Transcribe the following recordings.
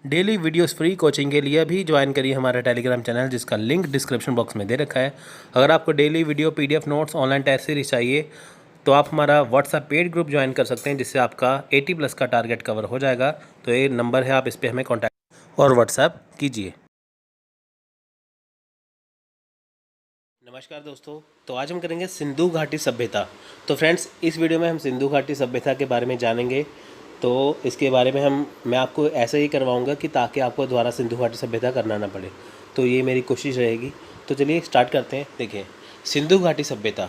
Daily videos free coaching के लिए भी ज्वाइन करिए हमारा टेलीग्राम चैनल, जिसका लिंक डिस्क्रिप्शन बॉक्स में दे रखा है। अगर आपको daily video PDF notes online test series चाहिए तो आप हमारा व्हाट्सएप पेड ग्रुप ज्वाइन कर सकते हैं, जिससे आपका 80+ का टारगेट कवर हो जाएगा। तो ये नंबर है, आप इस पर हमें कॉन्टैक्ट और व्हाट्सएप कीजिए। नमस्कार दोस्तों, तो आज हम करेंगे सिंधु घाटी सभ्यता। तो फ्रेंड्स, इस वीडियो में हम सिंधु घाटी सभ्यता के बारे में जानेंगे। तो इसके बारे में मैं आपको ऐसे ही करवाऊंगा कि ताकि आपको दोबारा सिंधु घाटी सभ्यता करना ना पड़े। तो ये मेरी कोशिश रहेगी। तो चलिए स्टार्ट करते हैं। देखिए, सिंधु घाटी सभ्यता,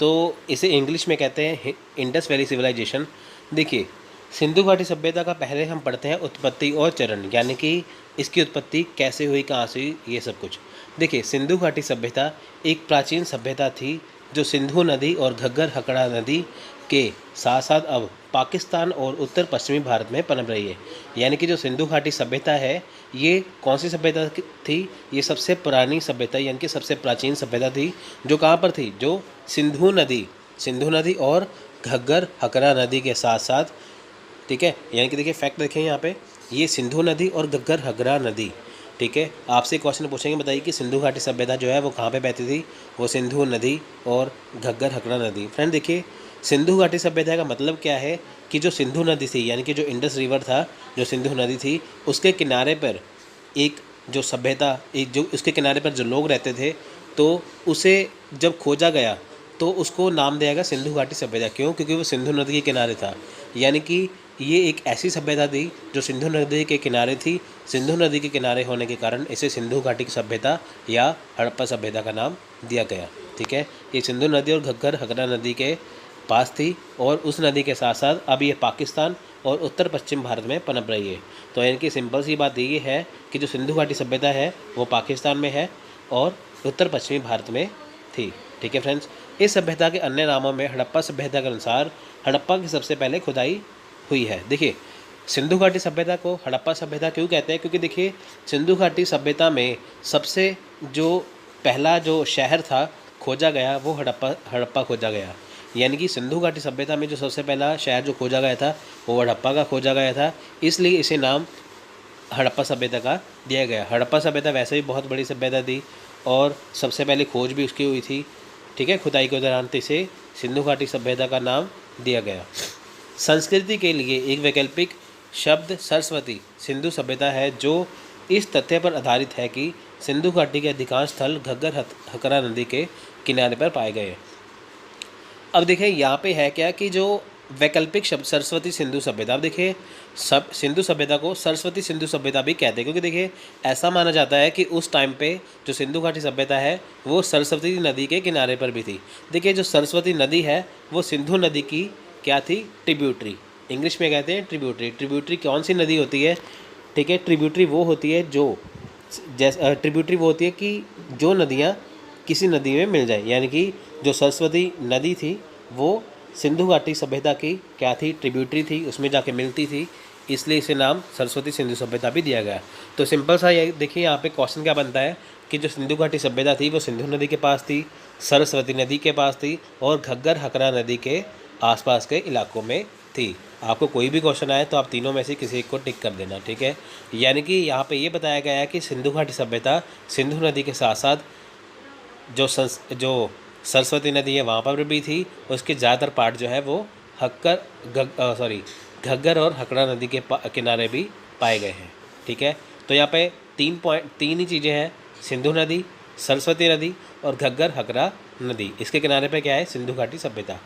तो इसे इंग्लिश में कहते हैं इंडस वैली सिविलाइजेशन। देखिए, सिंधु घाटी सभ्यता का पहले हम पढ़ते हैं उत्पत्ति और चरण, यानी कि इसकी उत्पत्ति कैसे हुई, कहाँ से हुई, ये सब कुछ। देखिए, सिंधु घाटी सभ्यता एक प्राचीन सभ्यता थी जो सिंधु नदी और घग्गर हकड़ा नदी के साथ साथ अब पाकिस्तान और उत्तर पश्चिमी भारत में पनप रही है। यानी कि जो सिंधु घाटी सभ्यता है, ये कौन सी सभ्यता थी? ये सबसे पुरानी सभ्यता, यानी कि सबसे प्राचीन सभ्यता थी, जो कहाँ पर थी? जो सिंधु नदी और घग्गर हकड़ा नदी के साथ साथ, ठीक है। यानी कि देखिए, फैक्ट देखें यहाँ पे, ये सिंधु नदी और घग्गर हकड़ा नदी, ठीक है। आपसे क्वेश्चन पूछेंगे, बताइए कि सिंधु घाटी सभ्यता जो है वो कहाँ पे बहती थी? वो सिंधु नदी और घग्गर हकड़ा नदी। फ्रेंड देखिए, सिंधु घाटी सभ्यता का मतलब क्या है कि जो सिंधु नदी थी, यानी कि जो इंडस रिवर था, जो सिंधु नदी थी, उसके किनारे पर एक जो सभ्यता, एक जो उसके किनारे पर जो लोग रहते थे, तो उसे जब खोजा गया तो उसको नाम दिया गया सिंधु घाटी सभ्यता। क्यों? क्योंकि वो सिंधु नदी के किनारे था। यानी कि ये एक ऐसी सभ्यता थी जो सिंधु नदी के किनारे थी। सिंधु नदी के किनारे होने के कारण इसे सिंधु घाटी सभ्यता या हड़प्पा सभ्यता का नाम दिया गया, ठीक है। ये सिंधु नदी और घग्गर हकड़ा नदी के पास थी और उस नदी के साथ साथ अब ये पाकिस्तान और उत्तर पश्चिम भारत में पनप रही है। तो इनकी सिंपल सी बात ये है कि जो सिंधु घाटी सभ्यता है वो पाकिस्तान में है और उत्तर पश्चिमी भारत में थी, ठीक है फ्रेंड्स। इस सभ्यता के अन्य नामों में हड़प्पा सभ्यता के अनुसार हड़प्पा की सबसे पहले खुदाई हुई है। देखिए, सिंधु घाटी सभ्यता को हड़प्पा सभ्यता क्यों कहते हैं? क्योंकि देखिए, सिंधु घाटी सभ्यता में सबसे जो पहला जो शहर था खोजा गया वो हड़प्पा खोजा गया। यानी कि सिंधु घाटी सभ्यता में जो सबसे पहला शहर जो खोजा गया था वो हड़प्पा का खोजा गया था, इसलिए इसे नाम हड़प्पा सभ्यता का दिया गया। हड़प्पा सभ्यता वैसे भी बहुत बड़ी सभ्यता थी और सबसे पहले खोज भी उसकी हुई थी, ठीक है, खुदाई के दौरान। तो इसे सिंधु घाटी सभ्यता का नाम दिया गया। संस्कृति के लिए एक वैकल्पिक शब्द सरस्वती सिंधु सभ्यता है, जो इस तथ्य पर आधारित है कि सिंधु घाटी के अधिकांश स्थल घग्गर हकड़ा नदी के किनारे पर पाए गए। अब देखिए, यहाँ पे है क्या कि जो वैकल्पिक शब्द सरस्वती सिंधु सभ्यता, अब देखिए, सब सिंधु सभ्यता को सरस्वती सिंधु सभ्यता भी कहते हैं, क्योंकि देखिए ऐसा माना जाता है कि उस टाइम पे जो सिंधु घाटी सभ्यता है वो सरस्वती नदी के किनारे पर भी थी। देखिए, जो सरस्वती नदी है वो सिंधु नदी की क्या थी? ट्रिब्यूटरी, इंग्लिश में कहते हैं ट्रिब्यूटरी। ट्रिब्यूटरी कौन सी नदी होती है? ठीक है, ट्रिब्यूटरी वो होती है जो ट्रिब्यूटरी वो होती है कि जो नदियाँ किसी नदी में मिल जाए। यानी कि जो सरस्वती नदी थी वो सिंधु घाटी सभ्यता की क्या थी? ट्रिब्यूटरी थी, उसमें जाके मिलती थी, इसलिए इसे नाम सरस्वती सिंधु सभ्यता भी दिया गया। तो सिंपल सा ये देखिए, यहाँ पे क्वेश्चन क्या बनता है कि जो सिंधु घाटी सभ्यता थी वो सिंधु नदी के पास थी, सरस्वती नदी के पास थी और घग्गर हकड़ा नदी के आसपास के इलाकों में थी। आपको कोई भी क्वेश्चन आए तो आप तीनों में से किसी एक को टिक कर देना, ठीक है। यानी कि यहाँ पे ये बताया गया है कि सिंधु घाटी सभ्यता सिंधु नदी के साथ साथ जो सरस्वती नदी है वहाँ पर भी थी। उसके ज़्यादातर पार्ट जो है वो घग्गर और हकड़ा नदी के किनारे भी पाए गए हैं, ठीक है। तो यहाँ पे तीन ही चीज़ें हैं, सिंधु नदी, सरस्वती नदी और घग्गर हकड़ा नदी। इसके किनारे पे क्या है? सिंधु घाटी सभ्यता,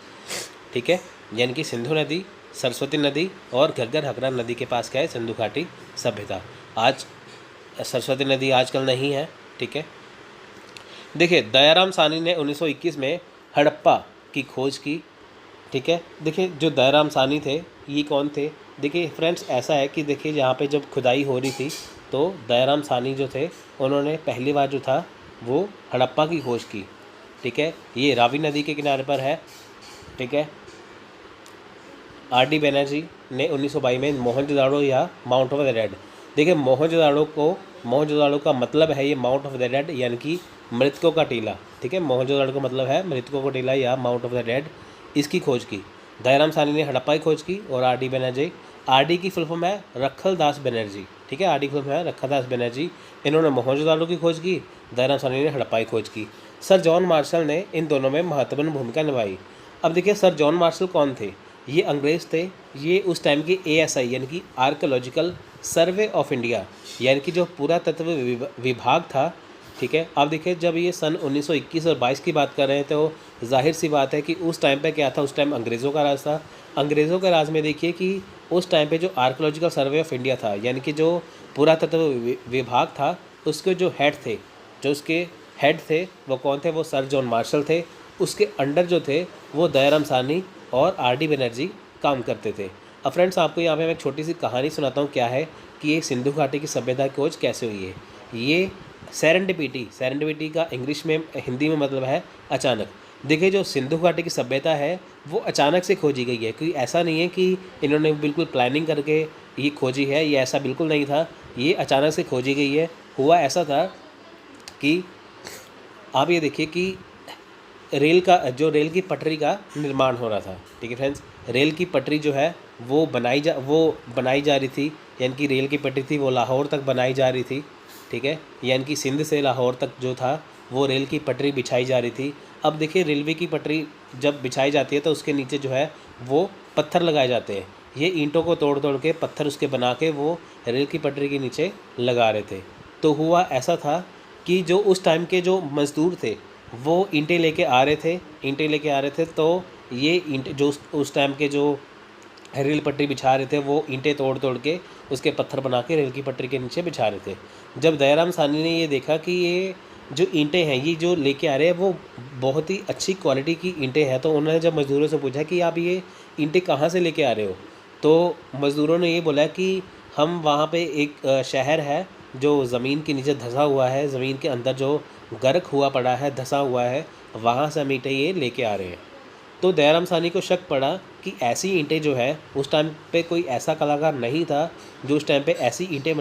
ठीक है। यानी कि सिंधु नदी, सरस्वती नदी और घग्गर हकड़ा नदी के पास क्या है? सिंधु घाटी सभ्यता। आज सरस्वती नदी आजकल नहीं है, ठीक है। देखिए, दयाराम साहनी ने 1921 में हड़प्पा की खोज की, ठीक है। देखिए, जो दयाराम साहनी थे ये कौन थे? देखिए फ्रेंड्स, ऐसा है कि देखिए यहाँ पे जब खुदाई हो रही थी तो दयाराम साहनी जो थे उन्होंने पहली बार जो था वो हड़प्पा की खोज की, ठीक है। ये रावी नदी के किनारे पर है, ठीक है। आर डी बनर्जी ने 1922 में मोहनजोदाड़ो या माउंट ऑफ द डेड। देखिए, मोहनजोदाड़ो का मतलब है ये माउंट ऑफ द डेड, यानी कि मृतकों का टीला, ठीक है। मोहनजोदाड़ो का मतलब है मृतकों का टीला या माउंट ऑफ द डेड। इसकी खोज की दयाराम साहनी ने हड़प्पा की खोज की और R D Banerjee, R D की फुल फॉर्म है रखल दास बनर्जी, ठीक है, आर्टिकल में रखा था बनर्जी। इन्होंने मोहनजोदाड़ो की खोज की, दयाराम साहनी ने हड़प्पा की खोज की। सर जॉन मार्शल ने इन दोनों में महत्वपूर्ण भूमिका निभाई। अब देखिए सर जॉन मार्शल कौन थे? ये अंग्रेज़ थे। ये उस टाइम के ASI यानी कि आर्कोलॉजिकल सर्वे ऑफ इंडिया यानी कि जो पुरातत्व विभाग था, ठीक है। अब देखिए जब ये सन 1921 और 22 की बात कर रहे हैं तो जाहिर सी बात है कि उस टाइम पे क्या था, उस टाइम अंग्रेज़ों का राज था। अंग्रेज़ों के राज में देखिए कि उस टाइम पे जो आर्कोलॉजिकल सर्वे ऑफ इंडिया था यानी कि जो पुरातत्व विभाग था, उसके जो हेड थे, जो उसके हेड थे वो कौन थे? वो सर जॉन मार्शल थे। उसके अंडर जो थे वो दयाराम साहनी और RD बनर्जी काम करते थे। अब फ्रेंड्स आपको यहाँ पे मैं एक छोटी सी कहानी सुनाता हूँ, क्या है कि ये सिंधु घाटी की सभ्यता की खोज कैसे हुई है। ये सेरेंडिपिटी का इंग्लिश में, हिंदी में मतलब है अचानक। देखिए जो सिंधु घाटी की सभ्यता है वो अचानक से खोजी गई है, कोई ऐसा नहीं है कि इन्होंने बिल्कुल प्लानिंग करके ये खोजी है, ये ऐसा बिल्कुल नहीं था। ये अचानक से खोजी गई है। हुआ ऐसा था कि आप ये देखिए कि रेल की पटरी का निर्माण हो रहा था, ठीक है फ्रेंड्स। रेल की पटरी जो है वो बनाई जा रही थी, यानी कि रेल की पटरी थी वो लाहौर तक बनाई जा रही थी, ठीक है। यानी कि सिंध से लाहौर तक जो था वो रेल की पटरी बिछाई जा रही थी। अब देखिए रेलवे की पटरी जब बिछाई जाती है तो उसके नीचे जो है वो पत्थर लगाए जाते हैं। ये ईंटों को तोड़ तोड़ के पत्थर उसके बना के वो रेल की पटरी के नीचे लगा रहे थे। तो हुआ ऐसा था कि जो उस टाइम के जो मज़दूर थे वो ईंटें लेके आ रहे थे। तो ये ईंटें जो उस टाइम के जो रेल पटरी बिछा रहे थे वो ईंटें तोड़ तोड़ के उसके पत्थर बना के रेल की पटरी के नीचे बिछा रहे थे। जब दयाराम साहनी ने ये देखा कि ये जो ईंटें हैं ये जो लेके आ रहे हैं वो बहुत ही अच्छी क्वालिटी की ईंटें हैं, तो उन्होंने जब मज़दूरों से पूछा कि आप ये ईंटें कहाँ से लेके आ रहे हो, तो मज़दूरों ने ये बोला कि हम वहाँ पे एक शहर है जो ज़मीन के नीचे धंसा हुआ है, ज़मीन के अंदर जो गर्क हुआ पड़ा है, धंसा हुआ है, वहाँ से हम ईंटें ये लेके आ रहे हैं। तो दयाराम साहनी को शक पड़ा कि ऐसी ईंटें जो है उस टाइम पे कोई ऐसा कलाकार नहीं था जो उस टाइम पे ऐसी ईंटें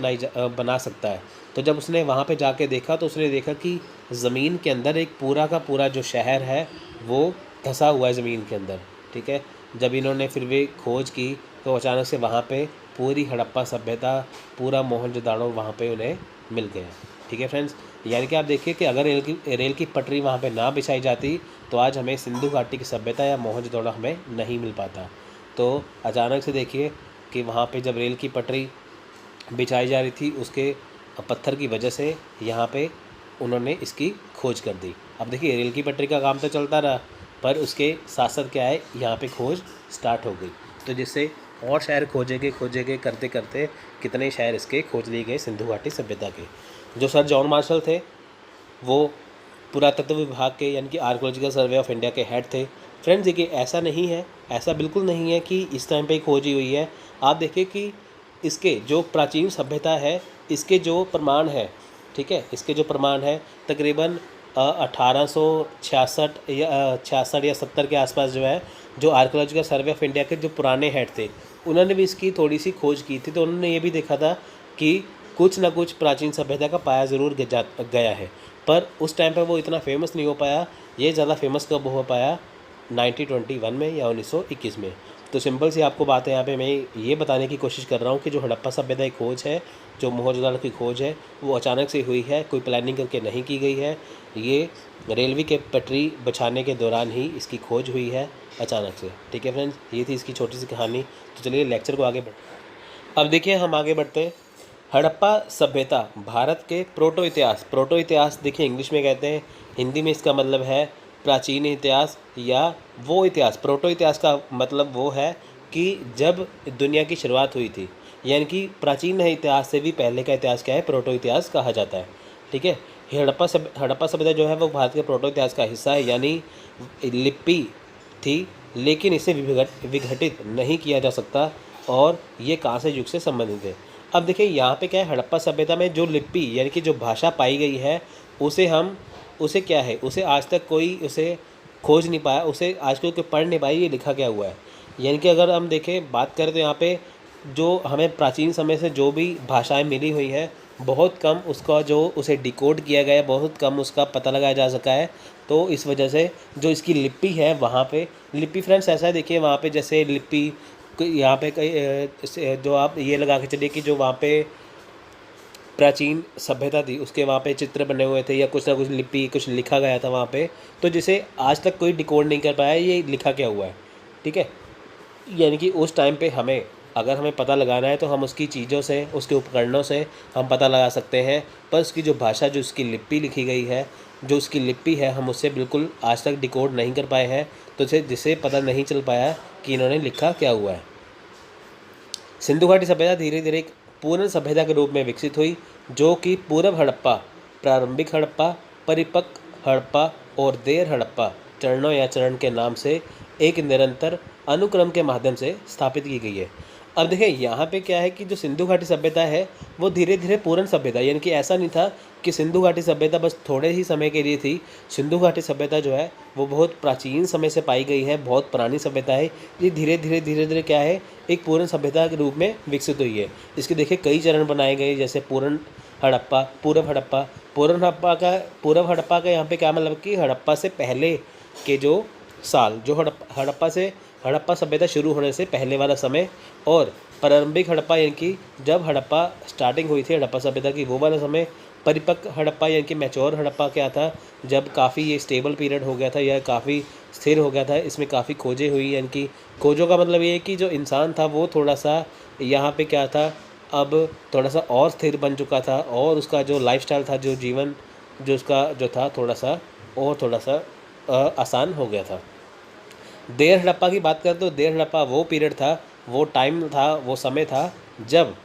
बना सकता है। तो जब उसने वहाँ पे जाके देखा तो उसने देखा कि ज़मीन के अंदर एक पूरा का पूरा जो शहर है वो धंसा हुआ है ज़मीन के अंदर, ठीक है। जब इन्होंने फिर भी खोज की तो अचानक से वहाँ पे पूरी हड़प्पा सभ्यता, पूरा मोहनजोदाड़ो वहाँ पे उन्हें मिल गया, ठीक है फ्रेंड्स। यानी कि आप देखिए कि अगर रेल की पटरी वहाँ पे ना बिछाई जाती तो आज हमें सिंधु घाटी की सभ्यता या मोहनजोदाड़ो हमें नहीं मिल पाता। तो अचानक से देखिए कि वहाँ पे जब रेल की पटरी बिछाई जा रही थी उसके पत्थर की वजह से यहाँ पे उन्होंने इसकी खोज कर दी। अब देखिए रेल की पटरी का काम तो चलता रहा पर उसके साथ साथ क्या है, यहाँ पे खोज स्टार्ट हो गई। तो जिससे और शहर खोजे गए करते करते कितने शहर इसके खोज लिए गए सिंधु घाटी सभ्यता के। जो सर जॉन मार्शल थे वो पुरातत्व विभाग के यानी कि आर्कोलॉजिकल सर्वे ऑफ इंडिया के हेड थे। फ्रेंड्स देखिए ऐसा नहीं है, ऐसा बिल्कुल नहीं है कि इस टाइम पे खोजी हुई है। आप देखिए कि इसके जो प्राचीन सभ्यता है इसके जो प्रमाण है, ठीक है, इसके जो प्रमाण है तकरीबन 1866 या 66 या 70 के आसपास जो है, जो आर्कोलॉजिकल सर्वे ऑफ इंडिया के जो पुराने हेड थे उन्होंने भी इसकी थोड़ी सी खोज की थी। तो उन्होंने ये भी देखा था कि कुछ ना कुछ प्राचीन सभ्यता का पाया ज़रूर गया है, पर उस टाइम पर वो इतना फेमस नहीं हो पाया। ये ज़्यादा फेमस कब हो पाया? 1921 में या 1921 में। तो सिंपल सी आपको बात है, यहाँ पे मैं ये बताने की कोशिश कर रहा हूँ कि जो हड़प्पा सभ्यता की खोज है, जो मोहनजोदाड़ो की खोज है, वो अचानक से हुई है, कोई प्लानिंग करके नहीं की गई है। ये रेलवे के पटरी बिछाने के दौरान ही इसकी खोज हुई है अचानक से, ठीक है फ्रेंड्स। ये थी इसकी छोटी सी कहानी। तो चलिए लेक्चर को आगे अब देखिए हम आगे बढ़ते हैं। हड़प्पा सभ्यता भारत के प्रोटो इतिहास देखिए इंग्लिश में कहते हैं, हिंदी में इसका मतलब है प्राचीन इतिहास या वो इतिहास। प्रोटो इतिहास का मतलब वो है कि जब दुनिया की शुरुआत हुई थी, यानी कि प्राचीन इतिहास से भी पहले का इतिहास क्या है, प्रोटो इतिहास कहा जाता है, ठीक है। हड़प्पा सभ्यता जो है वो भारत के प्रोटो इतिहास का हिस्सा है, यानी लिपि थी लेकिन इसे विघटित नहीं किया जा सकता और ये कांस्य युग से संबंधित है। अब देखिए यहाँ पे क्या है, हड़प्पा सभ्यता में जो लिपि यानी कि जो भाषा पाई गई है उसे क्या है, उसे आज तक कोई उसे खोज नहीं पाया, उसे आज कोई पढ़ नहीं पाई ये लिखा क्या हुआ है। यानी कि अगर हम देखें बात करें तो यहाँ पे जो हमें प्राचीन समय से जो भी भाषाएं मिली हुई हैं बहुत कम उसका जो उसे डिकोड किया गया है, बहुत कम उसका पता लगाया जा सका है। तो इस वजह से जो इसकी लिपि है वहाँ पे लिपि फ्रेंड्स ऐसा है, देखिए वहाँ पे जैसे लिपि यहाँ पे कई जो आप ये लगा के चलिए कि जो वहाँ पे प्राचीन सभ्यता थी उसके वहाँ पे चित्र बने हुए थे या कुछ ना कुछ लिपि कुछ लिखा गया था वहाँ पे, तो जिसे आज तक कोई डिकोड नहीं कर पाया ये लिखा क्या हुआ है। ठीक है, यानी कि उस टाइम पे अगर हमें पता लगाना है तो हम उसकी चीज़ों से उसके उपकरणों से हम पता लगा सकते हैं, पर उसकी जो भाषा जो उसकी लिपि लिखी गई है, जो उसकी लिपि है, हम उससे बिल्कुल आज तक डिकोड नहीं कर पाए हैं, तो जिसे पता नहीं चल पाया कि इन्होंने लिखा क्या हुआ है। सिंधु घाटी सभ्यता धीरे धीरे एक पूर्ण सभ्यता के रूप में विकसित हुई, जो कि पूर्व हड़प्पा, प्रारंभिक हड़प्पा, परिपक्व हड़प्पा और देर हड़प्पा चरणों या चरण के नाम से एक निरंतर अनुक्रम के माध्यम से स्थापित की गई है। अब देखिए यहाँ पे क्या है कि जो सिंधु घाटी सभ्यता है वो धीरे धीरे पूर्ण सभ्यता, यानी कि ऐसा नहीं था कि सिंधु घाटी सभ्यता बस थोड़े ही समय के लिए थी। सिंधु घाटी सभ्यता जो है वो बहुत प्राचीन समय से पाई गई है, बहुत पुरानी सभ्यता है। ये धीरे धीरे क्या है, एक पूर्ण सभ्यता के रूप में विकसित हुई है। इसके देखिए कई चरण बनाए गए, जैसे पूर्ण हड़प्पा, पूर्व हड़प्पा। पूर्व हड़प्पा का यहाँ पे क्या मतलब कि हड़प्पा से पहले के जो साल, जो हड़प्पा सभ्यता शुरू होने से पहले वाला समय, और प्रारंभिक हड़प्पा यानी कि जब हड़प्पा स्टार्टिंग हुई थी हड़प्पा सभ्यता की, वो वाला समय। परिपक्व हड़प्पा यानी कि मैच्योर हड़प्पा क्या था, जब काफ़ी ये स्टेबल पीरियड हो गया था या काफ़ी स्थिर हो गया था, इसमें काफ़ी खोजें हुई, यानी कि खोजों का मतलब ये है कि जो इंसान था वो थोड़ा सा यहाँ पे क्या था, अब थोड़ा सा और स्थिर बन चुका था, और उसका जो लाइफस्टाइल था, जो जीवन जो उसका जो था थोड़ा सा आसान हो गया था। देर हड़प्पा की बात करें तो देर हड़प्पा वो पीरियड था, वो टाइम था, वो समय था जब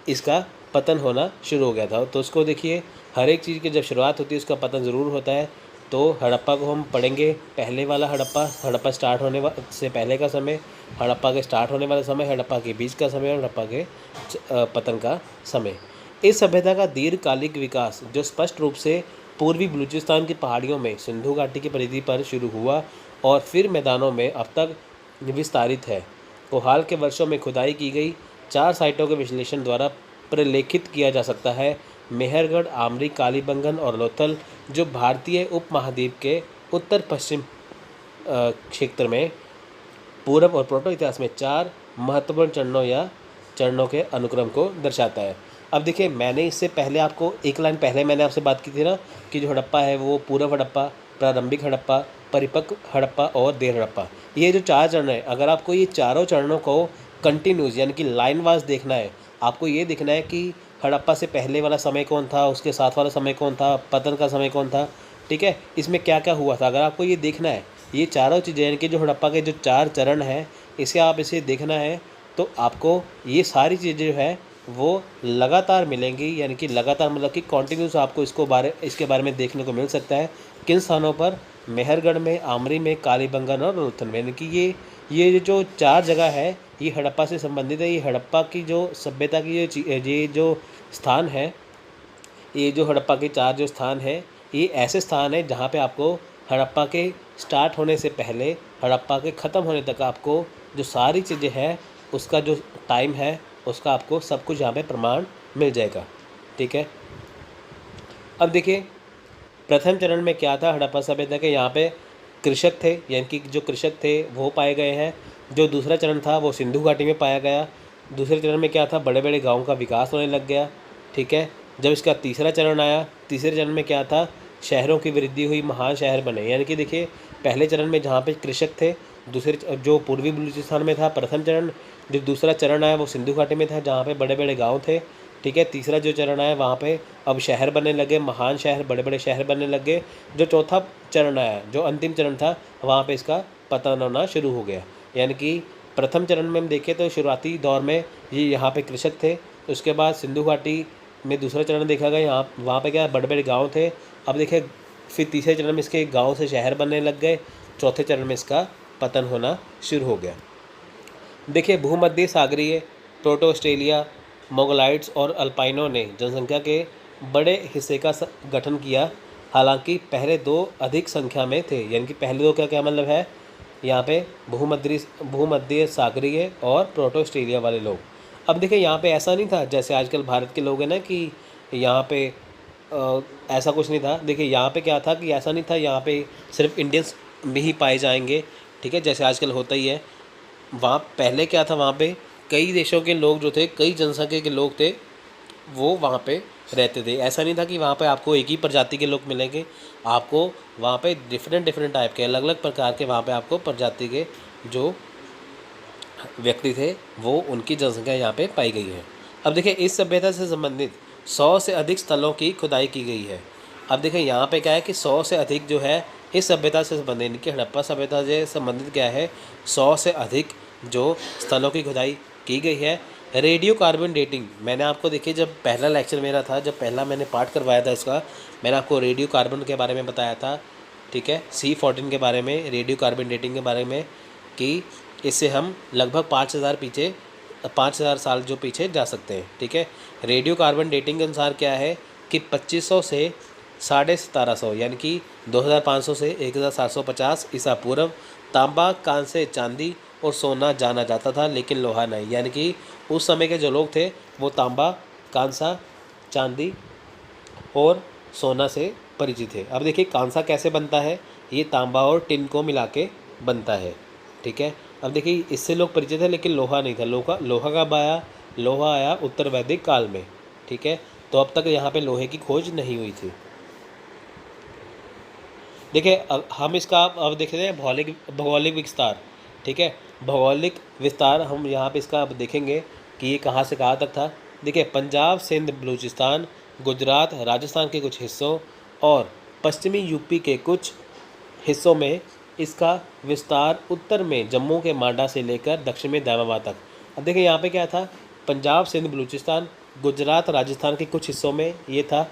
इसका पतन होना शुरू हो गया था। तो उसको देखिए, हर एक चीज़ की जब शुरुआत होती है उसका पतन ज़रूर होता है। तो हड़प्पा को हम पढ़ेंगे, पहले वाला हड़प्पा स्टार्ट होने से पहले का समय, हड़प्पा के स्टार्ट होने वाला समय, हड़प्पा के बीच का समय और हड़प्पा के पतन का समय। इस सभ्यता का दीर्घकालिक विकास जो स्पष्ट रूप से पूर्वी बलूचिस्तान की पहाड़ियों में सिंधु घाटी की परिधि पर शुरू हुआ और फिर मैदानों में अब तक विस्तारित है, को हाल के वर्षों में खुदाई की गई 4 साइटों के विश्लेषण द्वारा प्रलेखित किया जा सकता है। मेहरगढ़, आमरी, कालीबंगन और लोथल, जो भारतीय उपमहाद्वीप के उत्तर पश्चिम क्षेत्र में पूर्व और प्रोटो इतिहास में 4 महत्वपूर्ण चरणों के अनुक्रम को दर्शाता है। अब देखिए, मैंने इससे पहले आपको एक लाइन पहले मैंने आपसे बात की थी ना कि जो हड़प्पा है वो पूर्व हड़प्पा, प्रारंभिक हड़प्पा, परिपक्व हड़प्पा और देर हड़प्पा, ये जो 4 चरण है, अगर आपको ये चारों चरणों को कंटिन्यूस यानी कि लाइन वाइज देखना है, आपको ये देखना है कि हड़प्पा से पहले वाला समय कौन था, उसके साथ वाला समय कौन था, पतन का समय कौन था, ठीक है, इसमें क्या क्या हुआ था, अगर आपको ये देखना है, ये चारों चीज़ें यानी कि जो हड़प्पा के जो 4 चरण हैं, इसे देखना है, तो आपको ये सारी चीज़ें जो है वो लगातार मिलेंगी, यानी कि लगातार मतलब कि कॉन्टीन्यूस आपको इसके बारे में देखने को मिल सकता है। किन स्थानों पर? मेहरगढ़ में, आमरी में, कालीबंगन और लोथल में, यानी कि ये जो 4 जगह है ये हड़प्पा से संबंधित है। ये हड़प्पा की जो सभ्यता की ये जो स्थान है, ये जो हड़प्पा के 4 जो स्थान है, ये ऐसे स्थान है जहाँ पे आपको हड़प्पा के स्टार्ट होने से पहले हड़प्पा के ख़त्म होने तक आपको जो सारी चीज़ें हैं उसका जो टाइम है उसका आपको सब कुछ यहाँ पे प्रमाण मिल जाएगा। ठीक है, अब देखिए प्रथम चरण में क्या था हड़प्पा सभ्यता के, यहाँ पे कृषक थे, यानी कि जो कृषक थे वो पाए गए हैं। जो दूसरा चरण था वो सिंधु घाटी में पाया गया। दूसरे चरण में क्या था, बड़े बड़े गाँव का विकास होने लग गया। ठीक है, जब इसका तीसरा चरण आया, तीसरे चरण में क्या था, शहरों की वृद्धि हुई, महान शहर बने। यानी कि देखिए पहले चरण में जहाँ पे कृषक थे, दूसरे जो पूर्वी बलूचिस्तान में था प्रथम चरण, जो दूसरा चरण आया वो सिंधु घाटी में था जहाँ पे बड़े बड़े गांव थे। ठीक है, तीसरा जो चरण आया वहाँ पे अब शहर बनने लगे, महान शहर, बड़े बड़े शहर बनने लगे। जो चौथा चरण आया, जो अंतिम चरण था, वहाँ पे इसका पतन होना शुरू हो गया। यानी कि प्रथम चरण में हम देखें तो शुरुआती दौर में ये यहाँ पे कृषक थे, उसके बाद सिंधु घाटी में दूसरा चरण देखा गया, यहाँ वहाँ पे क्या बड़े बड़े गाँव थे। अब देखिए फिर तीसरे चरण में इसके गाँव से शहर बनने लग गए, चौथे चरण में इसका पतन होना शुरू हो गया। देखिए भूमध्य सागरीय, प्रोटो ऑस्ट्रेलिया, मोगलाइट्स और अल्पाइनों ने जनसंख्या के बड़े हिस्से का गठन किया, हालांकि पहले 2 अधिक संख्या में थे। यानी कि पहले 2 क्या मतलब है यहाँ पे, भूमध्य सागरीय और प्रोटो ऑस्ट्रेलिया वाले लोग। अब देखिए यहाँ पे ऐसा नहीं था जैसे आजकल भारत के लोग हैं ना कि यहाँ पे ऐसा कुछ नहीं था। देखिए यहाँ पे क्या था कि ऐसा नहीं था यहाँ पे सिर्फ इंडियंस में ही पाए जाएंगे। ठीक है, जैसे आजकल होता ही है। वहाँ पहले क्या था, वहाँ पे कई देशों के लोग जो थे, कई जनसंख्या के लोग थे, वो वहाँ पे रहते थे। ऐसा नहीं था कि वहाँ पे आपको एक ही प्रजाति के लोग मिलेंगे, आपको वहाँ पे डिफरेंट डिफरेंट टाइप के, अलग अलग प्रकार के वहाँ पे आपको प्रजाति के जो व्यक्ति थे वो उनकी जनसंख्या यहाँ पे पाई गई है। अब देखिए इस सभ्यता से संबंधित 100 से अधिक स्थलों की खुदाई की गई है। अब देखिए यहाँ पे क्या है कि 100 से अधिक जो है इस सभ्यता से संबंधित, इनकी हड़प्पा सभ्यता से संबंधित क्या है, 100 से अधिक जो स्थलों की खुदाई की गई है। रेडियो कार्बन डेटिंग, मैंने आपको देखिए जब पहला लेक्चर मेरा था, जब पहला मैंने पार्ट करवाया था इसका, मैंने आपको रेडियो कार्बन के बारे में बताया था, ठीक है, C14 के बारे में, रेडियो कार्बन डेटिंग के बारे में, कि इससे हम लगभग 5000 साल जो पीछे जा सकते हैं, ठीक है। रेडियो कार्बन डेटिंग के अनुसार क्या है कि 2500 से 1750 यानी कि 2500 से 1750 ईसा पूर्व तांबा, कांसे, चांदी और सोना जाना जाता था, लेकिन लोहा नहीं। यानी कि उस समय के जो लोग थे वो तांबा, कांसा, चांदी और सोना से परिचित थे। अब देखिए कांसा कैसे बनता है, ये तांबा और टिन को मिला के बनता है, ठीक है। अब देखिए इससे लोग परिचित है, लेकिन लोहा नहीं था। लोहा कब आया, लोहा आया उत्तर वैदिक काल में, ठीक है। तो अब तक यहाँ पे लोहे की खोज नहीं हुई थी। देखिए हम इसका अब देख रहे हैं भौगोलिक विस्तार, ठीक है। भौगोलिक विस्तार हम यहाँ पे इसका अब देखेंगे कि ये कहाँ से कहाँ तक था। देखिए पंजाब, सिंध, बलूचिस्तान, गुजरात, राजस्थान के कुछ हिस्सों और पश्चिमी यूपी के कुछ हिस्सों में इसका विस्तार उत्तर में जम्मू के मांडा से लेकर दक्षिण में दैमाबाद तक। अब देखिए यहाँ पे क्या था, पंजाब, सिंध, बलूचिस्तान, गुजरात, राजस्थान के कुछ हिस्सों में ये था,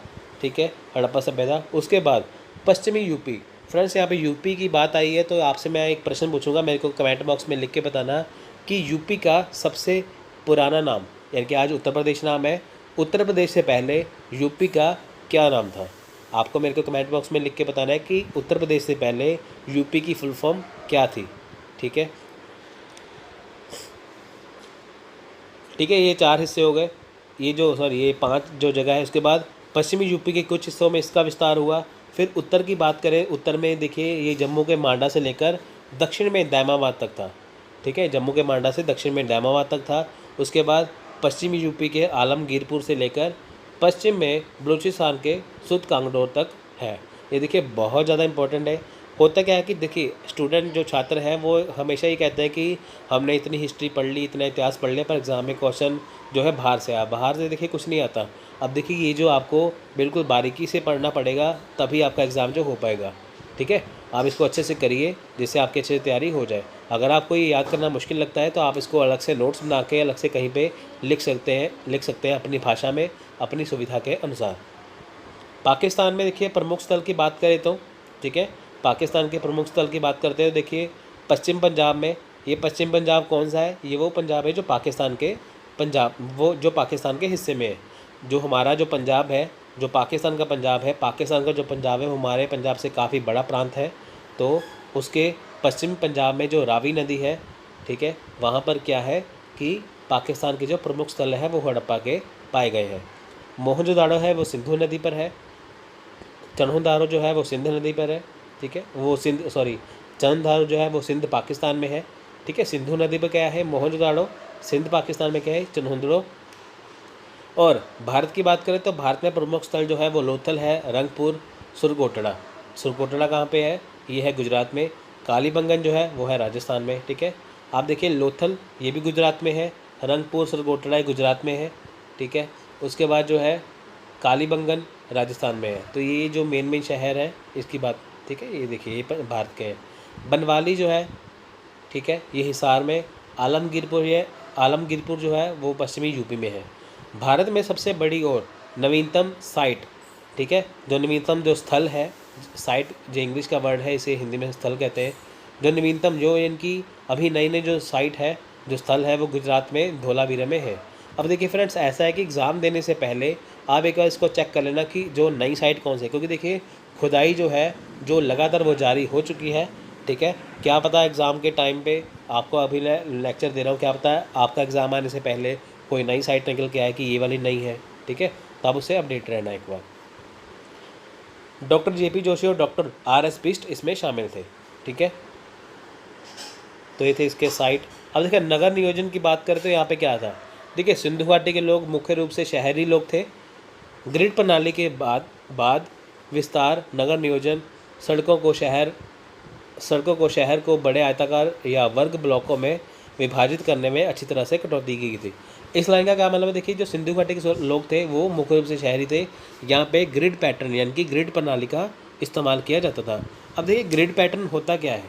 ठीक है, हड़प्पा सभ्यता। उसके बाद पश्चिमी यूपी, फ्रेंड्स यहाँ पे यूपी की बात आई है तो आपसे मैं एक प्रश्न पूछूंगा, मेरे को कमेंट बॉक्स में लिख के बताना कि यूपी का सबसे पुराना नाम, यानी कि आज उत्तर प्रदेश नाम है, उत्तर प्रदेश से पहले यूपी का क्या नाम था। आपको मेरे को कमेंट बॉक्स में लिख के बताना है कि उत्तर प्रदेश से पहले यूपी की फुल फॉर्म क्या थी, ठीक है। ठीक है, ये 4 हिस्से हो गए, ये 5 जो जगह है। उसके बाद पश्चिमी यूपी के कुछ हिस्सों में इसका विस्तार हुआ। फिर उत्तर की बात करें, उत्तर में देखिए ये जम्मू के मांडा से लेकर दक्षिण में दैमाबाद तक था, ठीक है, जम्मू के मांडा से दक्षिण में दैमाबाद तक था। उसके बाद पश्चिमी यूपी के आलमगीरपुर से लेकर पश्चिम में बलूचिस्तान के सुद कांगडोर तक है। ये देखिए बहुत ज़्यादा इंपॉर्टेंट है। होता क्या है कि देखिए स्टूडेंट जो छात्र हैं वो हमेशा ये कहते हैं कि हमने इतनी हिस्ट्री पढ़ ली, इतना इतिहास पढ़ लिया, पर एग्ज़ाम में क्वेश्चन जो है बाहर से बाहर से देखिए कुछ नहीं आता। अब देखिए ये जो आपको बिल्कुल बारीकी से पढ़ना पड़ेगा तभी आपका एग्ज़ाम जो हो पाएगा, ठीक है। आप इसको अच्छे से करिए जिससे आपकी अच्छे से तैयारी हो जाए। अगर आपको ये याद करना मुश्किल लगता है तो आप इसको अलग से नोट्स बना के अलग से कहीं पे लिख सकते हैं अपनी भाषा में, अपनी सुविधा के अनुसार। पाकिस्तान में देखिए प्रमुख स्थल की बात करें तो, ठीक है, पाकिस्तान के प्रमुख स्थल की बात करते हैं, देखिए पश्चिम पंजाब में, ये पश्चिम पंजाब कौन सा है, ये वो पंजाब है जो पाकिस्तान के हिस्से में है। जो हमारा जो पंजाब है, जो पाकिस्तान का पंजाब है, पाकिस्तान का जो पंजाब है वो हमारे पंजाब से काफ़ी बड़ा प्रांत है। तो उसके पश्चिम पंजाब में जो रावी नदी है, ठीक है, वहाँ पर क्या है कि पाकिस्तान के जो प्रमुख स्थल है वो हड़प्पा के पाए गए हैं। मोहनजोदाड़ो है वो सिंधु नदी पर है, चन्हुदारो जो है वो सिंध नदी पर है, ठीक है, चन्हुदारो जो है वो सिंध पाकिस्तान में है, ठीक है। सिंधु नदी पर क्या है, मोहनजोदाड़ो, सिंध पाकिस्तान में क्या है, चन्हुदारो। और भारत की बात करें तो भारत में प्रमुख स्थल जो है वो लोथल है, रंगपुर, सुरकोटड़ा कहाँ पे है, ये है गुजरात में। कालीबंगन जो है वो है राजस्थान में, ठीक है। आप देखिए लोथल ये भी गुजरात में है, रंगपुर, सुरकोटड़ा गुजरात में है, ठीक है। उसके बाद जो है कालीबंगन राजस्थान में है। तो ये जो मेन शहर है इसकी बात, ठीक है, ये देखिए ये भारत के हैं। बनवाली जो है, ठीक है, ये हिसार में। आलमगीरपुर जो है वो पश्चिमी यूपी में है। भारत में सबसे बड़ी और नवीनतम साइट, ठीक है, जो नवीनतम जो स्थल है, साइट जो इंग्लिश का वर्ड है इसे हिंदी में स्थल कहते हैं, जो नवीनतम जो इनकी अभी नई जो साइट है, जो स्थल है वो गुजरात में धोलावीरा में है। अब देखिए फ्रेंड्स ऐसा है कि एग्ज़ाम देने से पहले आप एक बार इसको चेक कर लेना कि जो नई साइट कौन सी है, क्योंकि देखिए खुदाई जो है जो लगातार वो जारी हो चुकी है, ठीक है। क्या पता एग्ज़ाम के टाइम पे आपको अभी लेक्चर दे रहा हूँ, क्या पता है आपका एग्ज़ाम आने से पहले कोई नई साइट निकल के आए कि ये वाली नई है, ठीक है, तो आप उससे अपडेट रहना एक बार। डॉक्टर JP जोशी और डॉक्टर RS बिष्ट इसमें शामिल थे, ठीक है। तो ये थे इसके साइट। अब देखिए नगर नियोजन की बात करें तो यहाँ पे क्या था, देखिए सिंधु घाटी के लोग मुख्य रूप से शहरी लोग थे, ग्रिड प्रणाली के बाद विस्तार, नगर नियोजन, सड़कों को शहर को बड़े आयताकार या वर्ग ब्लॉकों में विभाजित करने में अच्छी तरह से कटौती की गई थी। इस लाइन का क्या मतलब है, देखिए जो सिंधु घाटी के लोग थे वो मुख्य रूप से शहरी थे। यहाँ पे ग्रिड पैटर्न यानी कि ग्रिड प्रणाली का इस्तेमाल किया जाता था। अब देखिए ग्रिड पैटर्न होता क्या है,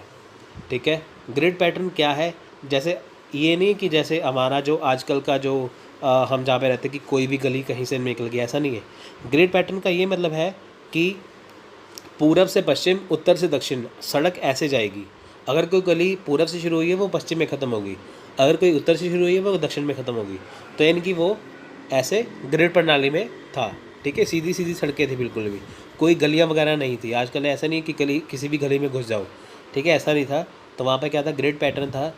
ठीक है। ग्रिड पैटर्न क्या है, जैसे ये नहीं कि जैसे हमारा जो आजकल का जो हम जहाँ पे रहते हैं कि कोई भी गली कहीं से निकल गया, ऐसा नहीं है। ग्रिड पैटर्न का ये मतलब है कि पूरब से पश्चिम, उत्तर से दक्षिण सड़क ऐसे जाएगी। अगर कोई गली पूरब से शुरू हुई है वो पश्चिम में ख़त्म होगी, अगर कोई उत्तर से शुरू हुई है वो दक्षिण में ख़त्म होगी। तो यानी कि वो ऐसे ग्रिड प्रणाली में था, ठीक है। सीधी सीधी सड़कें थी, बिल्कुल भी कोई गलियाँ वगैरह नहीं थी। आजकल ऐसा नहीं कि गली किसी भी गली में घुस जाओ, ठीक है, ऐसा नहीं था। तो वहाँ पे क्या था, ग्रिड पैटर्न था,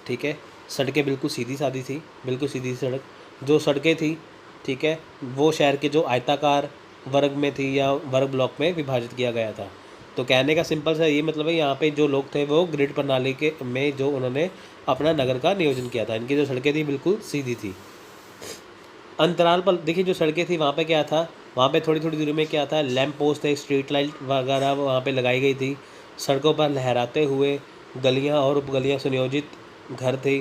ठीक है। सड़कें बिल्कुल सीधी सादी थी, बिल्कुल सीधी सड़क। जो सड़कें थी, ठीक है, वो शहर के जो आयताकार वर्ग में थी या वर्ग ब्लॉक में विभाजित किया गया था। तो कहने का सिंपल सा ये मतलब है, यहाँ पे जो लोग थे वो ग्रिड प्रणाली के में जो उन्होंने अपना नगर का नियोजन किया था। इनकी जो सड़कें थी बिल्कुल सीधी थी। अंतराल पर देखिए जो सड़कें थी वहाँ पे क्या था, वहाँ पे थोड़ी थोड़ी दूरी में क्या था, लैंप पोस्ट थे, स्ट्रीट लाइट वगैरह वहाँ पे लगाई गई थी। सड़कों पर लहराते हुए गलियाँ और उपगलियाँ सुनियोजित घर थे।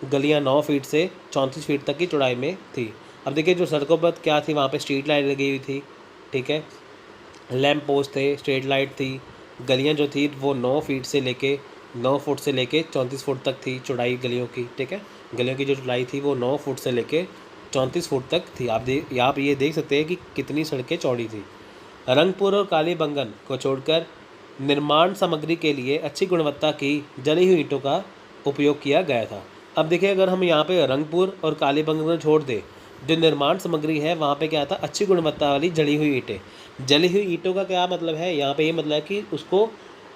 गलियाँ 9 फीट से 34 फीट तक की चौड़ाई में थी। अब देखिए जो सड़कों पर क्या थी, वहाँ पे स्ट्रीट लाइट लगी हुई थी, ठीक है, लैंप पोस्ट थे, स्ट्रीट लाइट थी। गलियाँ जो थी वो 9 फीट से लेके 9 फुट से लेके 34 फुट तक थी चौड़ाई गलियों की, ठीक है। गलियों की जो चौड़ाई थी वो 9 फुट से लेके 34 फुट तक थी। आप ये देख सकते हैं कि कितनी सड़कें चौड़ी थी। रंगपुर और कालीबंगन को छोड़कर निर्माण सामग्री के लिए अच्छी गुणवत्ता की जली हुई ईंटों का उपयोग किया गया था। अब देखिए अगर हम यहाँ पे रंगपुर और कालीबंगन को छोड़ दें, जो निर्माण सामग्री है वहाँ पे क्या था, अच्छी गुणवत्ता वाली जली हुई ईंटें। जली हुई ईंटों का क्या मतलब है, यहाँ पे ये मतलब है कि उसको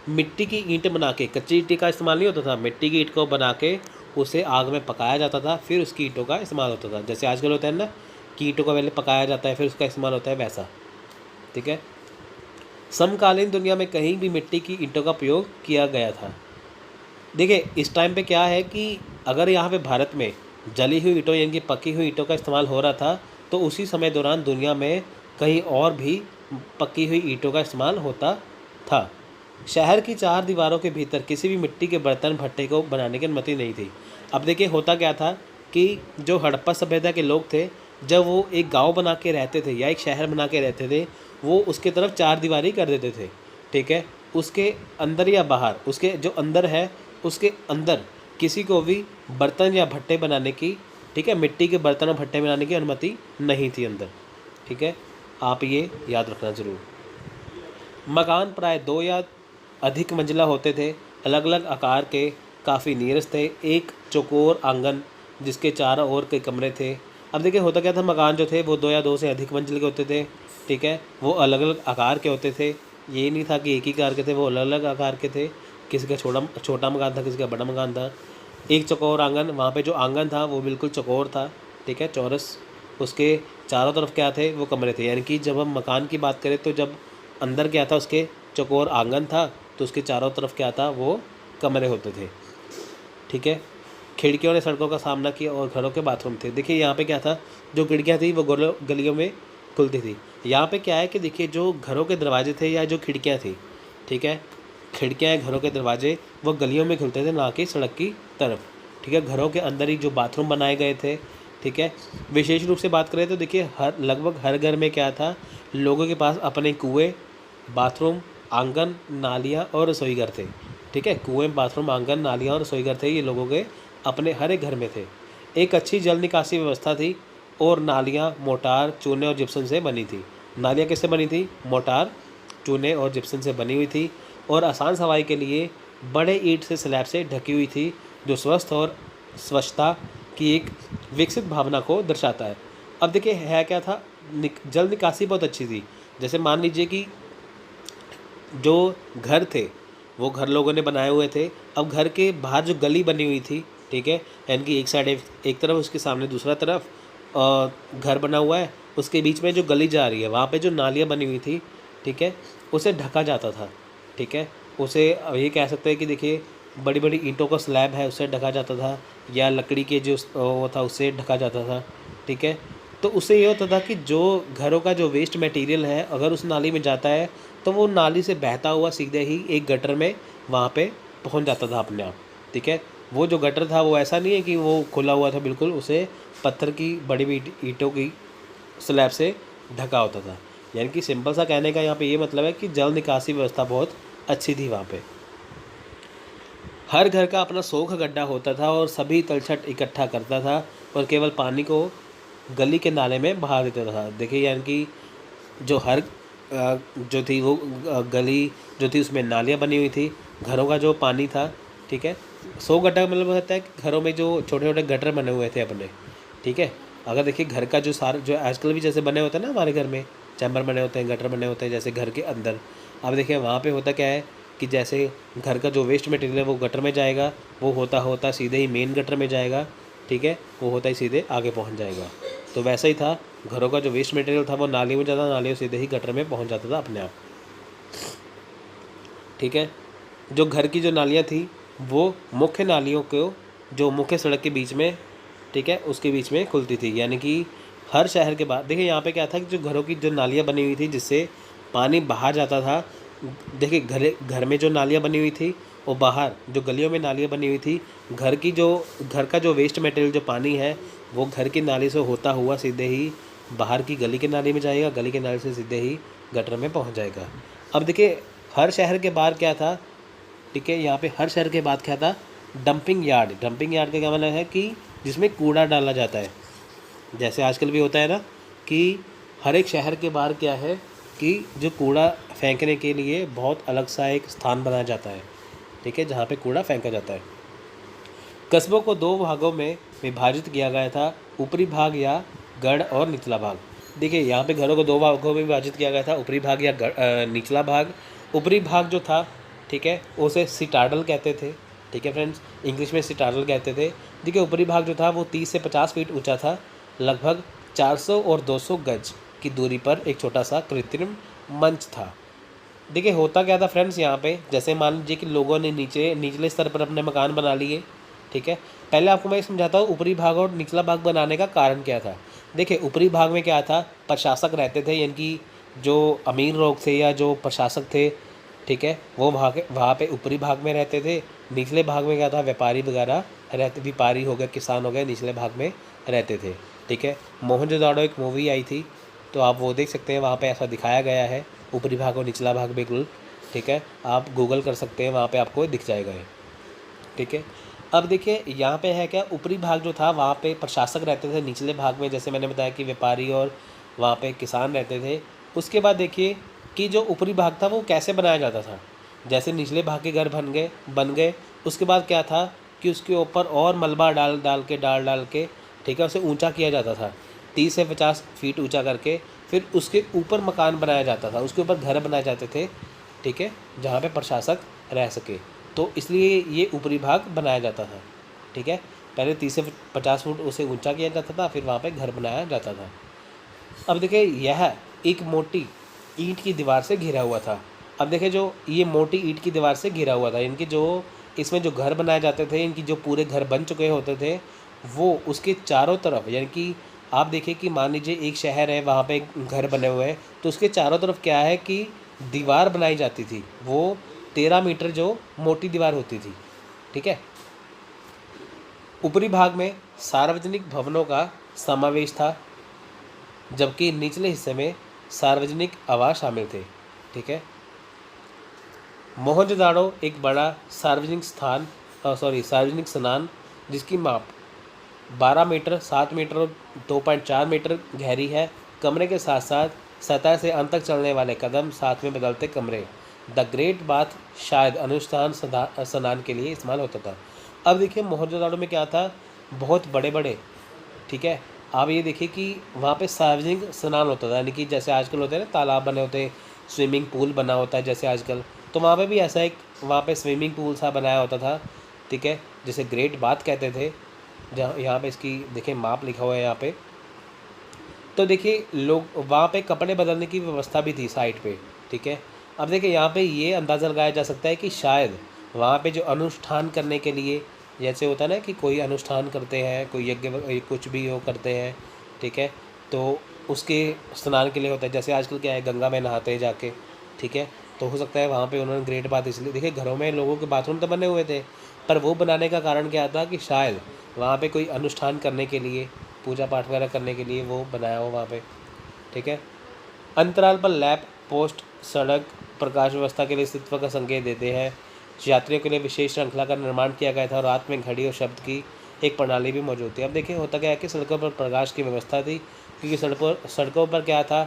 मिट्टी की ईंट बना के, कच्ची ईंट का इस्तेमाल नहीं होता था, मिट्टी की ईंट को बना के उसे आग में पकाया जाता था, फिर उसकी ईंटों का इस्तेमाल होता था। जैसे आजकल होता है ना कि ईंटों को पहले पकाया जाता है फिर उसका इस्तेमाल होता है, वैसा, ठीक है। समकालीन दुनिया में कहीं भी मिट्टी की ईंटों का प्रयोग किया गया था। देखिए इस टाइम पे क्या है कि अगर यहाँ पे भारत में जली हुई ईंटों यानी कि पकी हुई ईंटों का इस्तेमाल हो रहा था, तो उसी समय दौरान दुनिया में कहीं और भी पकी हुई ईंटों का इस्तेमाल होता था। शहर की 4 दीवारों के भीतर किसी भी मिट्टी के बर्तन भट्टे को बनाने की अनुमति नहीं थी। अब देखिए होता क्या था कि जो हड़प्पा सभ्यता के लोग थे, जब वो एक गांव बना के रहते थे या एक शहर बना के रहते थे, वो उसके तरफ 4 दीवारी कर देते थे, ठीक है। उसके अंदर या बाहर, उसके जो अंदर है उसके अंदर किसी को भी बर्तन या भट्टे बनाने की, ठीक है, मिट्टी के बर्तन और भट्टे बनाने की अनुमति नहीं थी अंदर, ठीक है। आप ये याद रखना ज़रूर। मकान प्राय 2 या अधिक मंजिला होते थे, अलग अलग आकार के, काफ़ी नीरस थे। एक चौकोर आंगन जिसके चारों ओर के कमरे थे। अब देखिए होता क्या था, मकान जो थे वो 2 या 2 से अधिक मंजिल के होते थे, ठीक है। वो अलग अलग आकार के होते थे, ये नहीं था कि एक ही आकार के थे, वो अलग अलग आकार के थे। किसी का छोटा मकान था, किसी का बड़ा मकान था। एक चौकोर आंगन, वहाँ पे जो आंगन था वो बिल्कुल चौकोर था, ठीक है, चौरस। उसके चारों तरफ क्या थे, वो कमरे थे। यानी कि जब हम मकान की बात करें तो जब अंदर क्या था, उसके चौकोर आंगन था, तो उसके चारों तरफ क्या था, वो कमरे होते थे, ठीक है। खिड़कियों ने सड़कों का सामना किया और घरों के बाथरूम थे। देखिए यहाँ पे क्या था, जो खिड़कियाँ थी वो गलियों में खुलती थी। यहाँ पे क्या है कि देखिए जो घरों के दरवाजे थे या जो खिड़कियाँ थी, ठीक है, खिड़कियाँ, घरों के दरवाजे वो गलियों में खुलते थे, ना कि सड़क की तरफ, ठीक है। घरों के अंदर ही जो बाथरूम बनाए गए थे, ठीक है। विशेष रूप से बात करें तो देखिए लगभग हर घर में क्या था, लोगों के पास अपने कुएँ, बाथरूम, आंगन, नालियाँ और रसोई घर थे, ठीक है। कुएँ, बाथरूम, आंगन, नालियाँ और रसोई घर थे, ये लोगों के अपने हर एक घर में थे। एक अच्छी जल निकासी व्यवस्था थी और नालियाँ मोटार, चूने और जिप्सम से बनी थी। नालियाँ किससे बनी थी, मोटार, चूने और जिप्सम से बनी हुई थी। और आसान सफाई के लिए बड़े ईंट से स्लैब से ढकी हुई थी, जो स्वस्थ और स्वच्छता की एक विकसित भावना को दर्शाता है। अब देखिए है क्या था, जल निकासी बहुत अच्छी थी। जैसे मान लीजिए कि जो घर थे वो घर लोगों ने बनाए हुए थे। अब घर के बाहर जो गली बनी हुई थी, ठीक है, यानी कि एक साइड एक तरफ, उसके सामने दूसरा तरफ घर बना हुआ है, उसके बीच में जो गली जा रही है वहाँ पे जो नालियाँ बनी हुई थी, ठीक है, उसे ढका जाता था, ठीक है। उसे ये कह सकते हैं कि देखिए बड़ी बड़ी ईंटों का स्लैब है उससे ढका जाता था, या लकड़ी के जो वो था उससे ढका जाता था, ठीक है। तो उससे ये होता था कि जो घरों का जो वेस्ट मटेरियल है अगर उस नाली में जाता है तो वो नाली से बहता हुआ सीधे ही एक गटर में वहाँ पे पहुँच जाता था अपने आप, ठीक है। वो जो गटर था वो ऐसा नहीं है कि वो खुला हुआ था बिल्कुल, उसे पत्थर की बड़ी बड़ी ईंटों की स्लैब से ढका होता था। यानी कि सिंपल सा कहने का यहाँ पे ये मतलब है कि जल निकासी व्यवस्था बहुत अच्छी थी वहाँ पे। हर घर का अपना सोख गड्ढा होता था और सभी तलछट इकट्ठा करता था और केवल पानी को गली के नाले में बहा देता था। देखिए यानी कि जो हर जो थी वो गली जो थी उसमें नालियाँ बनी हुई थी, घरों का जो पानी था, ठीक है। सो गड्ढा मतलब होता है कि घरों में जो छोटे छोटे गटर बने हुए थे अपने, ठीक है। अगर देखिए घर का जो सारा जो आजकल भी जैसे बने होते हैं ना हमारे घर में, चैम्बर बने होते हैं, गटर बने होते हैं जैसे घर के अंदर। अब देखिए वहाँ पे होता क्या है कि जैसे घर का जो वेस्ट मटेरियल है वो गटर में जाएगा, वो होता होता सीधे ही मेन गटर में जाएगा, ठीक है, वो होता ही सीधे आगे पहुँच जाएगा। तो वैसा ही था, घरों का जो वेस्ट मटेरियल था वो नाली में जाता, नाली में सीधे ही गटर में पहुँच जाता था अपने आप, ठीक है। जो घर की जो नालियाँ थी वो मुख्य नालियों को जो मुख्य सड़क के बीच में, ठीक है, उसके बीच में खुलती थी। यानी कि हर शहर के बाद देखिए यहाँ पे क्या था कि जो घरों की जो नालियाँ बनी हुई थी जिससे पानी बाहर जाता था। देखिए घर में जो नालियाँ बनी हुई थी और बाहर जो गलियों में नालियाँ बनी हुई थी, घर का जो वेस्ट मटेरियल जो पानी है वो घर की नाली से होता हुआ सीधे ही बाहर की गली की नाली में जाएगा, गली की नाली से सीधे ही गटर में पहुँच जाएगा। अब देखिए हर शहर के बाहर क्या था, ठीक है, यहाँ पे हर शहर के बाद क्या था, डंपिंग यार्ड। डंपिंग यार्ड का क्या मतलब है कि जिसमें कूड़ा डाला जाता है। जैसे आजकल भी होता है ना कि हर एक शहर के बाहर क्या है कि जो कूड़ा फेंकने के लिए बहुत अलग सा एक स्थान बनाया जाता है, ठीक है, जहाँ पे कूड़ा फेंका जाता है। कस्बों को दो भागों में विभाजित किया गया था, ऊपरी भाग या गढ़ और निचला भाग। देखिए यहाँ पे घरों को दो भागों में विभाजित किया गया था, ऊपरी भाग या निचला भाग। ऊपरी भाग जो था, ठीक है, उसे सिटाडल कहते थे, ठीक है फ्रेंड्स, इंग्लिश में सिटाडल कहते थे। देखिए ऊपरी भाग जो था वो 30 से 50 फीट ऊंचा था, लगभग 400 और 200 गज की दूरी पर एक छोटा सा कृत्रिम मंच था। देखिए होता क्या था फ्रेंड्स, यहाँ पे जैसे मान लीजिए कि लोगों ने निचले स्तर पर अपने मकान बना लिए, ठीक है। पहले आपको मैं समझाता हूँ ऊपरी भाग और निचला भाग बनाने का कारण क्या था। देखिए ऊपरी भाग में क्या था, प्रशासक रहते थे, यानी कि जो अमीर लोग थे या जो प्रशासक थे, ठीक है, वो वहाँ पे ऊपरी भाग में रहते थे। निचले भाग में क्या था, व्यापारी वगैरह रहते, व्यापारी हो गए, किसान हो गए, निचले भाग में रहते थे, ठीक है। मोहनजोदाड़ो एक मूवी आई थी तो आप वो देख सकते हैं, वहाँ पे ऐसा दिखाया गया है, ऊपरी भाग और निचला भाग बिल्कुल, ठीक है। आप गूगल कर सकते हैं, वहाँ पे आपको दिख जाएगा ये, ठीक है। अब देखिए यहाँ पे है क्या, ऊपरी भाग जो था वहाँ पे प्रशासक रहते थे, निचले भाग में जैसे मैंने बताया कि व्यापारी और वहाँ पे किसान रहते थे। उसके बाद देखिए कि जो ऊपरी भाग था वो कैसे बनाया जाता था। जैसे निचले भाग के घर बन गए, उसके बाद क्या था कि उसके ऊपर और मलबा डाल के, ठीक है, उसे ऊंचा किया जाता था 30 से 50 फीट ऊंचा करके। फिर उसके ऊपर मकान बनाया जाता था, उसके ऊपर घर बनाए जाते थे, ठीक है, जहाँ पे प्रशासक रह सके। तो इसलिए ये ऊपरी भाग बनाया जाता था, ठीक है। पहले 30 से 50 फुट उसे ऊंचा किया जाता था, फिर वहाँ पे घर बनाया जाता था। अब देखिए यह एक मोटी ईंट की दीवार से घिरा हुआ था। अब देखिए जो ये मोटी ईंट की दीवार से घिरा हुआ था, इनकी जो इसमें जो घर बनाए जाते थे, इनकी जो पूरे घर बन चुके होते थे वो उसके चारों तरफ, यानी कि आप देखिए कि मान लीजिए एक शहर है, वहाँ पे घर बने हुए हैं, तो उसके चारों तरफ क्या है कि दीवार बनाई जाती थी, वो 13 मीटर जो मोटी दीवार होती थी, ठीक है। ऊपरी भाग में सार्वजनिक भवनों का समावेश था, जबकि निचले हिस्से में सार्वजनिक आवास शामिल थे, ठीक है। मोहनजोदाड़ो एक बड़ा सार्वजनिक स्नान जिसकी माप 12 मीटर 7 मीटर और 2.4 मीटर गहरी है। कमरे के साथ साथ सतह से अंत तक चलने वाले कदम साथ में बदलते कमरे, द ग्रेट बाथ शायद अनुष्ठान स्नान के लिए इस्तेमाल होता था। अब देखिए मोहनजोदाड़ो में क्या था, बहुत बड़े बड़े, ठीक है, आप ये देखिए कि वहाँ पे सार्वजनिक स्नान होता था, यानी कि जैसे आजकल होते हैं ना तालाब बने होते हैं, स्विमिंग पूल बना होता है जैसे आजकल, तो वहाँ पे भी ऐसा एक वहाँ पे स्विमिंग पूल सा बनाया होता था, ठीक है, जिसे ग्रेट बाथ कहते थे। जहाँ यहाँ पे इसकी देखिए माप लिखा हुआ है यहाँ पे। तो देखिए लोग वहाँ पे कपड़े बदलने की व्यवस्था भी थी साइड पे, ठीक है। अब देखिए यहाँ पे ये अंदाज़ा लगाया जा सकता है कि शायद वहाँ पे जो अनुष्ठान करने के लिए, जैसे होता है ना कि कोई अनुष्ठान करते हैं, कोई यज्ञ कुछ भी हो करते हैं, ठीक है, तो उसके स्नान के लिए होता है। जैसे आजकल क्या है, गंगा में नहाते हैं जाके, ठीक है। तो हो सकता है वहाँ पे उन्होंने ग्रेट बाथ इसलिए, देखिए घरों में लोगों के बाथरूम तो बने हुए थे, पर वो बनाने का कारण क्या था कि शायद वहाँ पे कोई अनुष्ठान करने के लिए, पूजा पाठ वगैरह करने के लिए वो बनाया हो वहाँ पे, ठीक है। अंतराल पर लैंप पोस्ट सड़क प्रकाश व्यवस्था के लिए अस्तित्व का संकेत देते हैं। यात्रियों के लिए विशेष श्रृंखला का निर्माण किया गया था और रात में घड़ी और शब्द की एक प्रणाली भी मौजूद थी। अब देखिए होता क्या है कि सड़कों पर प्रकाश की व्यवस्था थी, क्योंकि सड़कों पर क्या था,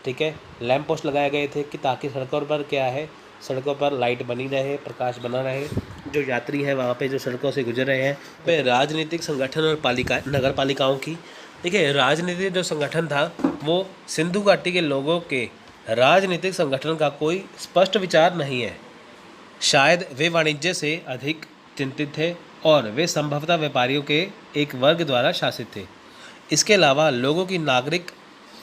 ठीक है, लैंप पोस्ट लगाए गए थे कि ताकि सड़कों पर क्या है, सड़कों पर लाइट बनी रहे, प्रकाश बना रहे, जो यात्री है वहाँ पे जो सड़कों से गुजर रहे हैं। पे राजनीतिक संगठन और पालिका नगर पालिकाओं की, देखिए राजनीतिक जो संगठन था वो सिंधु घाटी के लोगों के राजनीतिक संगठन का कोई स्पष्ट विचार नहीं है। शायद वे वाणिज्य से अधिक चिंतित थे और वे संभवतः व्यापारियों के एक वर्ग द्वारा शासित थे। इसके अलावा लोगों की नागरिक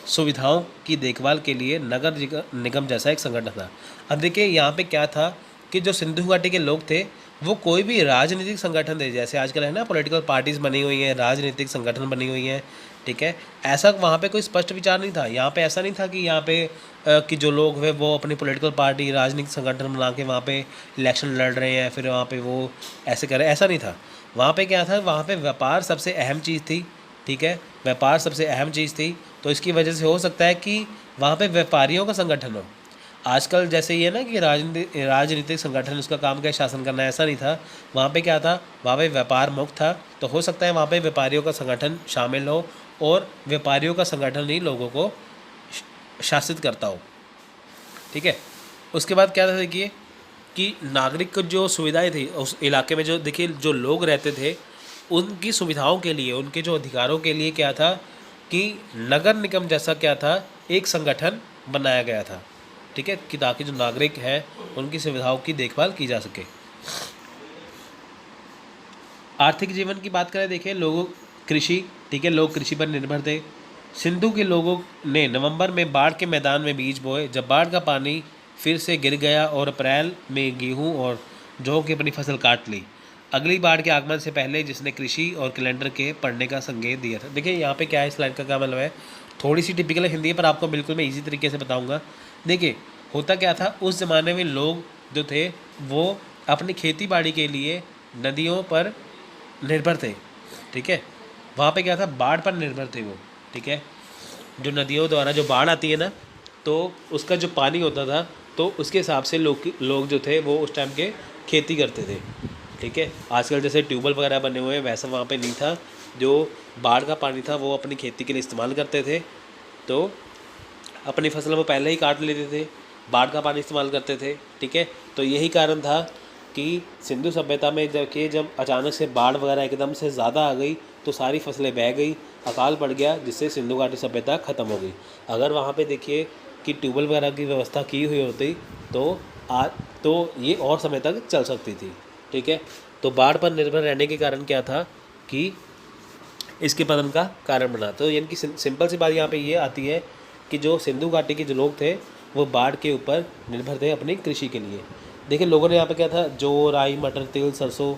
सुविधाओं की देखभाल के लिए नगर निगम जैसा एक संगठन था। अब देखिए यहाँ पे क्या था कि जो सिंधु घाटी के लोग थे वो कोई भी राजनीतिक संगठन थे, जैसे आजकल है ना पॉलिटिकल पार्टीज़ बनी हुई हैं, राजनीतिक संगठन बनी हुई हैं, ठीक है। ऐसा वहाँ पे कोई स्पष्ट विचार नहीं था। यहाँ पे ऐसा नहीं था कि यहाँ पे कि जो लोग हैं वो अपनी पॉलिटिकल पार्टी राजनीतिक संगठन बना के वहाँ पे इलेक्शन लड़ रहे हैं, फिर वहाँ पे वो ऐसे कर रहे हैं, ऐसा नहीं था। वहाँ पे क्या था, वहाँ पे व्यापार सबसे अहम चीज़ थी, ठीक है, व्यापार सबसे अहम चीज़ थी। तो इसकी वजह से हो सकता है कि वहाँ पे व्यापारियों का संगठन हो। आजकल जैसे ये ना कि राजनीतिक संगठन उसका काम क्या है, शासन करना, ऐसा नहीं था। वहाँ पे क्या था, वहाँ पे व्यापार मुक्त था। तो हो सकता है वहाँ पे व्यापारियों का संगठन शामिल हो और व्यापारियों का संगठन ही लोगों को शासित करता हो, ठीक है। उसके बाद क्या था, देखिए कि नागरिक को जो सुविधाएं थी उस इलाके में, जो देखिए जो लोग रहते थे उनकी सुविधाओं के लिए, उनके जो अधिकारों के लिए क्या था कि नगर निगम जैसा क्या था, एक संगठन बनाया गया था, ठीक है, कि ताकि जो नागरिक हैं उनकी सुविधाओं की देखभाल की जा सके। आर्थिक जीवन की बात करें, देखिए लोगों कृषि, ठीक है, लोग कृषि पर निर्भर थे। सिंधु के लोगों ने नवंबर में बाढ़ के मैदान में बीज बोए। जब बाढ़ का पानी फिर से गिर गया और अप्रैल में गेहूं और जौ की अपनी फसल काट ली, अगली बाढ़ के आगमन से पहले जिसने कृषि और कैलेंडर के पढ़ने का संकेत दिया था। देखिए यहाँ पे क्या है, इस लाइन का क्या मतलब है, थोड़ी सी टिपिकल हिंदी है पर आपको बिल्कुल मैं इजी तरीके से बताऊँगा। देखिए होता क्या था, उस ज़माने में लोग जो थे वो अपनी खेती बाड़ी के लिए नदियों पर निर्भर थे, ठीक है। वहाँ पे क्या था, बाढ़ पर निर्भर थे वो, ठीक है। जो नदियों द्वारा जो बाढ़ आती है ना, तो उसका जो पानी होता था तो उसके हिसाब से लोग जो थे वो उस टाइम के खेती करते थे, ठीक है। आजकल जैसे ट्यूबवेल वगैरह बने हुए हैं वैसा वहाँ पे नहीं था। जो बाढ़ का पानी था वो अपनी खेती के लिए इस्तेमाल करते थे, तो अपनी फसल वो पहले ही काट लेते थे, बाढ़ का पानी इस्तेमाल करते थे, ठीक है। तो यही कारण था कि सिंधु सभ्यता में जब अचानक से बाढ़ वगैरह एकदम से ज़्यादा आ गई तो सारी फसलें बह गई, अकाल पड़ गया, जिससे सिंधु घाटी सभ्यता ख़त्म हो गई। अगर वहाँ पे देखिए कि ट्यूबवेल वगैरह की व्यवस्था की हुई होती तो ये और समय तक चल सकती थी, ठीक है। तो बाढ़ पर निर्भर रहने के कारण क्या था कि इसके पतन का कारण बना। तो यानी कि सिंपल सी बात यहाँ पे ये आती है कि जो सिंधु घाटी के जो लोग थे वो बाढ़ के ऊपर निर्भर थे अपनी कृषि के लिए। देखिए लोगों ने यहाँ पे क्या था, जौ, राई, मटर, तिल, सरसों,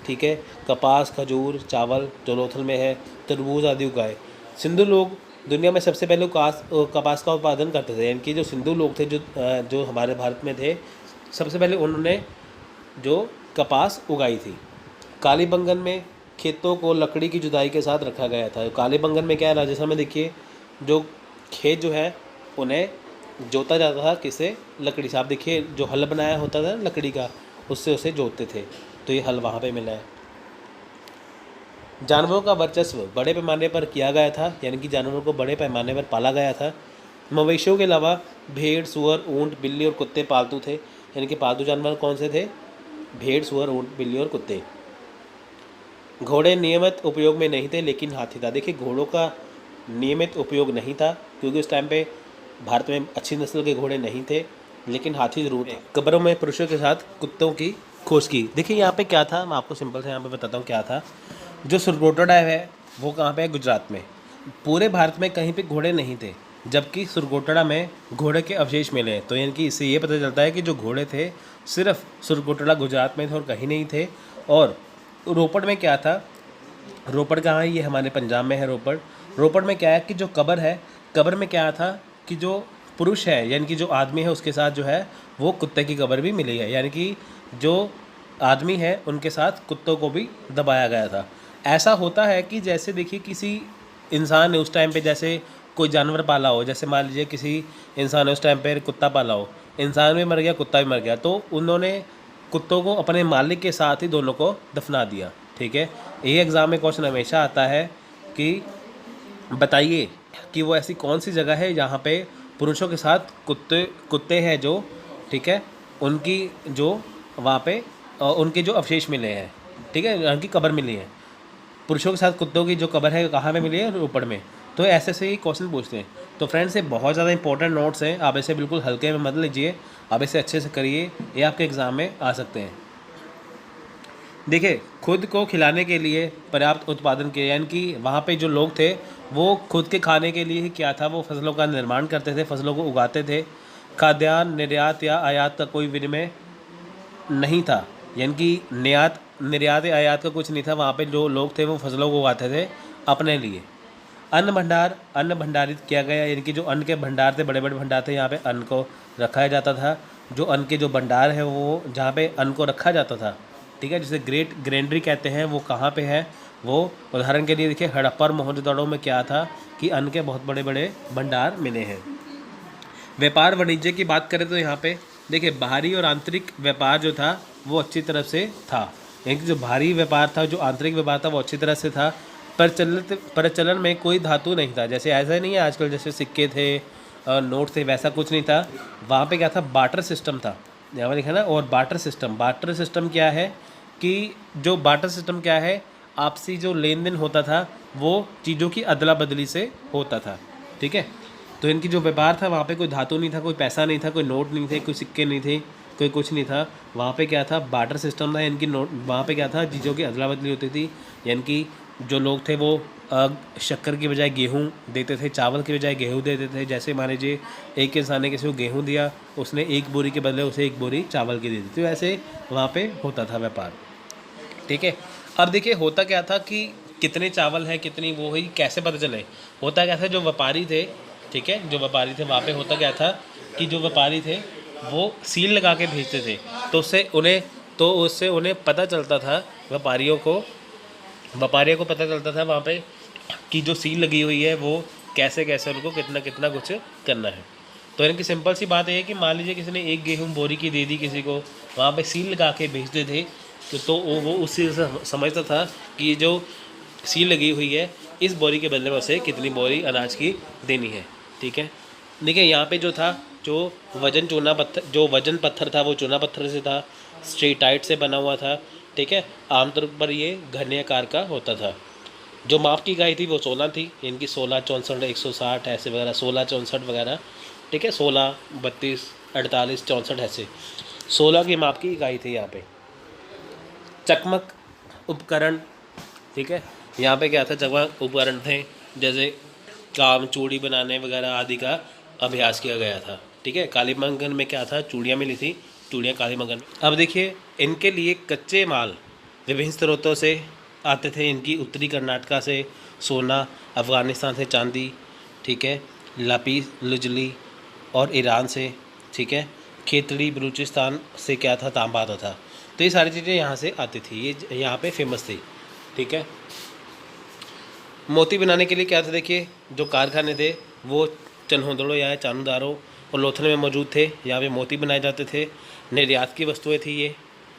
ठीक है, कपास, खजूर, चावल जो लोथल में है, तरबूज आदि उगाए। सिंधु लोग दुनिया में सबसे पहले कपास का उत्पादन करते थे। यानी कि जो सिंधु लोग थे जो हमारे भारत में थे, सबसे पहले उन्होंने जो कपास उगाई थी। कालीबंगन में खेतों को लकड़ी की जुताई के साथ रखा गया था। कालीबंगन में क्या है, राजस्थान में देखिए जो खेत जो है उन्हें जोता जाता था, किससे, लकड़ी से। आप देखिए जो हल बनाया होता था लकड़ी का, उससे उसे जोतते थे। तो ये हल वहाँ पे मिला है। जानवरों का वर्चस्व बड़े पैमाने पर किया गया था, यानी कि जानवरों को बड़े पैमाने पर पाला गया था। मवेशियों के अलावा भेड़, सुअर, ऊँट, बिल्ली और कुत्ते पालतू थे। यानी कि पालतू जानवर कौन से थे, भेड़, सुअर, ऊँट, बिल्ली और कुत्ते। घोड़े नियमित उपयोग में नहीं थे लेकिन हाथी था। देखिए घोड़ों का नियमित उपयोग नहीं था क्योंकि उस टाइम पे भारत में अच्छी नस्ल के घोड़े नहीं थे, लेकिन हाथी जरूर थे। कब्रों में पुरुषों के साथ कुत्तों की खोज की। देखिए यहाँ पे क्या था, मैं आपको सिंपल से यहाँ पे बताता हूँ क्या था। जो सुरकोटो डैम है वो कहाँ पे है, गुजरात में। पूरे भारत में कहीं पे घोड़े नहीं थे, जबकि सुरकोटड़ा में घोड़े के अवशेष मिले हैं। तो यानी कि इससे ये पता चलता है कि जो घोड़े थे सिर्फ सुरकोटड़ा गुजरात में थे और कहीं नहीं थे। और रोपड़ में क्या था रोपड़ कहाँ है? ये हमारे पंजाब में है रोपड़। रोपड़ में क्या है कि जो कब्र है, कब्र में क्या था कि जो पुरुष है यानी कि जो आदमी है उसके साथ जो है वो कुत्ते की कब्र भी मिली है, यानी कि जो आदमी है उनके साथ कुत्तों को भी दबाया गया था। ऐसा होता है कि जैसे देखिए किसी इंसान ने उस टाइम पे जैसे कोई जानवर पाला हो, जैसे मान लीजिए किसी इंसान ने उस टाइम पे कुत्ता पाला हो, इंसान भी मर गया कुत्ता भी मर गया, तो उन्होंने कुत्तों को अपने मालिक के साथ ही दोनों को दफना दिया। ठीक है, ये एग्ज़ाम में क्वेश्चन हमेशा आता है कि बताइए कि वो ऐसी कौन सी जगह है जहाँ पे पुरुषों के साथ कुत्ते कुत्ते हैं जो, ठीक है, उनकी जो वहाँ पे उनके जो अवशेष मिले हैं, ठीक है, उनकी कब्र मिली है। पुरुषों के साथ कुत्तों की जो कब्र है कहाँ पे मिली है? रोपड़ में। तो ऐसे से ही क्वेश्चन पूछते हैं। तो फ्रेंड्स ये बहुत ज़्यादा इंपॉर्टेंट नोट्स हैं, आप इसे बिल्कुल हल्के में मत लीजिए, आप इसे अच्छे से करिए, ये आपके एग्ज़ाम में आ सकते हैं। देखिए, खुद को खिलाने के लिए पर्याप्त उत्पादन के, यानी कि वहाँ पे जो लोग थे वो खुद के खाने के लिए ही क्या था, वो फसलों का निर्माण करते थे, फसलों को उगाते थे। खाद्यान्न निर्यात या आयात का कोई विनिमय नहीं था, यानी कि निर्यात या आयात का कुछ नहीं था। वहाँ पे जो लोग थे वो फसलों को उगाते थे अपने लिए। अन्न भंडारित किया गया, यानी कि जो अन्न के भंडार थे, बड़े बड़े भंडार थे, यहाँ पे अन्न को रखा जाता था। जो अन्न के जो भंडार है वो जहाँ पे अन्न को रखा जाता था, ठीक है, जिसे ग्रेट ग्रेनरी कहते हैं, वो कहाँ पे है? वो उदाहरण के लिए देखिए हड़प्पा और मोहनजोदड़ो में क्या था कि अन्न के बहुत बड़े बड़े भंडार मिले हैं। व्यापार वाणिज्य की बात करें तो यहाँ पे देखिए बाहरी और आंतरिक व्यापार जो था वो अच्छी तरह से था, यानी कि जो बाहरी व्यापार था, जो आंतरिक व्यापार था वो अच्छी तरह से था। प्रचलन में कोई धातु नहीं था, जैसे ऐसा नहीं है आजकल जैसे सिक्के थे, नोट थे, वैसा कुछ नहीं था। वहाँ पे क्या था? बार्टर सिस्टम था, यहाँ पर लिखा ना। और बार्टर सिस्टम क्या है कि जो बार्टर सिस्टम क्या है, आपसी जो लेन देन होता था वो चीज़ों की अदला बदली से होता था। ठीक है, तो इनकी जो व्यापार था वहाँ पे कोई धातु नहीं था, कोई पैसा नहीं था, कोई नोट नहीं थे, कोई सिक्के नहीं थे, कोई कुछ नहीं था। वहाँ पे क्या था? बार्टर सिस्टम था। इनकी नोट वहाँ पे क्या था? चीज़ों की अदला बदली होती थी, यानी कि जो लोग थे वो शक्कर की बजाय गेहूँ देते थे, चावल की बजाय गेहूँ देते थे। जैसे मान लीजिए एक इंसान ने किसी को गेहूँ दिया, उसने एक बोरी के बदले उसे एक बोरी चावल की दे दी, तो ऐसे वहाँ पे होता था व्यापार। ठीक है, अब देखिए होता क्या था कि कितने चावल है कितनी वो ही कैसे पता चले? होता क्या था, जो व्यापारी थे, ठीक है, जो व्यापारी थे वहाँ पे होता क्या था कि जो व्यापारी थे वो सील लगा के भेजते थे, तो उससे उन्हें पता चलता था, व्यापारियों को पता चलता था वहाँ पे कि जो सील लगी हुई है वो कैसे कैसे उनको कितना कितना कुछ करना है। तो इनकी सिंपल सी बात है कि मान लीजिए किसी ने एक गेहूँ बोरी की दे दी किसी को, वहाँ पे सील लगा के भेजते थे, तो वो उसी से समझता था कि जो सील लगी हुई है इस बोरी के बदले में उसे कितनी बोरी अनाज की देनी है। ठीक है, देखिए यहाँ पे जो था, जो वजन पत्थर था वो चूना पत्थर से था, स्ट्रेटाइट से बना हुआ था। ठीक है, आमतौर पर ये घने आकार का होता था। जो माप की इकाई थी वो सोना थी, इनकी 16, 64, 160 ऐसे वगैरह, 16, 64 वगैरह। ठीक है, 16, 32, 48, 64 ऐसे 16 की माप की इकाई थी यहाँ पे। चकमक उपकरण, ठीक है, यहाँ पे क्या था? चकमक उपकरण थे, जैसे काम चूड़ी बनाने वगैरह आदि का अभ्यास किया गया था। ठीक है, कालीमंगन में क्या था? चूड़ियाँ मिली थी, चूड़ियाँ कालीमंगन। अब देखिए इनके लिए कच्चे माल विभिन्न स्रोतों से आते थे। इनकी उत्तरी कर्नाटका से सोना, अफ़गानिस्तान से चांदी, ठीक है, लापीस लुजली और ईरान से, ठीक है, खेतड़ी बलूचिस्तान से क्या था? तांबा आता था। तो ये सारी चीज़ें यहाँ से आती थी, ये यहाँ पे फेमस थी। ठीक है, मोती बनाने के लिए क्या था? देखिए जो कारखाने थे वो चन्होदड़ो या चानूदारो और लोथल में मौजूद थे, यहाँ पे मोती बनाए जाते थे। निर्यात की वस्तुएं थी ये,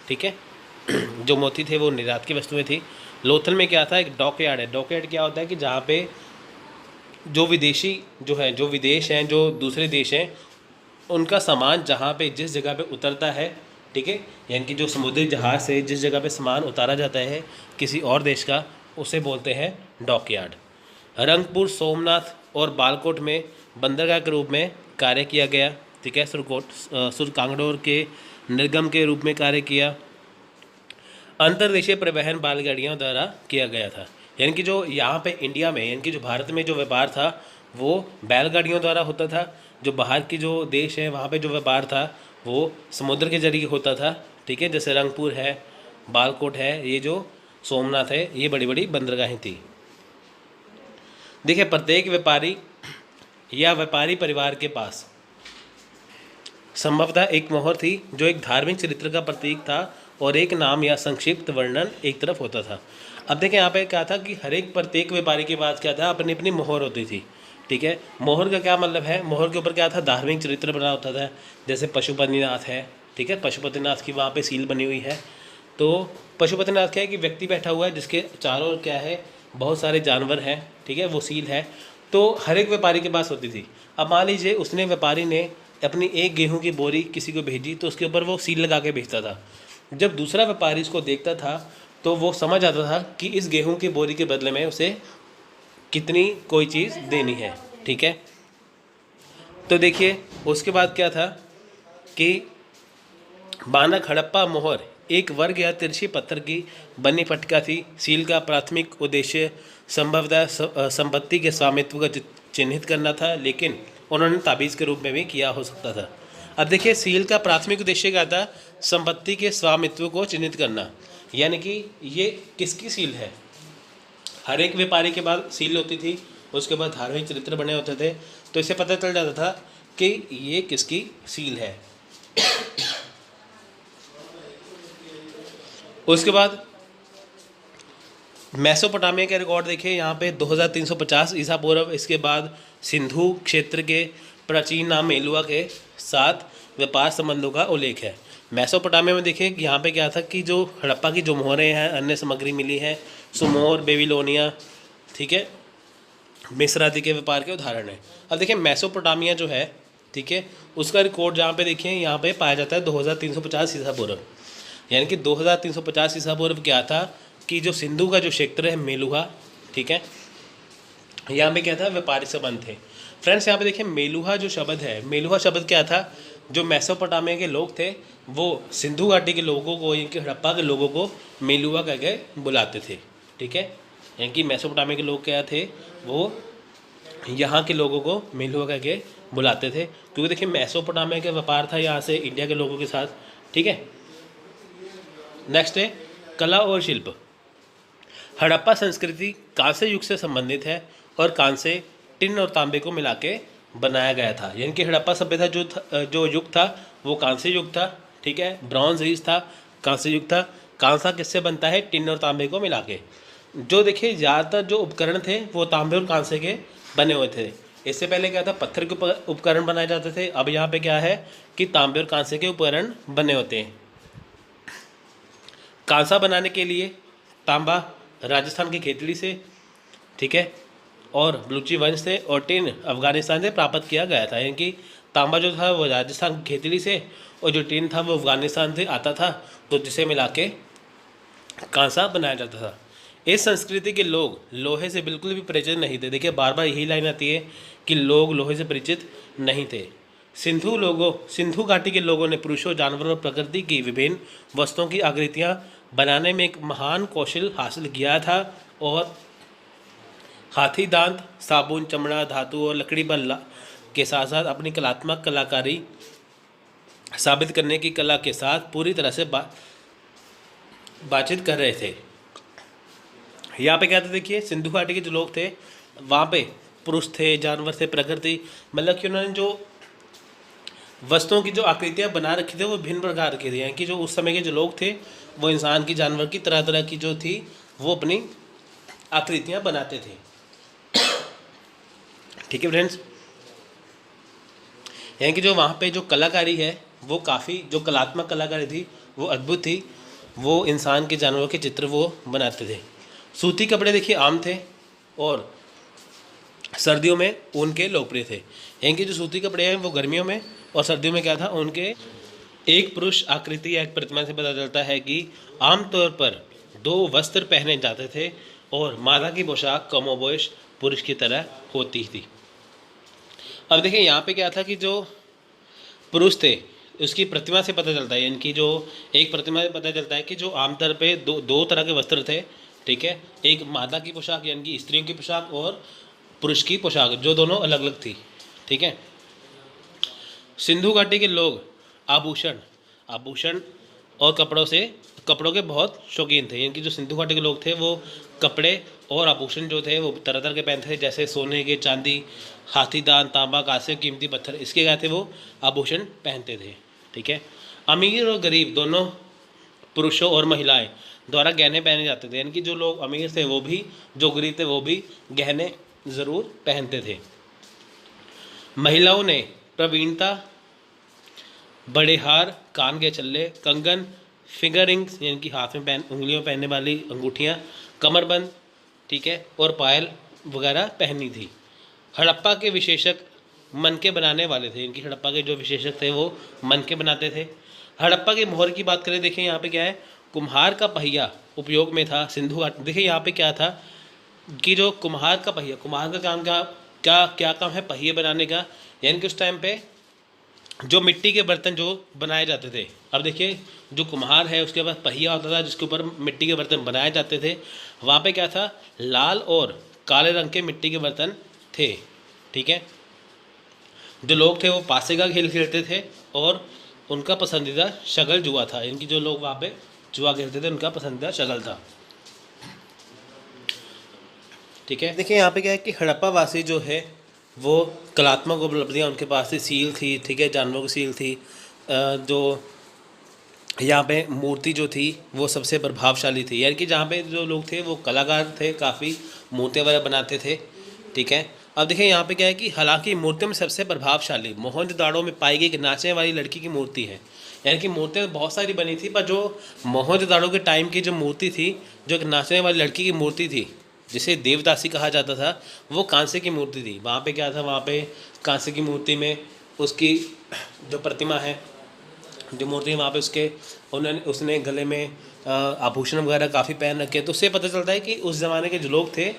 ठीक है, जो मोती थे वो निर्यात की वस्तुएं थी। लोथल में क्या था? एक डॉकयार्ड है। डॉकयार्ड क्या होता है कि जहाँ पे जो विदेश हैं, जो दूसरे देश हैं, उनका सामान जहाँ पे जिस जगह पे उतरता है, ठीक है, यानी कि जो समुद्री जहाज़ से जिस जगह पे सामान उतारा जाता है किसी और देश का, उसे बोलते हैं डॉकयार्ड। रंगपुर, सोमनाथ और बालकोट में बंदरगाह के रूप में कार्य किया गया। ठीक है, सुरकांगड़ोर के निर्गम के रूप में कार्य किया। अंतर्देशीय परिवहन बैलगाड़ियों द्वारा किया गया था, यानी कि जो यहाँ पे इंडिया में, यानी कि जो भारत में जो व्यापार था वो बैलगाड़ियों द्वारा होता था। जो बाहर की जो देश है वहाँ पे जो व्यापार था वो समुद्र के जरिए होता था। ठीक है, जैसे रंगपुर है, बालकोट है, ये जो सोमनाथ है, ये बड़ी बड़ी बंदरगाहें थी। देखिए प्रत्येक व्यापारी या व्यापारी परिवार के पास संभवतः एक मोहर थी जो एक धार्मिक चरित्र का प्रतीक था और एक नाम या संक्षिप्त वर्णन एक तरफ होता था। अब देखें यहाँ पे क्या था कि हर एक प्रत्येक व्यापारी के पास क्या था, अपनी अपनी मोहर होती थी। ठीक है, मोहर का क्या मतलब है, मोहर के ऊपर क्या था, धार्मिक चरित्र बना होता था। जैसे पशुपतिनाथ है, ठीक है, पशुपतिनाथ की वहाँ पे सील बनी हुई है। तो पशुपतिनाथ क्या है कि व्यक्ति बैठा हुआ है जिसके चारों ओर क्या है, बहुत सारे जानवर हैं, ठीक है, वो सील है। तो हर एक व्यापारी के पास होती थी। अब मान लीजिए उसने व्यापारी ने अपनी एक गेहूं की बोरी किसी को भेजी तो उसके ऊपर वो सील लगा के भेजता था। जब दूसरा व्यापारी इसको देखता था तो वो समझ आता था कि इस गेहूं की बोरी के बदले में उसे कितनी कोई चीज़ देनी है। ठीक है, तो देखिए उसके बाद क्या था कि बानक हड़प्पा मोहर एक वर्ग या तिरछी पत्थर की बनी पटका थी। सील का प्राथमिक उद्देश्य संभवतः संपत्ति के स्वामित्व को चिन्हित करना था, लेकिन उन्होंने ताबीज़ के रूप में भी किया हो सकता था। अब देखिए सील का प्राथमिक उद्देश्य क्या था, संपत्ति के स्वामित्व को चिन्हित करना। यानी कि ये किसकी सील है, हर एक व्यापारी के बाद सील होती थी, उसके बाद धार्मिक चरित्र बने होते थे, तो इससे पता चल जाता था कि ये किसकी सील है। उसके बाद मेसोपोटामिया के रिकॉर्ड देखिए, यहाँ पे 2350 ईसा पूर्व, इसके बाद सिंधु क्षेत्र के प्राचीन नाम मेलुआ के साथ व्यापार संबंधों का उल्लेख है। मेसोपोटामिया में देखिए यहाँ पे क्या था कि जो हड़प्पा की जो मोहरें हैं, अन्य सामग्री मिली है, सुमोर, बेबीलोनिया, ठीक है, मिस्र आदि के व्यापार के उदाहरण है। अब देखिए मेसोपोटामिया जो है, ठीक है, उसका रिकॉर्ड जहाँ पे देखिए यहाँ पे पाया जाता है 2350 ईसा पूर्व। यानी कि 2350 ईसा पूर्व क्या था कि जो सिंधु का जो क्षेत्र है मेलुहा, ठीक है, यहाँ पे क्या था, व्यापारी संबंध थे। फ्रेंड्स यहाँ पे देखिए मेलुहा जो शब्द है, मेलुहा शब्द क्या था, जो मेसोपोटामिया के लोग थे वो सिंधु घाटी के लोगों को, यानी कि हड़प्पा के लोगों को मेलुहा कह के बुलाते थे। ठीक है, यानी कि मेसोपोटामिया के लोग क्या थे, वो यहाँ के लोगों को मेलुहा कह के बुलाते थे, क्योंकि देखिए मेसोपोटामिया का व्यापार था यहाँ से इंडिया के लोगों के साथ। ठीक है, नेक्स्ट है कला और शिल्प। हड़प्पा संस्कृति कांस्य युग से संबंधित है और कांस्य, टिन और तांबे को मिला के बनाया गया था। यानी कि हड़प्पा सभ्यता जो युग था वो कांस्य युग था। ठीक है, ब्रॉन्ज एज था, कांस्य युग था। कांसा किससे बनता है, टिन और तांबे को मिला के। जो देखिए ज़्यादातर जो उपकरण थे वो तांबे और कांसे के बने हुए थे। इससे पहले क्या था, पत्थर के उपकरण बनाए जाते थे। अब यहाँ पे क्या है कि तांबे और कांसे के उपकरण बने होते हैं। कांसा बनाने के लिए तांबा राजस्थान की खेतड़ी से, ठीक है, और बलूची वंश से, और टिन अफगानिस्तान से प्राप्त किया गया था। यानी कि तांबा जो था वो राजस्थान की खेतड़ी से और जो टिन था वो अफगानिस्तान से आता था, तो जिसे मिला के कांसा बनाया जाता था। इस संस्कृति के लोग लोहे से बिल्कुल भी परिचित नहीं थे। देखिए बार बार यही लाइन आती है कि लोग लोहे से परिचित नहीं थे। सिंधु घाटी के लोगों ने पुरुषों, जानवरों और प्रकृति की विभिन्न वस्तुओं की आकृतियाँ बनाने में एक महान कौशल हासिल किया था, और हाथी दांत, साबुन, चमड़ा, धातु और लकड़ी बल्ला के साथ साथ अपनी कलात्मक कलाकारी साबित करने की कला के साथ पूरी तरह से बातचीत कर रहे थे। यहाँ पे क्या था, देखिए सिंधु घाटी के जो लोग थे वहाँ पे पुरुष थे, जानवर थे, प्रकृति, मतलब कि उन्होंने जो वस्तुओं की जो आकृतियाँ बना रखी थी वो भिन्न प्रकार की थी। यानी कि जो उस समय के जो लोग थे वो इंसान की, जानवर की, तरह तरह की जो थी वो अपनी आकृतियाँ बनाते थे। ठीक है फ्रेंड्स, यानी कि जो वहाँ पे जो कलाकारी है वो काफ़ी, जो कलात्मक कलाकारी थी वो अद्भुत थी। वो इंसान के, जानवरों के चित्र वो बनाते थे। सूती कपड़े देखिए आम थे और सर्दियों में ऊन के लोकप्रिय थे। यानी कि जो सूती कपड़े हैं वो गर्मियों में, और सर्दियों में क्या था, उनके। एक पुरुष आकृति या एक प्रतिमा से पता चलता है कि आमतौर पर 2 वस्त्र पहने जाते थे और मादा की पोशाक कमोबेश पुरुष की तरह होती थी। अब देखिए यहाँ पे क्या था कि जो पुरुष थे उसकी प्रतिमा से पता चलता है, यानी कि जो एक प्रतिमा से पता चलता है कि जो आमतौर पे दो तरह के वस्त्र थे। ठीक है, एक मादा की पोशाक यानी कि स्त्रियों की पोशाक, और पुरुष की पोशाक, जो दोनों अलग अलग थी। ठीक है, सिंधु घाटी के लोग आभूषण और कपड़ों के बहुत शौकीन थे। यानी कि जो सिंधु घाटी के लोग थे वो कपड़े और आभूषण जो थे वो तरह तरह के पहनते थे, जैसे सोने के, चांदी, हाथीदान, तांबा, कांस्य, कीमती पत्थर, इसके क्या थे वो आभूषण पहनते थे। ठीक है। अमीर और गरीब दोनों पुरुषों और महिलाएं द्वारा गहने पहने जाते थे। यानी कि जो लोग अमीर थे वो भी, जो गरीब थे वो भी गहने ज़रूर पहनते थे। महिलाओं ने प्रवीणता बड़े हार, कान के छल्ले, कंगन, फिंगर रिंग्स यानी कि हाथ में उंगलियों में पहनने वाली अंगूठियाँ, कमरबंद, ठीक है, और पायल वगैरह पहनी थी। हड़प्पा के विशेषक मन के बनाने वाले थे। इनकी हड़प्पा के जो विशेषक थे वो मन के बनाते थे। हड़प्पा की मोहर की बात करें, देखिए यहाँ पे क्या है, कुम्हार का पहिया उपयोग में था सिंधु घाटी। देखिए यहाँ पे क्या था कि जो कुम्हार का पहिया, कुम्हार का काम क्या काम है, पहिए बनाने का। यानी कि उस टाइम पे जो मिट्टी के बर्तन जो बनाए जाते थे, अब देखिए जो कुम्हार है उसके पास पहिया होता था जिसके ऊपर मिट्टी के बर्तन बनाए जाते थे। वहाँ पे क्या था, लाल और काले रंग के मिट्टी के बर्तन थे। ठीक है। जो लोग थे वो पासे का खेल खेलते थे और उनका पसंदीदा शगल जुआ था। इनकी जो लोग वहाँ पे जुआ खेलते थे उनका पसंदीदा शगल था। ठीक है। देखिए यहाँ पे क्या है कि हड़प्पा वासी जो है वो कलात्मक उपलब्धियाँ उनके पास थी, सील थी, ठीक है, जानवरों की सील थी। जो यहाँ पे मूर्ति जो थी वो सबसे प्रभावशाली थी। यानी कि जहाँ पे जो लोग थे वो कलाकार थे, काफ़ी मूर्तियाँ वगैरह बनाते थे। ठीक है। अब देखिए यहाँ पे क्या है कि हालांकि मूर्तियों में सबसे प्रभावशाली मोहनजोदाड़ो में पाई गई एक नाचने वाली लड़की की मूर्ति है। यानी कि मूर्तियाँ बहुत सारी बनी थी, पर जो मोहनजोदाड़ो के टाइम की जो मूर्ति थी, जो एक नाचने वाली लड़की की मूर्ति थी जिसे देवदासी कहा जाता था, वो कांसे की मूर्ति थी। वहाँ पे क्या था, वहाँ पे कांसे की मूर्ति में उसकी जो प्रतिमा है, जो मूर्ति है वहाँ पे उसने गले में आभूषण वगैरह काफ़ी पहन रखे। तो उससे पता चलता है कि उस ज़माने के जो लोग थे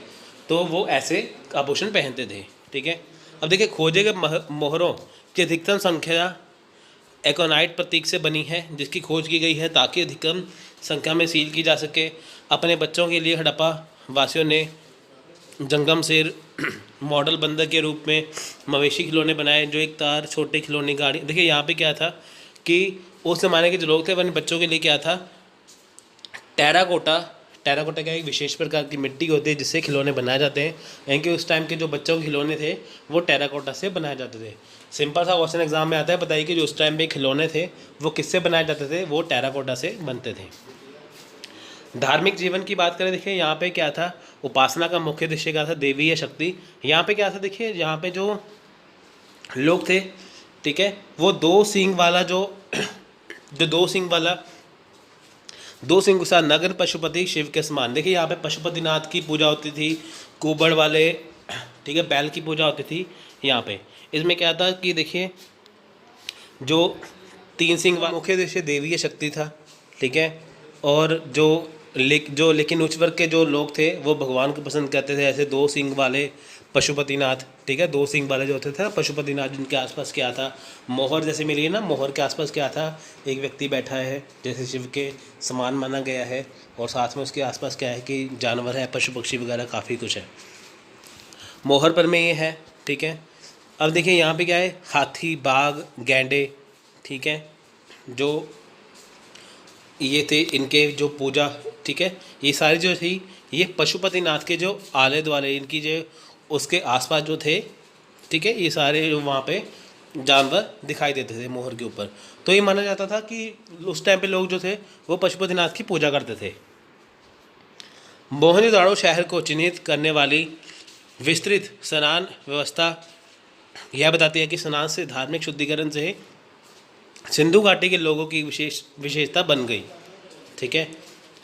तो वो ऐसे आभूषण पहनते थे। ठीक है। अब देखिए खोजे गए मोहरों की अधिकतम संख्या एकोनाइट प्रतीक से बनी है, जिसकी खोज की गई है ताकि अधिकतम संख्या में सील की जा सके। अपने बच्चों के लिए हड़प्पा वासियों ने जंगम शेर मॉडल बंदर के रूप में मवेशी खिलौने बनाए, जो एक तार छोटे खिलौने गाड़ी। देखिए यहाँ पे क्या था कि उस ज़माने के जो लोग थे अपने बच्चों के लिए क्या था, टेराकोटा क्या एक विशेष प्रकार की मिट्टी होती है जिससे खिलौने बनाए जाते हैं। यानी कि उस टाइम के जो बच्चों के खिलौने थे वो टेराकोटा से बनाए जाते थे। सिंपल सा क्वेश्चन एग्जाम में आता है, बताइए कि जो उस टाइम पे खिलौने थे वो किससे बनाए जाते थे, वो टेराकोटा से बनते थे। धार्मिक जीवन की बात करें, देखिए यहाँ पे क्या था, उपासना का मुख्य उद्देश्य क्या था, देवी या शक्ति। यहाँ पे क्या था, देखिए यहाँ पे जो लोग थे, ठीक है, वो दो सींग वाला दो सिंह के साथ नगर पशुपति शिव के समान। देखिए यहाँ पे पशुपतिनाथ की पूजा होती थी, कुबड़ वाले, ठीक है, बैल की पूजा होती थी यहाँ पे। इसमें क्या था कि देखिए जो तीन सिंह वाला मुख्य उद्देश्य देवी या शक्ति था। ठीक है। और लेकिन उच्च वर्ग के जो लोग थे वो भगवान को पसंद करते थे, ऐसे दो सिंह वाले पशुपतिनाथ। ठीक है। दो सिंह वाले जो होते थे ना पशुपतिनाथ, जिनके आसपास क्या था, मोहर जैसे मिली है ना, मोहर के आसपास क्या था, एक व्यक्ति बैठा है जैसे शिव के समान माना गया है, और साथ में उसके आसपास क्या है कि जानवर है, पशु पक्षी वगैरह काफ़ी कुछ है। मोहर पर में ये है। ठीक है। अब देखिए यहाँ पे क्या है, हाथी, बाघ, गैंडे, ठीक है, जो ये थे इनके जो पूजा। ठीक है। ये सारी जो थी ये पशुपतिनाथ के जो आले द्वारे इनकी जो उसके आसपास जो थे, ठीक है, ये सारे जो वहाँ पे जानवर दिखाई देते थे मोहर के ऊपर। तो ये माना जाता था कि उस टाइम पे लोग जो थे वो पशुपतिनाथ की पूजा करते थे। मोहनजोदाड़ो शहर को चिन्हित करने वाली विस्तृत स्नान व्यवस्था यह बताती है कि स्नान से धार्मिक शुद्धिकरण से सिंधु घाटी के लोगों की विशेषता बन गई। ठीक है।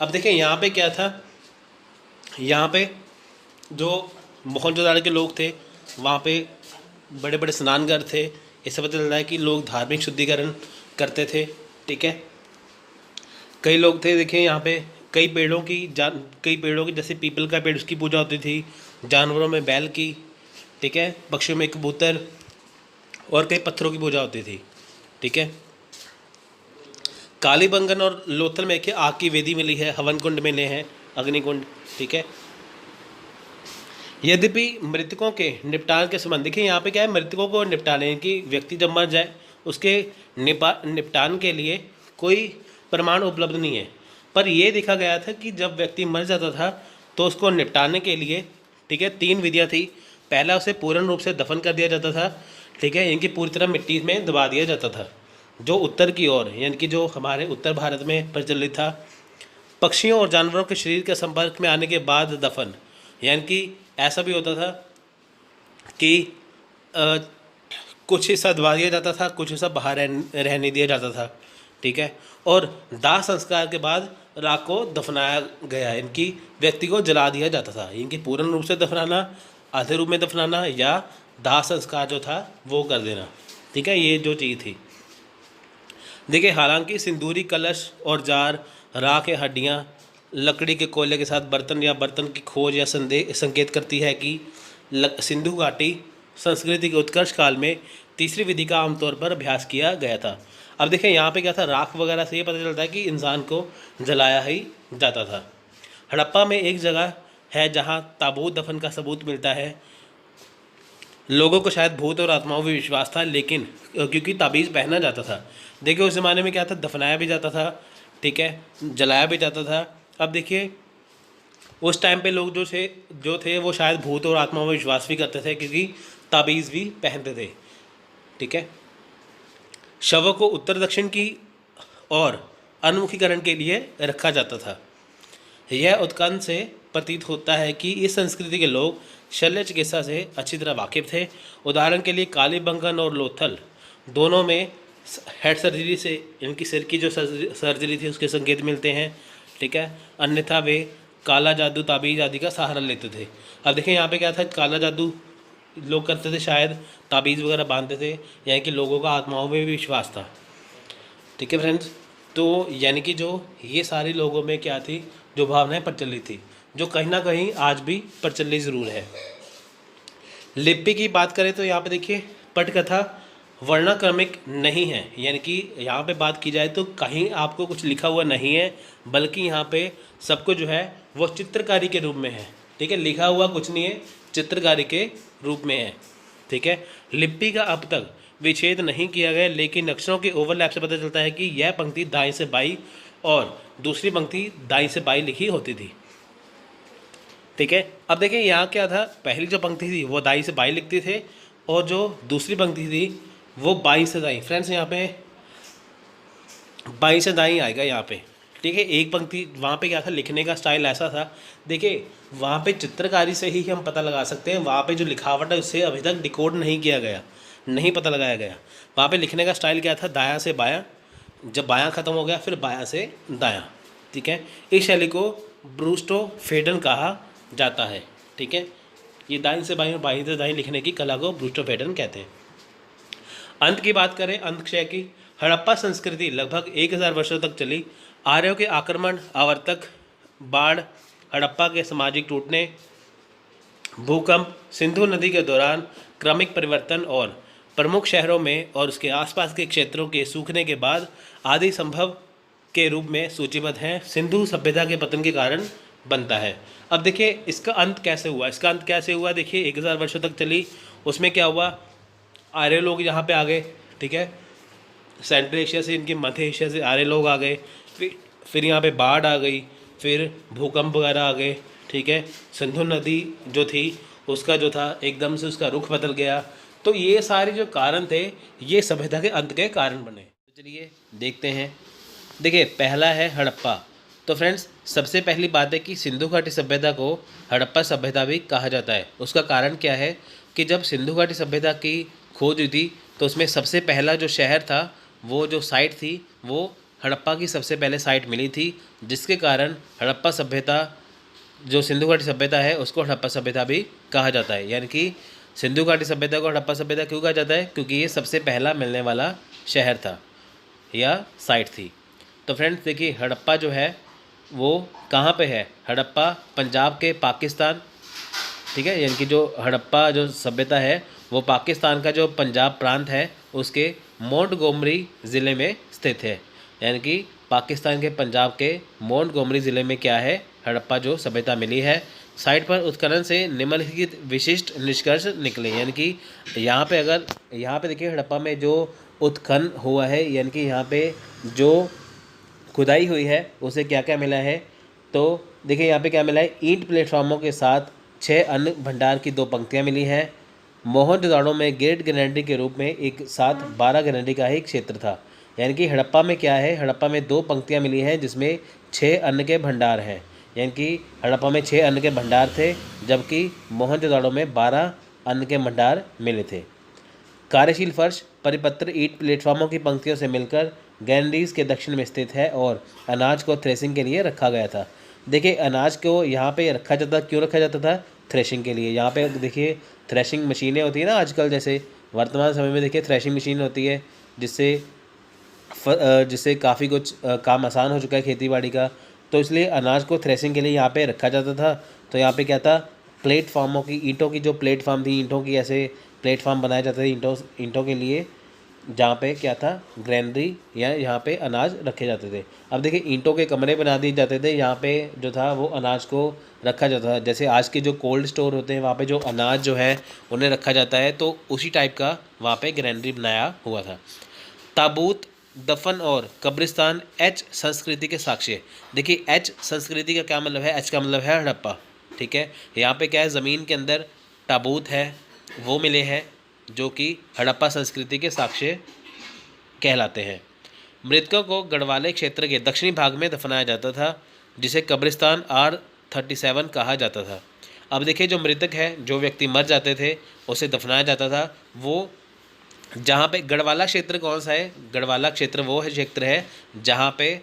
अब देखिए यहाँ पे क्या था, यहाँ पे जो मोहनजोदाड़ो के लोग थे वहाँ पे बड़े बड़े स्नानघर थे। इससे पता चलता है कि लोग धार्मिक शुद्धिकरण करते थे। ठीक है। कई लोग थे, देखिए यहाँ पे कई पेड़ों की जैसे पीपल का पेड़, उसकी पूजा होती थी। जानवरों में बैल की, ठीक है, पक्षियों में कबूतर, और कई पत्थरों की पूजा होती थी। ठीक है। कालीबंगन और लोथल में आग की वेदी मिली है, हवन कुंड मिले हैं, अग्निकुंड। ठीक है। यद्यपि मृतकों के निपटान के संबंध, देखिए यहाँ पे क्या है, मृतकों को निपटाने की, व्यक्ति जब मर जाए उसके निपटान के लिए कोई प्रमाण उपलब्ध नहीं है। पर यह देखा गया था कि जब व्यक्ति मर जाता था तो उसको निपटाने के लिए, ठीक है, 3 विधियाँ थी। पहला, उसे पूर्ण रूप से दफन कर दिया जाता था, ठीक है, इनकी पूरी तरह मिट्टी में दबा दिया जाता था। जो उत्तर की ओर, यानी कि जो हमारे उत्तर भारत में प्रचलित था, पक्षियों और जानवरों के शरीर के संपर्क में आने के बाद दफन, यानी कि ऐसा भी होता था कि अ, कुछ हिस्सा दबा दिया जाता था, कुछ हिस्सा बाहर रहने दिया जाता था, ठीक है। और दाह संस्कार के बाद राख को दफनाया गया, इनकी व्यक्ति को जला दिया जाता था। इनकी पूर्ण रूप से दफनाना, आधे रूप में दफनाना, या दाह संस्कार जो था वो कर देना, ठीक है, ये जो चीज़ थी। देखिए, हालांकि सिंदूरी कलश और जार, राख या हड्डियाँ, लकड़ी के कोयले के साथ बर्तन या बर्तन की खोज या संकेत करती है कि सिंधु घाटी संस्कृति के उत्कर्ष काल में तीसरी विधि का आमतौर पर अभ्यास किया गया था। अब देखिए यहाँ पे क्या था, राख वगैरह से ये पता चलता है कि इंसान को जलाया ही जाता था। हड़प्पा में एक जगह है जहाँ ताबूत दफन का सबूत मिलता है। लोगों को शायद भूत और आत्माओं में विश्वास था, लेकिन क्योंकि ताबीज़ पहना जाता था। देखिए उस ज़माने में क्या था, दफनाया भी जाता था, ठीक है, जलाया भी जाता था। अब देखिए उस टाइम पे लोग जो थे वो शायद भूत और आत्माओं में विश्वास भी करते थे, क्योंकि ताबीज़ भी पहनते थे, ठीक है। शवों को उत्तर दक्षिण की और उन्मुखीकरण के लिए रखा जाता था। यह उत्कंठ से प्रतीत होता है कि इस संस्कृति के लोग शल्य चिकित्सा से अच्छी तरह वाकिफ थे। उदाहरण के लिए कालीबंगन और लोथल दोनों में हेड सर्जरी से, इनकी सिर की जो सर्जरी थी उसके संकेत मिलते हैं, ठीक है। अन्यथा वे काला जादू, ताबीज़ आदि का सहारा लेते थे। अब देखें यहाँ पे क्या था, काला जादू लोग करते थे, शायद ताबीज़ वगैरह बांधते थे, यानी कि लोगों का आत्माओं में भी विश्वास था, ठीक है फ्रेंड्स। तो यानी कि जो ये सारे लोगों में क्या थी, जो भावनाएं प्रचलित थी, जो कहीं ना कहीं आज भी प्रचलित ज़रूर है। लिपि की बात करें तो यहाँ पे देखिए पटकथा वर्णाक्रमिक नहीं है, यानी कि यहाँ पे बात की जाए तो कहीं आपको कुछ लिखा हुआ नहीं है, बल्कि यहाँ पे सब कुछ जो है वो चित्रकारी के रूप में है, ठीक है, लिखा हुआ कुछ नहीं है, चित्रकारी के रूप में है, ठीक है। लिपि का अब तक विच्छेद नहीं किया गया, लेकिन अक्षरों के ओवरलैप से पता चलता है कि यह पंक्ति दाएं से बाईं और दूसरी पंक्ति दाईं से बाईं लिखी होती थी, ठीक है। अब देखिए यहाँ क्या था, पहली जो पंक्ति थी वो दाईं से बाईं लिखती थे, और जो दूसरी पंक्ति थी वो बाईं से दाईं। फ्रेंड्स यहाँ पे बाईं से दाईं आएगा यहाँ पे, ठीक है। एक पंक्ति वहाँ पे क्या था, लिखने का स्टाइल ऐसा था, देखिए वहाँ पे चित्रकारी से ही हम पता लगा सकते हैं, वहाँ पे जो लिखावट है उससे अभी तक डिकोड नहीं किया गया, नहीं पता लगाया गया। वहाँ पे लिखने का स्टाइल क्या था, दायां से बायां, जब बायां ख़त्म हो गया फिर बायां से दायां, ठीक है। इस शैली को ब्रूस्टोफेडन कहा जाता है, ठीक है। ये दाईं से बाईं और बाईं से दाईं लिखने की कला को ब्रूस्टोफेडन कहते हैं। अंत की बात करें, अंत क्षय की, हड़प्पा संस्कृति लगभग 1000 वर्षों तक चली। आर्यों के आक्रमण, आवर्तक बाढ़, हड़प्पा के सामाजिक टूटने, भूकंप, सिंधु नदी के दौरान क्रमिक परिवर्तन और प्रमुख शहरों में और उसके आसपास के क्षेत्रों के सूखने के बाद आदि संभव के रूप में सूचीबद्ध हैं, सिंधु सभ्यता के पतन के कारण बनता है। अब देखिए इसका अंत कैसे हुआ, इसका अंत कैसे हुआ, देखिए 1000 वर्षों तक चली, उसमें क्या हुआ, आर्य लोग यहाँ पे आ गए, ठीक है, सेंट्रल एशिया से, इनके मध्य एशिया से आर्य लोग आ गए, फिर यहाँ पे बाढ़ आ गई, फिर भूकंप वगैरह आ गए, ठीक है। सिंधु नदी जो थी उसका जो था एकदम से उसका रुख बदल गया। तो ये सारे जो कारण थे ये सभ्यता के अंत के कारण बने। तो चलिए देखते हैं। देखिए पहला है हड़प्पा। तो फ्रेंड्स सबसे पहली बात है कि सिंधु घाटी सभ्यता को हड़प्पा सभ्यता भी कहा जाता है। उसका कारण क्या है कि जब सिंधु घाटी सभ्यता की खोज हुई थी तो उसमें सबसे पहला जो शहर था, वो जो साइट थी, वो हड़प्पा की सबसे पहले साइट मिली थी, जिसके कारण हड़प्पा सभ्यता, जो सिंधु घाटी सभ्यता है, उसको हड़प्पा सभ्यता भी कहा जाता है। यानी कि सिंधु घाटी सभ्यता को हड़प्पा सभ्यता क्यों कहा जाता है, क्योंकि ये सबसे पहला मिलने वाला शहर था या साइट थी। तो फ्रेंड्स देखिए हड़प्पा जो है वो कहाँ पे है, हड़प्पा पंजाब के पाकिस्तान, ठीक है, यानी कि जो हड़प्पा जो सभ्यता है वो पाकिस्तान का जो पंजाब प्रांत है उसके मोंटगोमरी ज़िले में स्थित है। यानी कि पाकिस्तान के पंजाब के मोंटगोमरी ज़िले में क्या है, हड़प्पा जो सभ्यता मिली है। साइट पर उत्खनन से निम्नलिखित विशिष्ट निष्कर्ष निकले। यानी कि यहाँ पे देखिए हड़प्पा में जो उत्खनन हुआ है, यानी कि यहाँ पे जो खुदाई हुई है उसे क्या क्या मिला है, तो देखिए यहाँ पे क्या मिला है, ईंट प्लेटफॉर्मों के साथ 6 अन्न भंडार की 2 पंक्तियाँ मिली हैं। मोहनजोदाड़ो में ग्रेट ग्रैंडी के रूप में एक साथ 12 ग्रैंडी का ही क्षेत्र था। यानी कि हड़प्पा में क्या है, हड़प्पा में 2 पंक्तियाँ मिली हैं जिसमें 6 अन्न के भंडार हैं। यानी कि हड़प्पा में 6 अन्न के भंडार थे, जबकि मोहनजोदाड़ो में 12 अन्न के भंडार मिले थे। कार्यशील फर्श परिपत्र ईंट प्लेटफॉर्मों की पंक्तियों से मिलकर गैंडीज के दक्षिण में स्थित है और अनाज को थ्रेसिंग के लिए रखा गया था। देखिए अनाज को यहाँ पे रखा जाता, क्यों रखा जाता था, थ्रेशिंग के लिए। यहाँ पे देखिए थ्रेशिंग मशीनें होती है ना आजकल, जैसे वर्तमान समय में देखिए थ्रेशिंग मशीन होती है जिससे काफ़ी कुछ काम आसान हो चुका है खेती बाड़ी का। तो इसलिए अनाज को थ्रेशिंग के लिए यहाँ पे रखा जाता था। तो यहाँ पे क्या था, प्लेटफार्मों की, ईंटों की जो प्लेटफार्म थी, ईंटों की ऐसे प्लेटफार्म बनाए जाते थे ईंटों के लिए, जहाँ पे क्या था, ग्रैनरी या यहाँ पे अनाज रखे जाते थे। अब देखिए ईंटों के कमरे बना दिए जाते थे, यहाँ पे जो था वो अनाज को रखा जाता था। जैसे आज के जो कोल्ड स्टोर होते हैं वहाँ पे जो अनाज जो है उन्हें रखा जाता है, तो उसी टाइप का वहाँ पे ग्रैनरी बनाया हुआ था। ताबूत, दफन और कब्रिस्तान एच संस्कृति के साक्ष्य। देखिए एच संस्कृति का क्या मतलब है, एच का मतलब है हड़प्पा। ठीक है, यहाँ पे क्या है, ज़मीन के अंदर ताबूत है वो मिले हैं जो कि हड़प्पा संस्कृति के साक्ष्य कहलाते हैं। मृतकों को गढ़वाले क्षेत्र के दक्षिणी भाग में दफनाया जाता था, जिसे कब्रिस्तान R37 कहा जाता था। अब देखिए जो मृतक है, जो व्यक्ति मर जाते थे उसे दफनाया जाता था, वो जहाँ पे गढ़वाला क्षेत्र कौन सा है, गढ़वाला क्षेत्र वो है क्षेत्र है जहाँ पे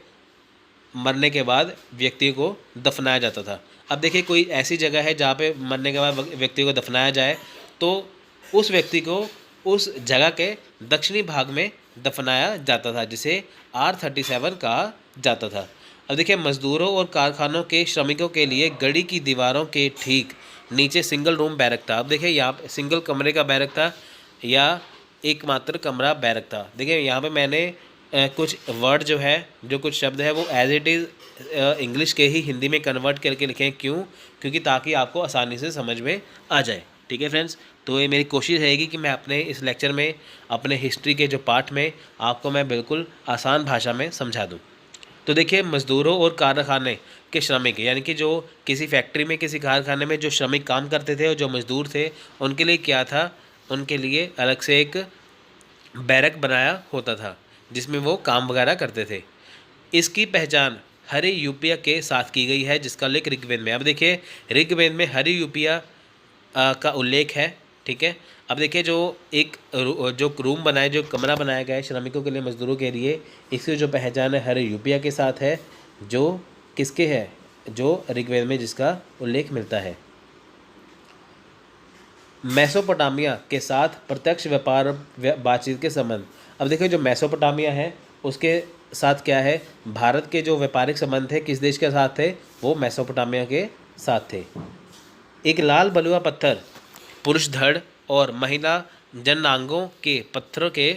मरने के बाद व्यक्ति को दफनाया जाता था। अब देखिए कोई ऐसी जगह है जहाँ पे मरने के बाद व्यक्ति को दफनाया जाए, तो उस व्यक्ति को उस जगह के दक्षिणी भाग में दफनाया जाता था, जिसे R37 कहा जाता था। अब देखिए मजदूरों और कारखानों के श्रमिकों के लिए गढ़ी की दीवारों के ठीक नीचे सिंगल रूम बैरक था। अब देखिए यहाँ पे सिंगल कमरे का बैरक था या एकमात्र कमरा बैरक था। देखिए यहाँ पे मैंने कुछ वर्ड जो है, जो कुछ शब्द है वो एज इट इज़ इंग्लिश के ही हिंदी में कन्वर्ट करके लिखे हैं। क्यों, क्योंकि ताकि आपको आसानी से समझ में आ जाए। ठीक है फ्रेंड्स, तो ये मेरी कोशिश रहेगी कि मैं अपने इस लेक्चर में, अपने हिस्ट्री के जो पार्ट में आपको मैं बिल्कुल आसान भाषा में समझा दूँ। तो देखिए मज़दूरों और कारखाने के श्रमिक, यानी कि जो किसी फैक्ट्री में, किसी कारखाने में जो श्रमिक काम करते थे और जो मज़दूर थे, उनके लिए क्या था, उनके लिए अलग से एक बैरक बनाया होता था जिसमें वो काम वगैरह करते थे। इसकी पहचान हरि यूपिया के साथ की गई है, जिसका उल्लेख ऋग्वेद में। अब देखिए ऋग्वेद में हरि यूपिया का उल्लेख है। ठीक है, अब देखिए जो रूम बनाए, जो कमरा बनाया गया है श्रमिकों के लिए, मजदूरों के लिए, इसकी जो पहचान है हरि यूपिया के साथ है, जो किसके है, जो ऋग्वेद में जिसका उल्लेख मिलता है। मेसोपोटामिया के साथ प्रत्यक्ष व्यापार बातचीत के संबंध। अब देखिए जो मेसोपोटामिया है उसके साथ क्या है, भारत के जो व्यापारिक संबंध थे किस देश के साथ थे, वो मेसोपोटामिया के साथ थे। एक लाल बलुआ पत्थर पुरुष धड़ और महिला जनांगों के पत्थरों के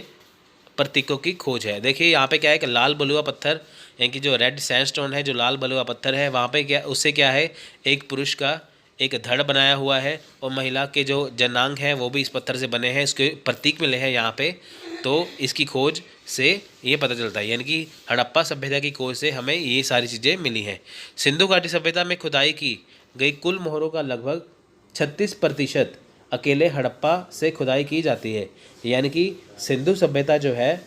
प्रतीकों की खोज है। देखिए यहाँ पे क्या है कि लाल बलुआ पत्थर, यानी कि जो रेड सैंडस्टोन है, जो लाल बलुआ पत्थर है, वहाँ पे क्या, उससे क्या है, एक पुरुष का एक धड़ बनाया हुआ है और महिला के जो जनांग हैं वो भी इस पत्थर से बने हैं, इसके प्रतीक मिले हैं यहाँ पे। तो इसकी खोज से ये पता चलता है, यानी कि हड़प्पा सभ्यता की खोज से हमें ये सारी चीज़ें मिली हैं। सिंधु घाटी सभ्यता में खुदाई की गई कुल मोहरों का लगभग 36% अकेले हड़प्पा से खुदाई की जाती है। यानी कि सिंधु सभ्यता जो है,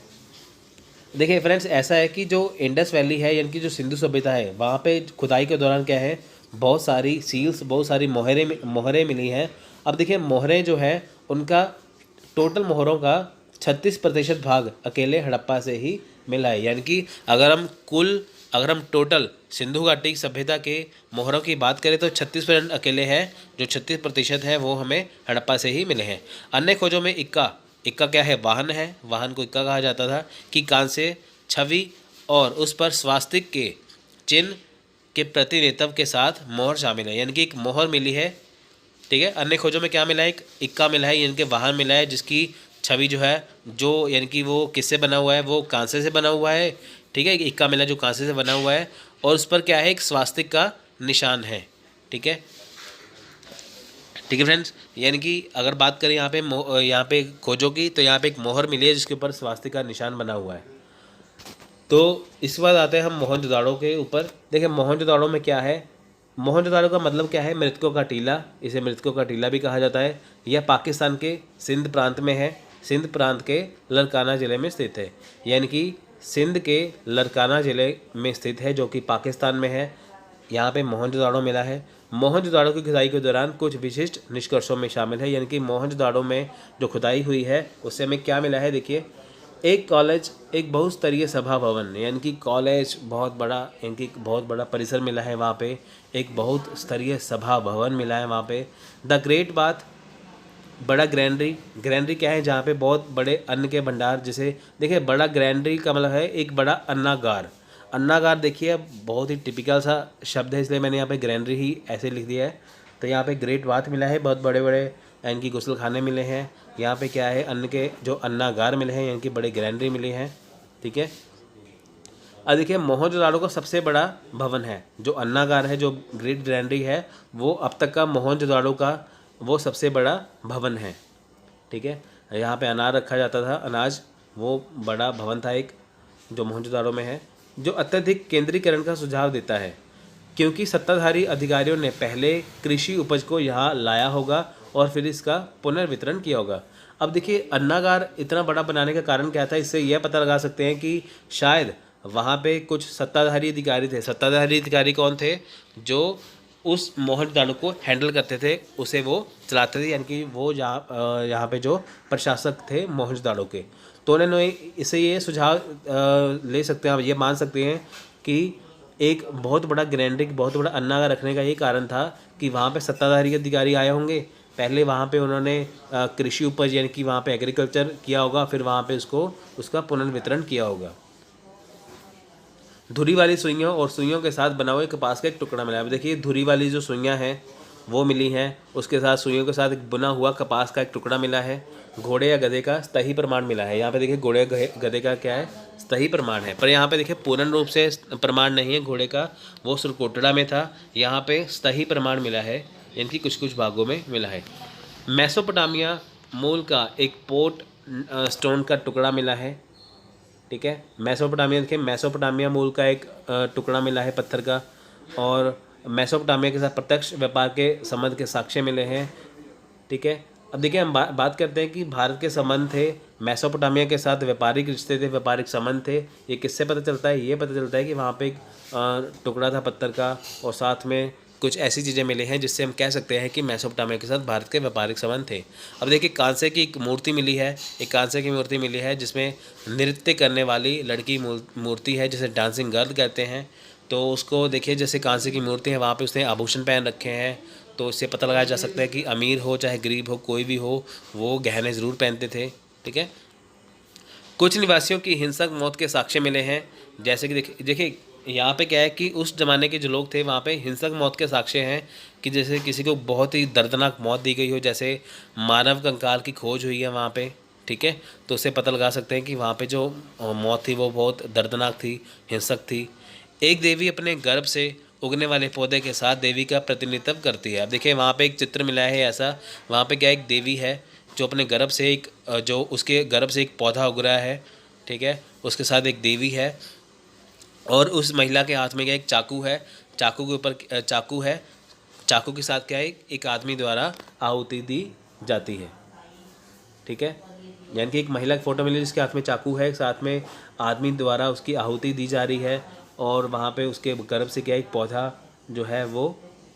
देखिए फ्रेंड्स ऐसा है कि जो इंडस वैली है, यानी कि जो सिंधु सभ्यता है, वहाँ पे खुदाई के दौरान क्या है, बहुत सारी सील्स, बहुत सारी मोहरें मिली हैं। अब देखिए मोहरें जो है उनका टोटल मोहरों का 36% भाग अकेले हड़प्पा से ही मिला है। यानी कि अगर हम टोटल सिंधु घाटी सभ्यता के मोहरों की बात करें तो 36% अकेले हैं, जो 36% है वो हमें हड़प्पा से ही मिले हैं। अन्य खोजों में इक्का क्या है, वाहन है, वाहन को इक्का कहा जाता था, कि कांस्य छवि और उस पर स्वास्तिक के चिन्ह के प्रतिनिधित्व के साथ मोहर शामिल है। यानी कि एक मोहर मिली है। ठीक है, अन्य खोजों में क्या मिला है, एक इक्का मिला है, यानी कि वाहन मिला है जिसकी छवि जो है, जो यानी कि वो किससे बना हुआ है, वो कांसे से बना हुआ है। ठीक है, इक्का मिला जो कांसे से बना हुआ है और उस पर क्या है, एक स्वास्तिक का निशान है। ठीक है फ्रेंड्स, यानी कि अगर बात करें यहाँ पे खोजों की, तो यहाँ पे एक मोहर मिली है जिसके ऊपर स्वास्तिक का निशान बना हुआ है। तो इसके बाद आते हैं हम मोहनजोदाड़ो के ऊपर। देखिए मोहनजोदाड़ो में क्या है, मोहनजोदाड़ो का मतलब क्या है, मृतकों का टीला, इसे मृतकों का टीला भी कहा जाता है। यह पाकिस्तान के सिंध प्रांत में है, सिंध प्रांत के लड़काना ज़िले में स्थित है, यानी कि सिंध के लड़काना ज़िले में स्थित है जो कि पाकिस्तान में है। यहाँ पे मोहनजोदाड़ो मिला है। मोहनजोदाड़ो की खुदाई के दौरान कुछ विशिष्ट निष्कर्षों में शामिल है, यानी कि मोहनजोदाड़ो में जो खुदाई हुई है उससे हमें क्या मिला है। देखिए एक कॉलेज, एक बहुस्तरीय सभा भवन, यानी कि कॉलेज बहुत बड़ा, यानी कि बहुत बड़ा परिसर मिला है वहाँ पे, एक बहुत स्तरीय सभा भवन मिला है वहाँ पे। द ग्रेट बाथ, बड़ा ग्रैंडरी, ग्रैंडरी क्या है, जहाँ पे बहुत बड़े अन्न के भंडार, जिसे देखिए बड़ा ग्रैंडरी का मतलब है एक बड़ा अन्नागार। अन्नागार देखिए बहुत ही टिपिकल सा शब्द है, इसलिए मैंने यहाँ पे ग्रैंडरी ही ऐसे लिख दिया है। तो यहाँ पे ग्रेट बाथ मिला है, बहुत बड़े बड़े यानी कि गुस्लखाने मिले हैं। यहाँ पे क्या है, अन्न के जो अन्नागार मिले हैं, यानी कि बड़े ग्रैंडरी मिले हैं। ठीक है, अब देखिए मोहनजोदाड़ो का सबसे बड़ा भवन है, जो अन्नागार है, जो ग्रेट ग्रैंडरी है, वो अब तक का मोहनजोदाड़ो का वो सबसे बड़ा भवन है। ठीक है, यहाँ पे अनाज रखा जाता था, अनाज, वो बड़ा भवन था एक जो मोहनजोदाड़ो में है, जो अत्यधिक केंद्रीकरण का सुझाव देता है, क्योंकि सत्ताधारी अधिकारियों ने पहले कृषि उपज को यहाँ लाया होगा और फिर इसका पुनर्वितरण किया होगा। अब देखिए अन्नागार इतना बड़ा बनाने का कारण क्या था, इससे यह पता लगा सकते हैं कि शायद वहाँ पे कुछ सत्ताधारी अधिकारी थे। सत्ताधारी अधिकारी कौन थे, जो उस मोहनजोदाड़ो को हैंडल करते थे, उसे वो चलाते थे, यानी कि वो यहाँ पे जो प्रशासक थे मोहनजोदाड़ो के। तो उन्होंने इसे ये सुझाव ले सकते हैं, आप ये मान सकते हैं कि एक बहुत बड़ा ग्रैंडरी, बहुत बड़ा अन्नागार रखने का ये कारण था कि वहाँ पे सत्ताधारी अधिकारी आए होंगे, पहले वहाँ पे उन्होंने कृषि उपज यानी कि वहाँ पे एग्रीकल्चर किया होगा, फिर वहाँ पे उसका पुनर्वितरण किया होगा। धुरी वाली सुइयों और सुइयों के साथ बना हुआ कपास का एक टुकड़ा मिला है। देखिए धुरी वाली जो सुइयाँ हैं वो मिली हैं, उसके साथ सुइयों के साथ एक बुना हुआ कपास का एक टुकड़ा मिला है। घोड़े या गधे का स्तही प्रमाण मिला है। यहाँ पे देखिए घोड़े गधे का क्या है, स्तही प्रमाण है, पर यहाँ पे देखिए पूर्ण रूप से प्रमाण नहीं है घोड़े का, वो सुरकोटड़ा में था, यहाँ पे स्तही प्रमाण मिला है, यानी कि कुछ कुछ भागों में मिला है। मेसोपोटामिया मूल का एक पोर्ट स्टोन का टुकड़ा मिला है। ठीक है, मेसोपोटामिया, देखिए मेसोपोटामिया मूल का एक टुकड़ा मिला है पत्थर का, और मेसोपोटामिया के साथ प्रत्यक्ष व्यापार के संबंध के साक्ष्य मिले हैं। ठीक है, अब देखिए हम बात करते हैं कि भारत के संबंध थे, मेसोपोटामिया के साथ व्यापारिक रिश्ते थे, व्यापारिक संबंध थे। ये किससे पता चलता है, ये पता चलता है कि वहाँ पे एक टुकड़ा था पत्थर का, और साथ में कुछ ऐसी चीज़ें मिली हैं जिससे हम कह सकते हैं कि मेसोपोटामिया के साथ भारत के व्यापारिक संबंध थे। अब देखिए कांसे की एक मूर्ति मिली है, एक कांसे की मूर्ति मिली है जिसमें नृत्य करने वाली लड़की मूर्ति है, जिसे डांसिंग गर्ल कहते हैं। तो उसको देखिए, जैसे कांसे की मूर्ति है, वहाँ पे उसने आभूषण पहन रखे हैं, तो इससे पता लगाया जा सकता है कि अमीर हो चाहे गरीब हो, कोई भी हो, वो गहने ज़रूर पहनते थे। ठीक है, कुछ निवासियों की हिंसक मौत के साक्ष्य मिले हैं, जैसे कि देखिए यहाँ पे क्या है कि उस ज़माने के जो लोग थे वहाँ पे हिंसक मौत के साक्ष्य हैं, कि जैसे किसी को बहुत ही दर्दनाक मौत दी गई हो, जैसे मानव कंकाल की खोज हुई है वहाँ पे। ठीक है, तो उससे पता लगा सकते हैं कि वहाँ पे जो मौत थी वो बहुत दर्दनाक थी, हिंसक थी। एक देवी अपने गर्भ से उगने वाले पौधे के साथ देवी का प्रतिनिधित्व करती है। अब देखिए वहाँ पे एक चित्र मिला है ऐसा, वहाँ पे क्या एक देवी है जो अपने गर्भ से एक जो उसके गर्भ से एक पौधा उग रहा है। ठीक है, उसके साथ एक देवी है, और उस महिला के हाथ में क्या एक चाकू है, चाकू के ऊपर चाकू है, चाकू के साथ क्या है एक आदमी द्वारा आहुति दी जाती है। ठीक है, यानी कि एक महिला की फ़ोटो मिली जिसके हाथ में चाकू है, साथ में आदमी द्वारा उसकी आहुति दी जा रही है, और वहाँ पे उसके गर्भ से क्या एक पौधा जो है वो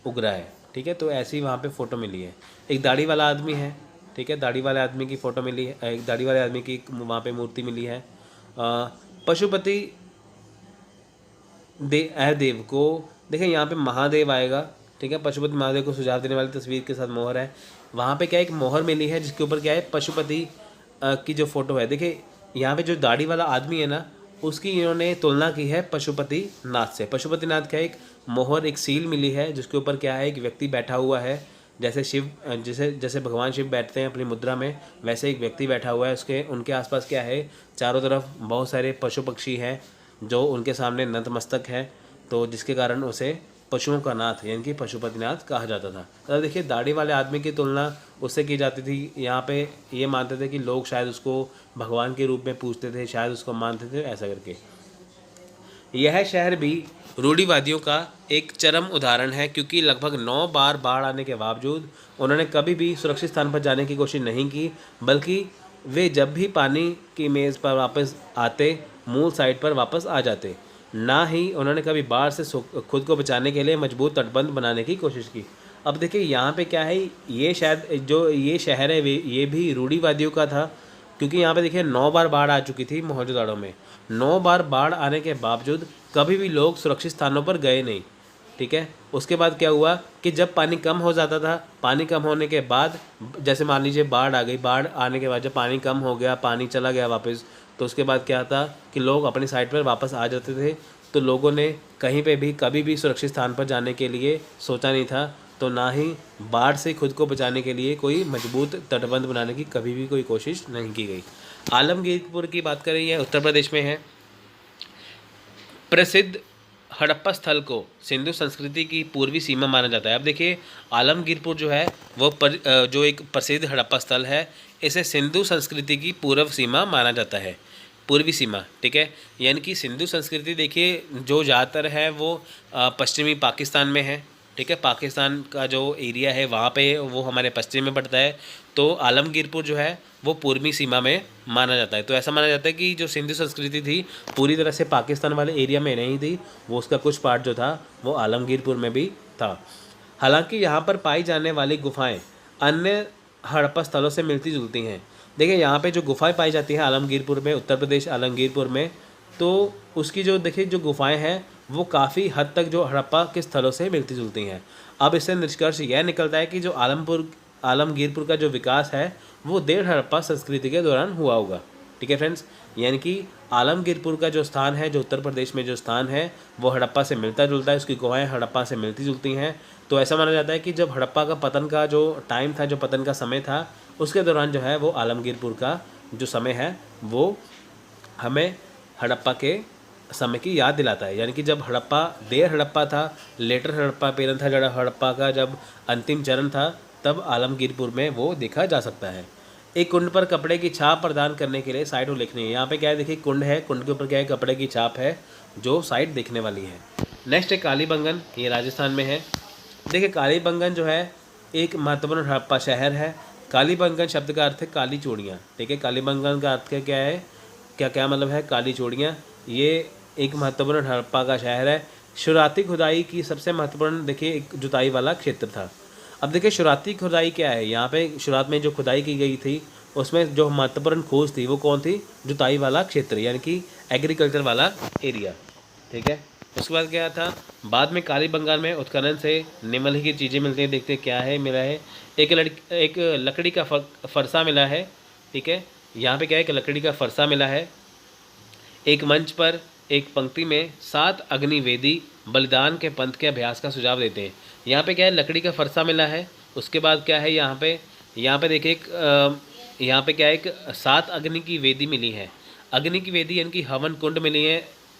उग रहा है। ठीक है, तो ऐसी वहाँ पे फ़ोटो मिली है। एक दाढ़ी वाला आदमी है। ठीक है, दाढ़ी वाले आदमी की फ़ोटो मिली है, एक दाढ़ी वाले आदमी की वहाँ पे मूर्ति मिली है। पशुपति देव को देखिए यहाँ पे महादेव आएगा। ठीक है, पशुपति महादेव को सुझाव देने वाली तस्वीर के साथ मोहर है। वहाँ पे क्या एक मोहर मिली है जिसके ऊपर क्या है पशुपति की जो फोटो है। देखिए यहाँ पे जो दाढ़ी वाला आदमी है ना, उसकी इन्होंने तुलना की है पशुपति नाथ से। पशुपति नाथ का एक मोहर, एक सील मिली है जिसके ऊपर क्या है एक व्यक्ति बैठा हुआ है, जैसे शिव जैसे भगवान शिव बैठते हैं अपनी मुद्रा में, वैसे एक व्यक्ति बैठा हुआ है। उसके उनके आसपास क्या है, चारों तरफ बहुत सारे पशु पक्षी हैं जो उनके सामने नतमस्तक है, तो जिसके कारण उसे पशुओं का नाथ यानी कि पशुपतिनाथ कहा जाता था। तो देखिए दाढ़ी वाले आदमी की तुलना उससे की जाती थी। यहाँ पे ये मानते थे कि लोग शायद उसको भगवान के रूप में पूजते थे, शायद उसको मानते थे, ऐसा करके। यह शहर भी रूढ़िवादियों का एक चरम उदाहरण है, क्योंकि लगभग 9 बार बाढ़ आने के बावजूद उन्होंने कभी भी सुरक्षित स्थान पर जाने की कोशिश नहीं की, बल्कि वे जब भी पानी की मेज़ पर वापस आते मूल साइट पर वापस आ जाते। ना ही उन्होंने कभी बाढ़ से खुद को बचाने के लिए मजबूत तटबंध बनाने की कोशिश की। अब देखिए यहाँ पे क्या है, ये शायद जो ये शहर है ये भी रूढ़िवादियों का था, क्योंकि यहाँ पे देखिए 9 बार बाढ़ आ चुकी थी मोहनजोदड़ो में। 9 बार बाढ़ आने के बावजूद कभी भी लोग सुरक्षित स्थानों पर गए नहीं। ठीक है, उसके बाद क्या हुआ कि जब पानी कम हो जाता था, पानी कम होने के बाद जैसे मान लीजिए बाढ़ आ गई, बाढ़ आने के बाद जब पानी कम हो गया, पानी चला गया वापस, तो उसके बाद क्या था कि लोग अपनी साइड पर वापस आ जाते थे। तो लोगों ने कहीं पे भी कभी भी सुरक्षित स्थान पर जाने के लिए सोचा नहीं था, तो ना ही बाढ़ से खुद को बचाने के लिए कोई मजबूत तटबंध बनाने की कभी भी कोई कोशिश नहीं की गई। आलमगीरपुर की बात करें, यह उत्तर प्रदेश में है। प्रसिद्ध हड़प्पा स्थल को सिंधु संस्कृति की पूर्वी सीमा माना जाता है। अब देखिए आलमगीरपुर जो है वो जो एक प्रसिद्ध हड़प्पा स्थल है, इसे सिंधु संस्कृति की पूर्व सीमा माना जाता है, पूर्वी सीमा। ठीक है, यानी कि सिंधु संस्कृति देखिए जो ज़्यादातर है वो पश्चिमी पाकिस्तान में है। ठीक है, पाकिस्तान का जो एरिया है वहाँ पे वो हमारे पश्चिम में पड़ता है, तो आलमगीरपुर जो है वो पूर्वी सीमा में माना जाता है। तो ऐसा माना जाता है कि जो सिंधु संस्कृति थी पूरी तरह से पाकिस्तान वाले एरिया में नहीं थी, वो उसका कुछ पार्ट जो था वो आलमगीरपुर में भी था। हालांकि यहाँ पर पाई जाने वाली गुफाएं अन्य हड़प्पा स्थलों से मिलती जुलती हैं। देखिए यहाँ पे जो गुफाएं पाई जाती हैं आलमगीरपुर में, उत्तर प्रदेश आलमगीरपुर में, तो उसकी जो देखिए जो गुफाएं हैं वो काफ़ी हद तक जो हड़प्पा के स्थलों से मिलती जुलती हैं। अब इससे निष्कर्ष यह निकलता है कि जो आलमगीरपुर का जो विकास है वो देर हड़प्पा संस्कृति के दौरान हुआ होगा। ठीक है फ्रेंड्स, यानी कि आलमगीरपुर का जो स्थान है, जो उत्तर प्रदेश में जो स्थान है, वो हड़प्पा से मिलता जुलता है, उसकी गुफाएं हड़प्पा से मिलती जुलती हैं। तो ऐसा माना जाता है कि जब हड़प्पा का पतन का जो टाइम था, जो पतन का समय था, उसके दौरान जो है वो आलमगीरपुर का जो समय है वो हमें हड़प्पा के समय की याद दिलाता है। यानी कि जब हड़प्पा देर हड़प्पा था, लेटर हड़प्पा पीरियड था, जब हड़प्पा का जब अंतिम चरण था, तब आलमगीरपुर में वो देखा जा सकता है। एक कुंड पर कपड़े की छाप प्रदान करने के लिए साइट उल्लेखनीय है। यहाँ पे क्या है, देखिए कुंड है, कुंड के ऊपर क्या है, कपड़े की छाप है जो साइट देखने वाली है। नेक्स्ट है कालीबंगन, ये राजस्थान में है। देखिए कालीबंगन जो है एक महत्वपूर्ण हड़प्पा शहर है। कालीबंगन शब्द का अर्थ है काली चूड़ियाँ। ठीक है, कालीबंगन का अर्थ क्या है, क्या मतलब है, काली चूड़ियाँ। ये एक महत्वपूर्ण हड़प्पा का शहर है। शुरुआती खुदाई की सबसे महत्वपूर्ण देखिए एक जुताई वाला क्षेत्र था। अब देखिए शुरुआती खुदाई क्या है, यहाँ पे शुरुआत में जो खुदाई की गई थी उसमें जो महत्वपूर्ण खोज थी वो कौन थी, जुताई वाला क्षेत्र, यानी कि एग्रीकल्चर वाला एरिया। ठीक है, उसके बाद क्या था, बाद में कालीबंगन में उत्खनन से निम्नलिखित चीज़ें मिलती हैं। देखते क्या है मिला है, एक लकड़ी का फरसा मिला है। ठीक है, यहाँ पे क्या है, एक लकड़ी का फरसा मिला है। एक मंच पर एक पंक्ति में 7 अग्निवेदी बलिदान के पंथ के अभ्यास का सुझाव देते हैं। यहाँ पे क्या है, लकड़ी का फरसा मिला है। उसके बाद क्या है, यहाँ पे देखिए यहाँ पे क्या है, एक 7 अग्नि की वेदी मिली है। अग्नि की वेदी यानी कि हवन कुंड मिली है।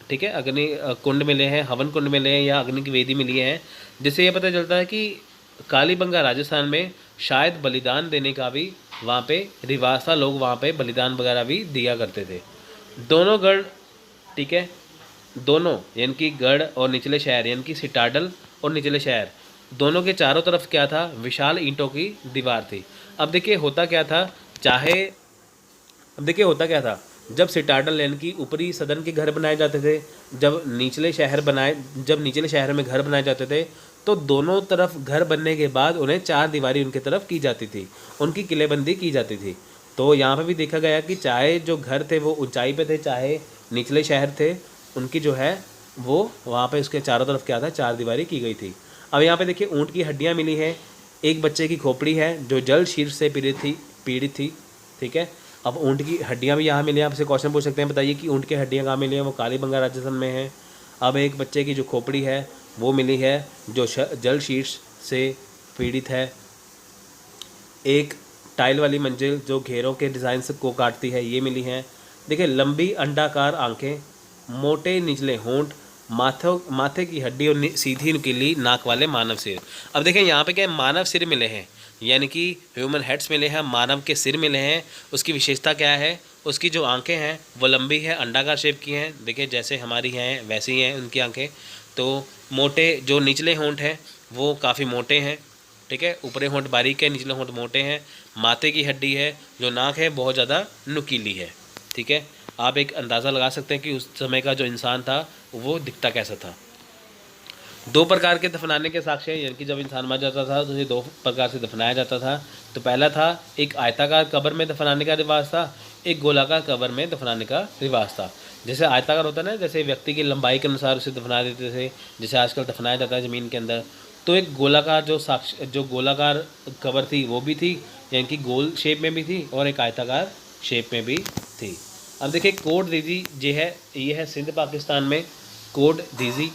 ठीक है, अग्नि कुंड मिले हैं, हवन कुंड मिले हैं या अग्नि की वेदी मिली है, जिससे यह पता चलता है कि कालीबंगा राजस्थान में शायद बलिदान देने का भी वहाँ पे रिवाज था, लोग वहाँ पे बलिदान वगैरह भी दिया करते थे। दोनों गढ़, ठीक है, दोनों यानी कि गढ़ और निचले शहर यानी कि सिटाडल और निचले शहर दोनों के चारों तरफ क्या था, विशाल ईंटों की दीवार थी। अब देखिए होता क्या था, जब सिटाडल यानी कि ऊपरी सदन के घर बनाए जाते थे, जब निचले शहर में घर बनाए जाते थे, तो दोनों तरफ घर बनने के बाद उन्हें 4 दीवारी उनकी तरफ की जाती थी, उनकी किलेबंदी की जाती थी। तो यहाँ पे भी देखा गया कि चाहे जो घर थे वो ऊंचाई पे थे, चाहे निचले शहर थे, उनकी जो है वो वहाँ पे उसके चारों तरफ क्या था, 4 दीवारी की गई थी। अब यहाँ पे देखिए ऊँट की हड्डियाँ मिली हैं, एक बच्चे की खोपड़ी है जो जल शीर्ष से पीड़ित थी। ठीक है, अब ऊँट की हड्डियाँ भी यहाँ मिली हैं। आपसे क्वेश्चन पूछ सकते हैं, बताइए कि ऊँट की हड्डियाँ कहाँ मिली हैं, वो कालीबंगा राजस्थान में है। अब एक बच्चे की जो खोपड़ी है वो मिली है जो जल शीर्ष से पीड़ित है। एक टाइल वाली मंजिल जो घेरों के डिज़ाइन को काटती है, ये मिली है। देखिए लंबी अंडाकार आंखें, मोटे निचले होंठ, माथे की हड्डी और सीधी नुकीली नाक वाले मानव सिर। अब देखें यहाँ पे क्या है, मानव सिर मिले हैं। यानी कि ह्यूमन हेड्स मिले हैं, मानव के सिर मिले हैं। उसकी विशेषता क्या है? उसकी जो आंखें हैं वो लंबी है, अंडाकार शेप की हैं। देखिए जैसे हमारी हैं वैसी ही हैं उनकी आंखें। तो मोटे जो निचले होंठ हैं वो काफ़ी मोटे हैं, ठीक है। ऊपरी होंठ बारीक है, निचले होंठ मोटे हैं। माथे की हड्डी है, जो नाक है बहुत ज़्यादा नुकीली है, ठीक है। आप एक अंदाज़ा लगा सकते हैं कि उस समय का जो इंसान था वो दिखता कैसा था। 2 प्रकार के दफनाने के साक्ष्य हैं, यानी कि जब इंसान मर जाता था तो उसे 2 प्रकार से दफनाया जाता था। तो पहला था एक आयताकार कब्र में दफनाने का रिवाज था, एक गोलाकार कब्र में दफनाने का रिवाज था। जैसे आयताकार होता है ना, जैसे व्यक्ति की लंबाई के अनुसार उसे दफना देते थे, जैसे आजकल दफनाया जाता है ज़मीन के अंदर। तो एक गोलाकार जो गोलाकार कब्र थी वो भी थी, यानी कि गोल शेप में भी थी, और एक आयताकार शेप में भी थी। अब देखिए कोट दीजी ये है सिंध पाकिस्तान में कोट दीजी।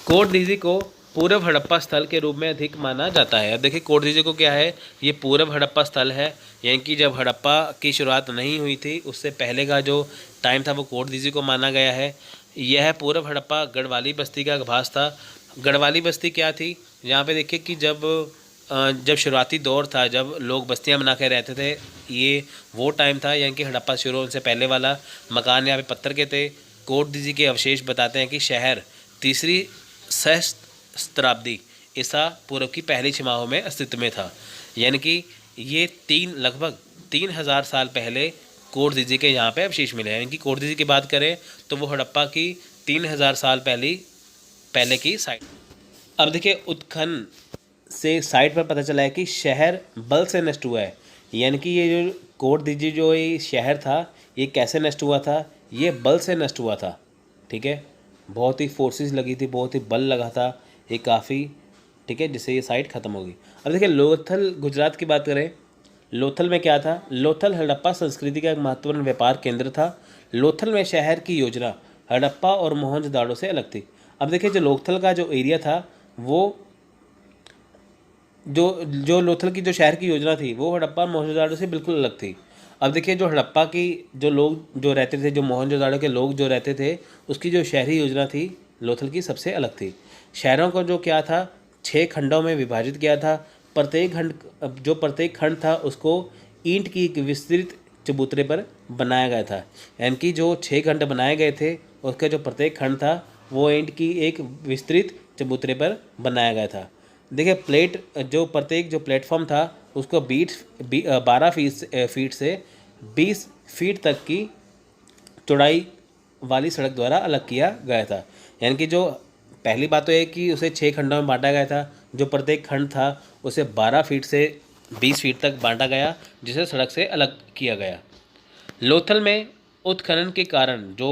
कोट दीजी को पूर्व हड़प्पा स्थल के रूप में अधिक माना जाता है। अब देखिए कोट दीजी को क्या है, ये पूर्व हड़प्पा स्थल है, यानी कि जब हड़प्पा की शुरुआत नहीं हुई थी उससे पहले का जो टाइम था वो कोट दीजी को माना गया है। यह पूर्व हड़प्पा गढ़वाली बस्ती का आभास था। गढ़वाली बस्ती क्या थी? यहाँ पे देखिए कि जब शुरुआती दौर था, जब लोग बस्तियाँ बना के रहते थे, ये वो टाइम था, यानी कि हड़प्पा शुरू होने से पहले वाला। मकान यहाँ पे पत्थर के थे। कोट दीजी के अवशेष बताते हैं कि शहर 3री सहस्त्राब्दी ईसा पूर्व की पहली छमाहों में अस्तित्व में था, यानी कि ये लगभग 3000 साल पहले कोट दीजी के यहाँ पे अवशेष मिले हैं। यानी कि कोट दीजी की बात करें तो वो हड़प्पा की 3000 साल पहले की साइट। अब देखिए उत्खनन से साइट पर पता चला है कि शहर बल से नष्ट हुआ है, यानी कि ये जो कोट दीजी जो ये शहर था ये कैसे नष्ट हुआ था? ये बल से नष्ट हुआ था, ठीक है। बहुत ही फोर्सेस लगी थी, बहुत ही बल लगा था ये काफ़ी, ठीक है, जिससे ये साइट ख़त्म होगी। अब देखिए लोथल गुजरात की बात करें, लोथल में क्या था? लोथल हड़प्पा संस्कृति का एक महत्वपूर्ण व्यापार केंद्र था। लोथल में शहर की योजना हड़प्पा और मोहनजोदाड़ो से अलग थी। अब देखिए जो लोथल का जो एरिया था वो जो लोथल की जो शहर की योजना थी वो हड़प्पा और मोहनजोदाड़ो से बिल्कुल अलग थी। अब देखिए जो हड़प्पा की जो लोग जो रहते थे, जो मोहनजोदाड़ो के लोग जो रहते थे, उसकी जो शहरी योजना थी लोथल की सबसे अलग थी। शहरों को जो क्या था 6 खंडों में विभाजित किया था। प्रत्येक खंड था उसको ईंट की एक विस्तृत चबूतरे पर बनाया गया था, यानी कि जो 6 खंड बनाए गए थे उसका जो प्रत्येक खंड था वो ईंट की एक विस्तृत चबूतरे पर बनाया गया था। देखिए प्रत्येक जो प्लेटफॉर्म था उसको 12 फीट से 20 फीट तक की चौड़ाई वाली सड़क द्वारा अलग किया गया था। यानी कि जो पहली बात तो है कि उसे 6 खंडों में बांटा गया था, जो प्रत्येक खंड था उसे 12 फीट से 20 फीट तक बांटा गया, जिसे सड़क से अलग किया गया। लोथल में उत्खनन के कारण जो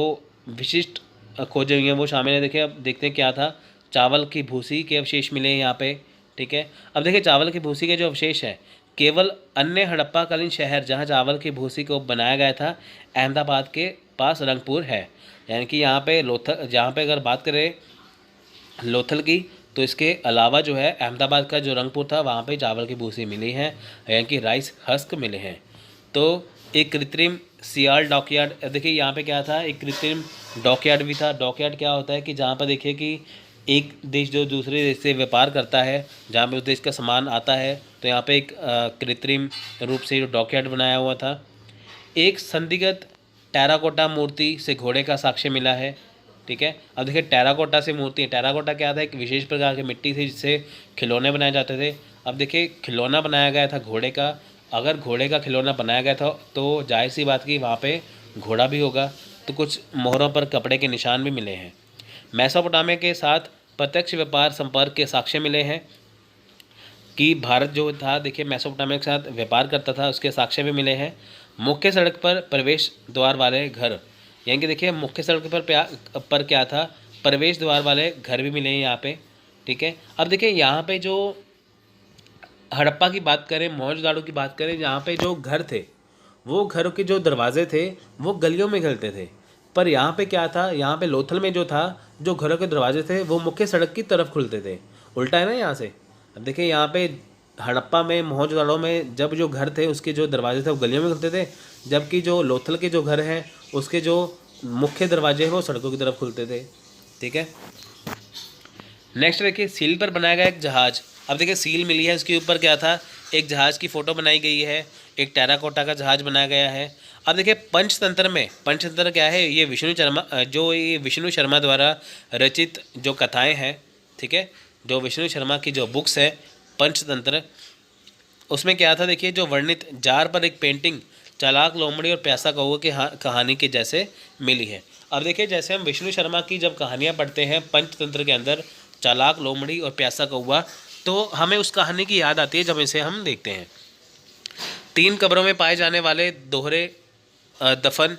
विशिष्ट खोजें हुई हैं वो शामिल है। देखिए अब देखते हैं क्या था। चावल की भूसी के अवशेष मिले हैं यहाँ पे, ठीक है। अब देखिए चावल की भूसी के जो अवशेष है केवल अन्य हड़प्पाकालीन शहर जहाँ चावल की भूसी को बनाया गया था अहमदाबाद के पास रंगपुर है। यानी कि यहाँ पे जहाँ पे अगर बात करें लोथल की तो इसके अलावा जो है अहमदाबाद का जो रंगपुर था वहाँ पे चावल की भूसी मिली है, यानी कि राइस हस्क मिले हैं। तो एक कृत्रिम सियाल डॉकयार्ड, देखिए यहाँ पे क्या था, एक कृत्रिम डॉकयार्ड भी था। डॉकयार्ड क्या होता है कि जहाँ पर देखिए कि एक देश जो दूसरे देश से व्यापार करता है, जहाँ पे उस देश का सामान आता है, तो यहाँ पे एक कृत्रिम रूप से डॉकयार्ड बनाया हुआ था। एक संदिग्ध टेराकोटा मूर्ति से घोड़े का साक्ष्य मिला है, ठीक है। अब देखिए टेराकोटा से मूर्ति, टेराकोटा क्या था, एक विशेष प्रकार की मिट्टी थी जिससे खिलौने बनाए जाते थे। अब देखिए खिलौना बनाया गया था घोड़े का। अगर घोड़े का खिलौना बनाया गया था तो जाहिर सी बात की वहाँ पे घोड़ा भी होगा। तो कुछ मोहरों पर कपड़े के निशान भी मिले हैं। मेसोपोटामिया के साथ प्रत्यक्ष व्यापार संपर्क के साक्ष्य मिले हैं कि भारत जो था देखिए मेसोपोटामिया के साथ व्यापार करता था, उसके साक्ष्य भी मिले हैं। मुख्य सड़क पर प्रवेश द्वार वाले घर, यानी कि देखिए मुख्य सड़क पर क्या था, प्रवेश द्वार वाले घर भी मिले हैं यहाँ पे, ठीक है। अब देखिए यहाँ पे जो हड़प्पा की बात करें, मोहनजोदाड़ो की बात करें, यहाँ पे जो घर थे वो घरों के जो दरवाजे थे वो गलियों में खुलते थे। पर यहाँ पे क्या था, यहाँ पे लोथल में जो था जो घरों के दरवाजे थे वो मुख्य सड़क की तरफ खुलते थे। उल्टा है ना यहाँ से। अब देखिए यहाँ पे हड़प्पा में मोहनजोदाड़ो में जब जो घर थे उसके जो दरवाजे थे वो गलियों में खुलते थे, जबकि जो लोथल के जो घर हैं उसके जो मुख्य दरवाजे हैं वो सड़कों की तरफ खुलते थे, ठीक है। नेक्स्ट देखिए सील पर बनाया गया एक जहाज अब देखिए सील मिली है, उसके ऊपर क्या था, एक जहाज़ की फ़ोटो बनाई गई है, एक टेराकोटा का जहाज़ बनाया गया है। अब देखिए पंचतंत्र में, पंचतंत्र क्या है, ये विष्णु शर्मा द्वारा रचित जो कथाएँ हैं, ठीक है, जो विष्णु शर्मा की जो बुक्स है पंचतंत्र, उसमें क्या था देखिए, जो वर्णित जार पर एक पेंटिंग चालाक लोमड़ी और प्यासा कौवा की कहानी के जैसे मिली है। अब देखिए जैसे हम विष्णु शर्मा की जब कहानियाँ पढ़ते हैं पंचतंत्र के अंदर, चालाक लोमड़ी और प्यासा कौवा, तो हमें उस कहानी की याद आती है जब इसे हम देखते हैं। 3 कब्रों में पाए जाने वाले दोहरे दफन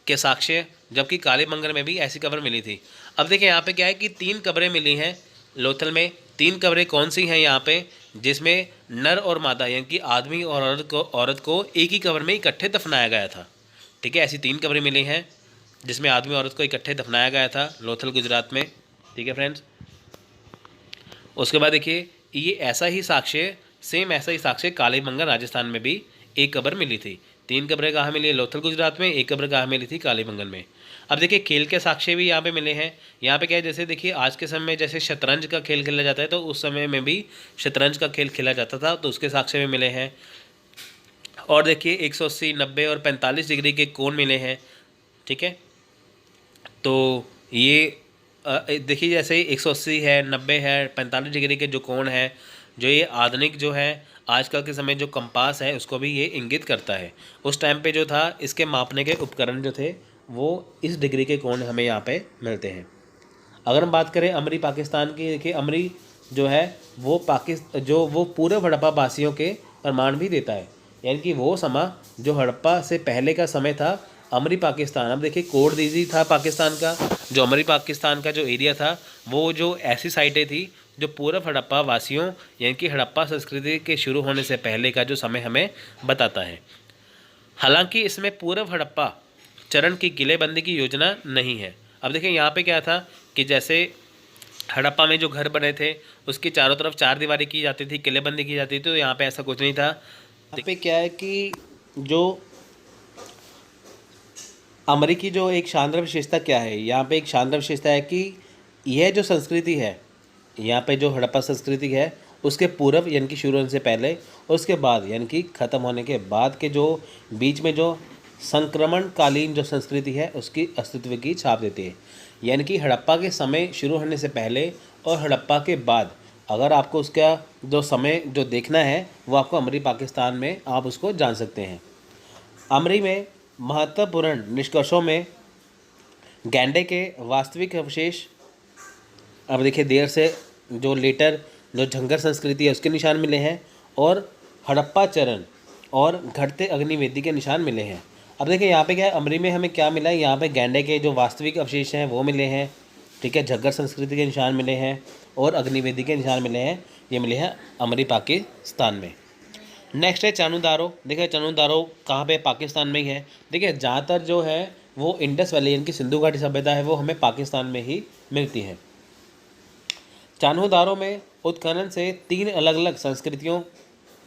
के साक्ष्य, जबकि काली मंगर में भी ऐसी कब्र मिली थी। अब देखिए यहाँ पे क्या है कि 3 कब्रें मिली हैं लोथल में। 3 कब्रें कौन सी हैं यहाँ पे, जिसमें नर और मादा यानी कि आदमी और औरत को एक ही कब्र में इकट्ठे दफनाया गया था। ठीक है, ऐसी 3 कब्रें मिली हैं जिसमें आदमी और औरत को इकट्ठे दफनाया गया था लोथल गुजरात में। ठीक है फ्रेंड्स, उसके बाद देखिए ये ऐसा ही साक्ष्य काली मंगर राजस्थान में भी एक कब्र मिली थी। 3 कब्रें कहाँ मिली, लोथल गुजरात में, एक कब्र कहाँ मिली थी, काली मंगल में। अब देखिए खेल के साक्ष्य भी यहाँ पे मिले हैं। यहाँ पे क्या है, जैसे देखिए आज के समय में जैसे शतरंज का खेल खेला जाता है, तो उस समय में भी शतरंज का खेल खेला जाता था, तो उसके साक्ष्य भी मिले हैं। और देखिए 180, 90 और 45 डिग्री के कोण मिले हैं। ठीक है, तो ये देखिए जैसे 180 है, 90 है, 45 डिग्री के जो कोण है, जो ये आधुनिक जो है आजकल के समय जो कंपास है उसको भी ये इंगित करता है। उस टाइम पे जो था इसके मापने के उपकरण जो थे वो इस डिग्री के कोण हमें यहाँ पे मिलते हैं। अगर हम बात करें अमरी पाकिस्तान की, देखिए अमरी जो है वो पूरे हड़प्पा वासियों के प्रमाण भी देता है, यानी कि वो समा जो हड़प्पा से पहले का समय था अमरी पाकिस्तान। अब देखिए कोड दीजी था पाकिस्तान का, जो अमरी पाकिस्तान का जो एरिया था वो जो ऐसी साइटें थी जो पूर्व हड़प्पा वासियों यानी कि हड़प्पा संस्कृति के शुरू होने से पहले का जो समय हमें बताता है। हालांकि इसमें पूर्व हड़प्पा चरण की किलेबंदी की योजना नहीं है। अब देखिए यहाँ पे क्या था कि जैसे हड़प्पा में जो घर बने थे उसकी चारों तरफ 4 दीवारी की जाती थी, किलेबंदी की जाती थी, तो यहाँ पे ऐसा कुछ नहीं था। यहाँ पे क्या है कि जो अमरी की जो एक शानदार विशेषता क्या है, यहाँ पे एक शानदार विशेषता है कि यह जो संस्कृति है, यहाँ पे जो हड़प्पा संस्कृति है उसके पूर्व यानी कि शुरू होने से पहले और उसके बाद यानी कि ख़त्म होने के बाद के जो बीच में जो संक्रमणकालीन जो संस्कृति है उसकी अस्तित्व की छाप देती है। यानी कि हड़प्पा के समय शुरू होने से पहले और हड़प्पा के बाद अगर आपको उसका जो समय जो देखना है वो आपको अमरी पाकिस्तान में आप उसको जान सकते हैं। अमरी में महत्वपूर्ण निष्कर्षों में गैंडे के वास्तविक अवशेष, अब देखिए देर से जो लेटर जो झंगर संस्कृति है उसके निशान मिले हैं, और हड़प्पा चरण और घटते अग्निवेदी के निशान मिले हैं। अब देखिए यहाँ पे क्या है, अमरी में हमें क्या मिला है, यहाँ पे गैंडे के जो वास्तविक अवशेष हैं वो मिले हैं। ठीक है, झग्गर संस्कृति के निशान मिले हैं और अग्निवेदी के निशान मिले हैं, ये मिले हैं अमरी पाकिस्तान में। नेक्स्ट है चानुदारो। देखिए चानुदारो कहाँ पे, पाकिस्तान में ही है। देखिए ज़्यादातर जो है वो इंडस वैली यानी कि सिंधु घाटी सभ्यता है वो हमें पाकिस्तान में ही मिलती है। चानुदारो में उत्खनन से 3 अलग अलग संस्कृतियों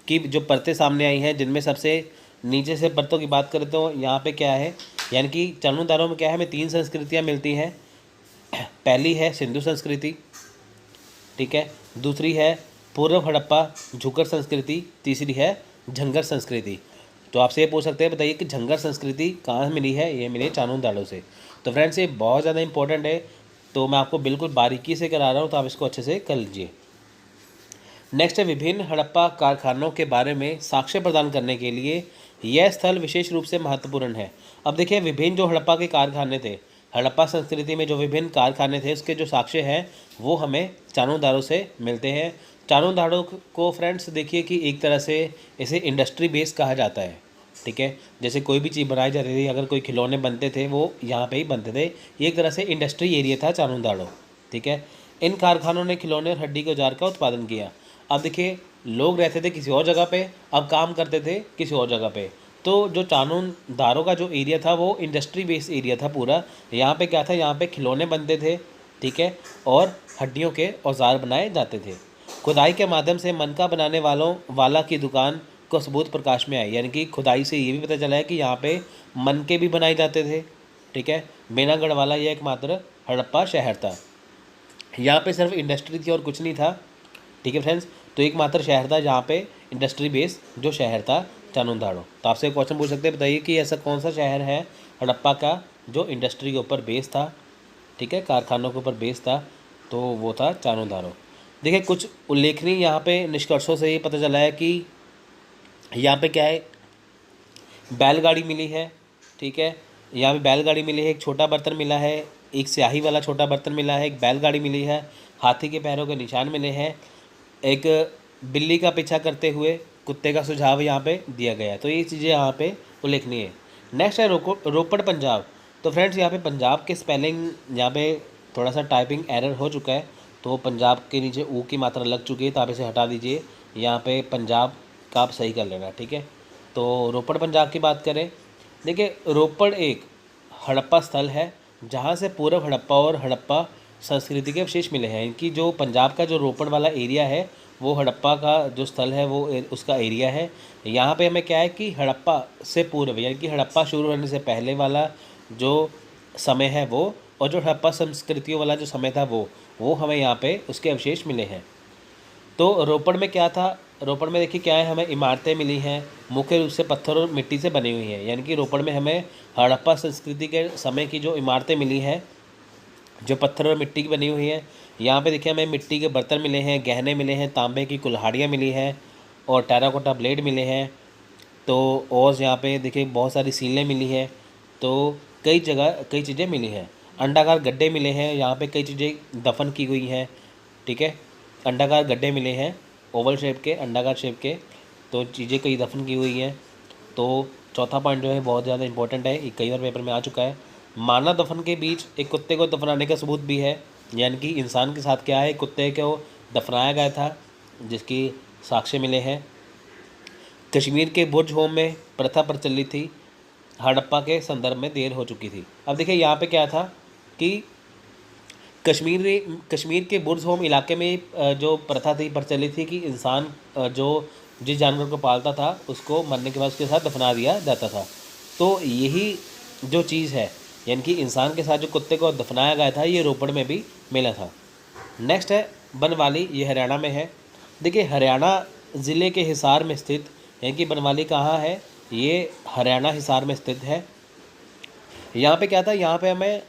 की जो परतें सामने आई हैं, जिनमें सबसे नीचे से परतों की बात करें तो यहाँ पे क्या है, यानी कि चानुदारो में क्या है, हमें 3 संस्कृतियाँ मिलती हैं। पहली है सिंधु संस्कृति, ठीक है, दूसरी है पूर्व हड़प्पा झुकर संस्कृति, तीसरी है झंगर संस्कृति। तो आपसे ये पूछ सकते हैं, बताइए कि झंगर संस्कृति कहाँ मिली है, ये मिली चानुदारो से। तो फ्रेंड्स ये बहुत ज़्यादा इंपॉर्टेंट है, तो मैं आपको बिल्कुल बारीकी से करा रहा हूँ, तो आप इसको अच्छे से कर लीजिए। नेक्स्ट है विभिन्न हड़प्पा कारखानों के बारे में साक्ष्य प्रदान करने के लिए यह स्थल विशेष रूप से महत्वपूर्ण है। अब देखिए विभिन्न जो हड़प्पा के कारखाने थे, हड़प्पा संस्कृति में जो विभिन्न कारखाने थे उसके जो साक्ष्य हैं वो हमें चानुदारो से मिलते हैं। चानुदारो को फ्रेंड्स देखिए कि एक तरह से इसे इंडस्ट्री बेस कहा जाता है। ठीक है, जैसे कोई भी चीज़ बनाई जाती थी, अगर कोई खिलौने बनते थे वो यहाँ पे ही बनते थे, ये एक तरह से इंडस्ट्री एरिया था चानुदारो। ठीक है, इन कारखानों ने खिलौने और हड्डी के औजार का उत्पादन किया। अब देखिए लोग रहते थे किसी और जगह पे, अब काम करते थे किसी और जगह पे, तो जो चानुदारो का जो एरिया था वो इंडस्ट्री बेस्ड एरिया था पूरा। यहाँ पे क्या था, यहाँ पे खिलौने बनते थे, ठीक है, और हड्डियों के औजार बनाए जाते थे। खुदाई के माध्यम से मनका बनाने वाला की दुकान को सबूत प्रकाश में आई, यानी कि खुदाई से ये भी पता चला है कि यहाँ पे मनके भी बनाए जाते थे। ठीक है, बेनागढ़ वाला यह एकमात्र हड़प्पा शहर था, यहाँ पे सिर्फ इंडस्ट्री थी और कुछ नहीं था। ठीक है फ्रेंड्स, तो एकमात्र शहर था जहाँ पे इंडस्ट्री बेस जो शहर था चानुंदाड़ो। तो आपसे क्वेश्चन पूछ सकते हैं, बताइए कि ऐसा कौन सा शहर है हड़प्पा का जो इंडस्ट्री के ऊपर बेस था, ठीक है, कारखानों के ऊपर बेस था, तो वो था चानुंदाड़ो। देखिए कुछ उल्लेखनीय यहाँ पे निष्कर्षों से ये पता चला है कि यहाँ पे क्या है, बैलगाड़ी मिली है, ठीक है, यहाँ पे बैलगाड़ी मिली है, एक छोटा बर्तन मिला है, एक स्याही वाला छोटा बर्तन मिला है, एक बैलगाड़ी मिली है, हाथी के पैरों के निशान मिले हैं, एक बिल्ली का पीछा करते हुए कुत्ते का सुझाव यहाँ पे दिया गया है। तो ये चीज़ें यहाँ पे उल्लेखनीय है। नेक्स्ट है रोपड़ पंजाब। तो फ्रेंड्स यहाँ पे पंजाब के स्पेलिंग यहाँ पे थोड़ा सा टाइपिंग एरर हो चुका है, तो पंजाब के नीचे ऊ की मात्रा लग चुकी है, तो आप इसे हटा दीजिए, यहाँ पे पंजाब का आप सही कर लेना, ठीक है। तो रोपड़ पंजाब की बात करें, देखिए रोपड़ एक हड़प्पा स्थल है जहाँ से पूर्व हड़प्पा और हड़प्पा संस्कृति के अवशेष मिले हैं। इनकी जो पंजाब का जो रोपड़ वाला एरिया है वो हड़प्पा का जो स्थल है वो उसका एरिया है। यहाँ पे हमें क्या है कि हड़प्पा से पूर्व यानी कि हड़प्पा शुरू होने से पहले वाला जो समय है वो, और जो हड़प्पा संस्कृतियों वाला जो समय था वो हमें यहाँ पे उसके अवशेष मिले हैं। तो रोपड़ में क्या था, रोपड़ में देखिए क्या है, हमें इमारतें मिली हैं, मुख्य रूप से पत्थर और मिट्टी से बनी हुई हैं। यानी कि रोपड़ में हमें हड़प्पा संस्कृति के समय की जो इमारतें मिली हैं जो पत्थर और मिट्टी की बनी हुई है। यहाँ पे देखिए हमें मिट्टी के बर्तन मिले हैं, गहने मिले हैं, तांबे की कुल्हाड़ियाँ मिली हैं और टेराकोटा ब्लेड मिले हैं। तो और यहाँ पे देखिए बहुत सारी सीलें मिली हैं। तो कई जगह कई चीज़ें मिली हैं। अंडाकार गड्ढे मिले हैं, यहाँ पे कई चीज़ें दफन की हुई हैं, ठीक है। अंडाकार गड्ढे मिले हैं, ओवल शेप के, अंडाकार शेप के, तो चीज़ें कई दफन की हुई हैं। तो चौथा पॉइंट जो है बहुत ज़्यादा इंपॉर्टेंट है, ये कई बार पेपर में आ चुका है। मानव दफन के बीच एक कुत्ते को दफनाने का सबूत भी है, यानी कि इंसान के साथ क्या है, कुत्ते को दफनाया गया था जिसकी साक्ष्य मिले हैं। कश्मीर के बुर्ज होम में प्रथा प्रचलित थी, हड़प्पा के संदर्भ में देर हो चुकी थी। अब देखिए यहाँ पे क्या था कि कश्मीर के बुर्ज होम इलाके में जो प्रथा थी प्रचलित थी कि इंसान जो जिस जानवर को पालता था उसको मरने के बाद उसके साथ दफना दिया जाता था। तो यही जो चीज़ है, यानी कि इंसान के साथ जो कुत्ते को दफनाया गया था, ये रोपड़ में भी मिला था। नेक्स्ट है बनवाली, ये हरियाणा में है। देखिए हरियाणा ज़िले के हिसार में स्थित, यानी कि बनवाली कहाँ है, ये हरियाणा हिसार में स्थित है। यहाँ पे क्या था, यहाँ पे हमें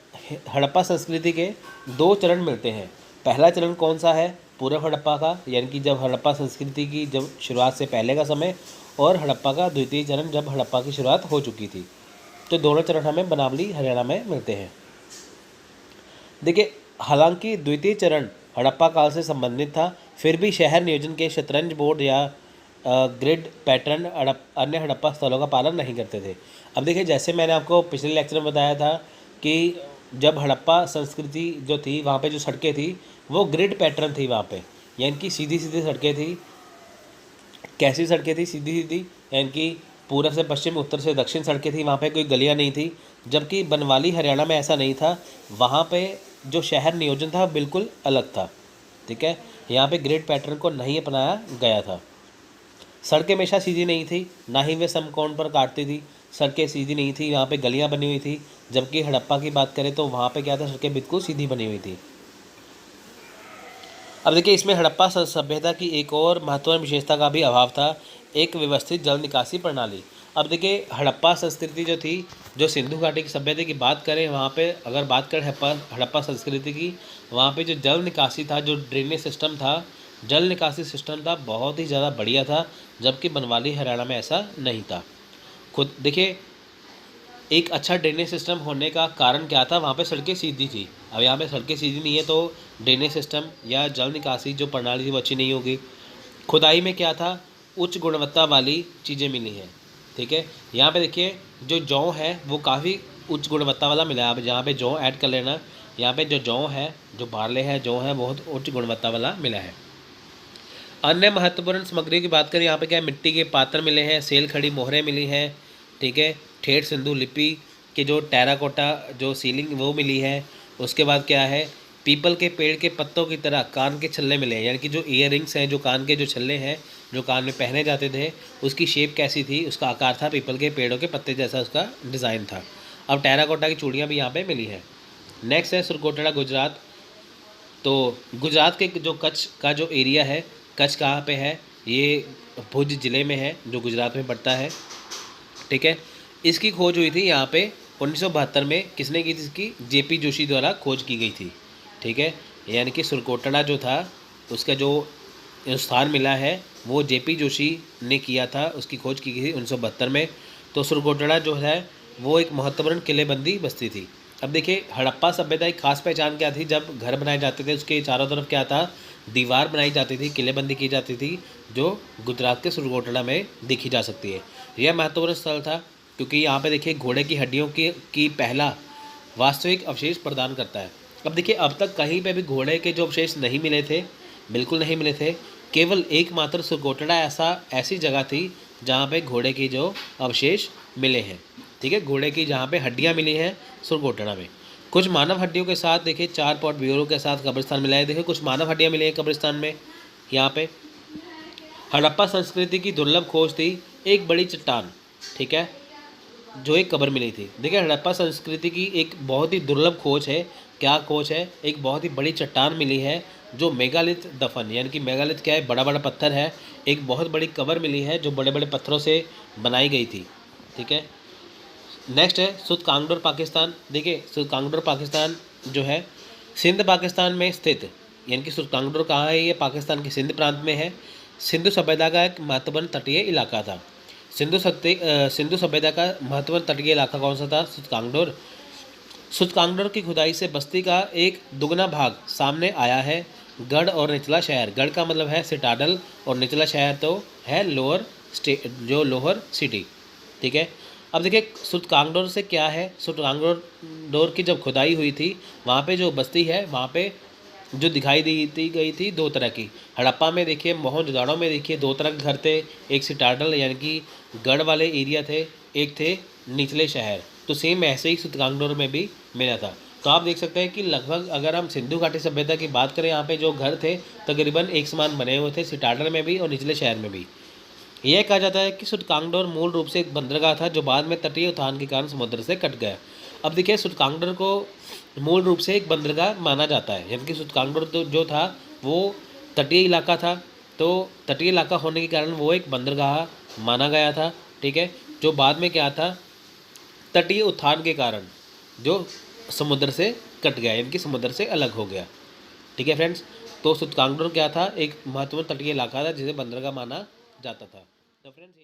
हड़प्पा संस्कृति के 2 चरण मिलते हैं। पहला चरण कौन सा है, पूर्व हड़प्पा का, यानी कि जब हड़प्पा संस्कृति की जब शुरुआत से पहले का समय, और हड़प्पा का द्वितीय चरण जब हड़प्पा की शुरुआत हो चुकी थी। तो दोनों चरण हमें बनावली हरियाणा में मिलते हैं। देखिए हालांकि द्वितीय चरण हड़प्पा काल से संबंधित था, फिर भी शहर नियोजन के शतरंज बोर्ड या ग्रिड पैटर्न अन्य हड़प्पा स्थलों का पालन नहीं करते थे। अब देखिए जैसे मैंने आपको पिछले लेक्चर में बताया था कि जब हड़प्पा संस्कृति जो थी वहाँ पे जो सड़कें थी वो ग्रिड पैटर्न थी वहाँ पे, यानी कि सीधी सीधी सड़कें थी। कैसी सड़कें थी, सीधी सीधी, यानी कि पूर्व से पश्चिम, उत्तर से दक्षिण सड़कें थी, वहाँ पे कोई गलियाँ नहीं थी। जबकि बनवाली हरियाणा में ऐसा नहीं था, वहाँ पे जो शहर नियोजन था बिल्कुल अलग था, ठीक है। यहाँ पे ग्रिड पैटर्न को नहीं अपनाया गया था। सड़कें हमेशा सीधी नहीं थी, ना ही वे समकोण पर काटती थी, सड़कें सीधी नहीं थी, वहाँ पे गलियाँ बनी हुई थी। जबकि हड़प्पा की बात करें तो वहाँ पे क्या था, सड़कें बिल्कुल सीधी बनी हुई थी। अब देखिए इसमें हड़प्पा सभ्यता की एक और महत्वपूर्ण विशेषता का भी अभाव था, एक व्यवस्थित जल निकासी प्रणाली। अब देखिए हड़प्पा संस्कृति जो थी, जो सिंधु घाटी की सभ्यता की बात करें, वहाँ पे अगर बात करें हड़प्पा संस्कृति की, वहाँ पे जो जल निकासी था, जो ड्रेनेज सिस्टम था, जल निकासी सिस्टम था, बहुत ही ज़्यादा बढ़िया था। जबकि बनवाली हरियाणा में ऐसा नहीं था। खुद देखिए एक अच्छा ड्रेनेज सिस्टम होने का कारण क्या था, वहाँ पे सड़कें सीधी थी। अब यहाँ पे सड़कें सीधी नहीं है तो ड्रेनेज सिस्टम या जल निकासी जो प्रणाली थी वो अच्छी नहीं होगी। खुदाई में क्या था, उच्च गुणवत्ता वाली चीज़ें मिली हैं, ठीक है। यहाँ पे देखिए जो जौ है वो काफ़ी उच्च गुणवत्ता वाला मिला है। आप जहाँ पे जौ ऐड कर लेना, यहाँ पे जो जौ है, जो बारले है, जौ है, बहुत उच्च गुणवत्ता वाला मिला है। अन्य महत्वपूर्ण सामग्री की बात करें, यहाँ पे क्या है, मिट्टी के पात्र मिले हैं, सेल खड़ी मोहरें मिली हैं, ठीक है। ठेठ सिंधु लिपि के जो टेराकोटा जो सीलिंग वो मिली है। उसके बाद क्या है, पीपल के पेड़ के पत्तों की तरह कान के छल्ले मिले हैं, यानी कि जो ईयर रिंग्स हैं, जो कान के जो छल्ले हैं, जो कान में पहने जाते थे, उसकी शेप कैसी थी, उसका आकार था पीपल के पेड़ों के पत्ते जैसा उसका डिज़ाइन था। अब टेराकोटा की चूड़ियाँ भी यहाँ पर मिली हैं। नेक्स्ट है सुरकोटड़ा गुजरात। तो गुजरात के जो कच्छ का जो एरिया है कच्छ कहाँ पे है? ये भुज ज़िले में है, जो गुजरात में पड़ता है। ठीक है, इसकी खोज हुई थी यहाँ पे 1972 में। किसने की थी इसकी? जेपी जोशी द्वारा खोज की गई थी। ठीक है, यानी कि सुरकोटड़ा जो था उसका जो स्थान मिला है वो जेपी जोशी ने किया था, उसकी खोज की गई थी 1972 में। तो सुरकोटड़ा जो है वो एक महत्वपूर्ण किलेबंदी बस्ती थी। अब देखिए, हड़प्पा सभ्यता की खास पहचान क्या थी? जब घर बनाए जाते थे उसके चारों तरफ क्या था? दीवार बनाई जाती थी, किलेबंदी की जाती थी, जो गुजरात के सुरकोटड़ा में देखी जा सकती है। यह महत्वपूर्ण स्थल था क्योंकि यहाँ पे देखिए घोड़े की हड्डियों की पहला वास्तविक अवशेष प्रदान करता है। अब देखिए, अब तक कहीं पे भी घोड़े के जो अवशेष नहीं मिले थे, बिल्कुल नहीं मिले थे। केवल एकमात्र सुरकोटड़ा ऐसी जगह थी जहाँ पे घोड़े की जो अवशेष मिले हैं। ठीक है, घोड़े की जहाँ पे हड्डियाँ मिली हैं सुरकोटड़ा में। कुछ मानव हड्डियों के साथ देखिए 4 पॉट ब्यूरो के साथ कब्रिस्तान मिला है। देखिए कुछ मानव हड्डियाँ मिली हैं कब्रिस्तान में। यहाँ पे हड़प्पा संस्कृति की दुर्लभ खोज थी एक बड़ी चट्टान। ठीक है, जो एक कब्र मिली थी। देखिए, हड़प्पा संस्कृति की एक बहुत ही दुर्लभ खोज है। क्या खोज है? एक बहुत ही बड़ी चट्टान मिली है जो मेगालिथ दफन, यानी कि मेगालिथ क्या है? बड़ा बड़ा पत्थर है। एक बहुत बड़ी कब्र मिली है जो बड़े बड़े पत्थरों से बनाई गई थी। ठीक है, नेक्स्ट है सुतकांगडोर पाकिस्तान। देखिए, सुतकांगडोर पाकिस्तान जो है सिंध पाकिस्तान में स्थित, यानी कि सुतकांगडोर कहाँ है? ये पाकिस्तान के सिंध प्रांत में है। सिंधु सभ्यता का एक महत्वपूर्ण तटीय इलाका था। सिंधु सभ्यता का महत्वपूर्ण तटीय इलाका कौन सा था? सुतकांगडोर। सुतकांगडोर की खुदाई से बस्ती का एक दुगना भाग सामने आया है। गढ़ और निचला शहर, गढ़ का मतलब है सिटाडल और निचला शहर तो है लोअर सिटी। ठीक है, अब देखिए सुतकांगडोर से क्या है? सुतकांगडोर की जब खुदाई हुई थी वहाँ पे जो बस्ती है वहाँ पे जो दिखाई दी गई थी दो तरह की। हड़प्पा में देखिए, मोहनजोदड़ो में देखिए 2 तरह के घर थे। एक सिटाडल यानी कि गढ़ वाले एरिया थे, एक थे निचले शहर। तो सेम ऐसे ही सुतकांगडोर में भी मिला था। तो आप देख सकते हैं कि लगभग अगर हम सिंधु घाटी सभ्यता की बात करें, यहाँ पे जो घर थे तकरीबन एक समान बने हुए थे, सिटाडल में भी और निचले शहर में भी। यह कहा जाता है कि सुतकांगडोर मूल रूप से एक बंदरगाह था जो बाद में तटीय उत्थान के कारण समुद्र से कट गया। अब देखिए, सुतकांगडोर को मूल रूप से एक बंदरगाह माना जाता है, यानी कि सुतकांगडोर तो जो था वो तटीय इलाका था। तो तटीय इलाका होने के कारण वो एक बंदरगाह माना गया था। ठीक है, जो बाद में क्या था? तटीय उत्थान के कारण जो समुद्र से कट गया, यानी कि समुद्र से अलग हो गया। ठीक है फ्रेंड्स, तो सुतकांगडोर क्या था? एक महत्वपूर्ण तटीय इलाका था जिसे बंदरगाह माना जाता था। तो फ्रेंड्स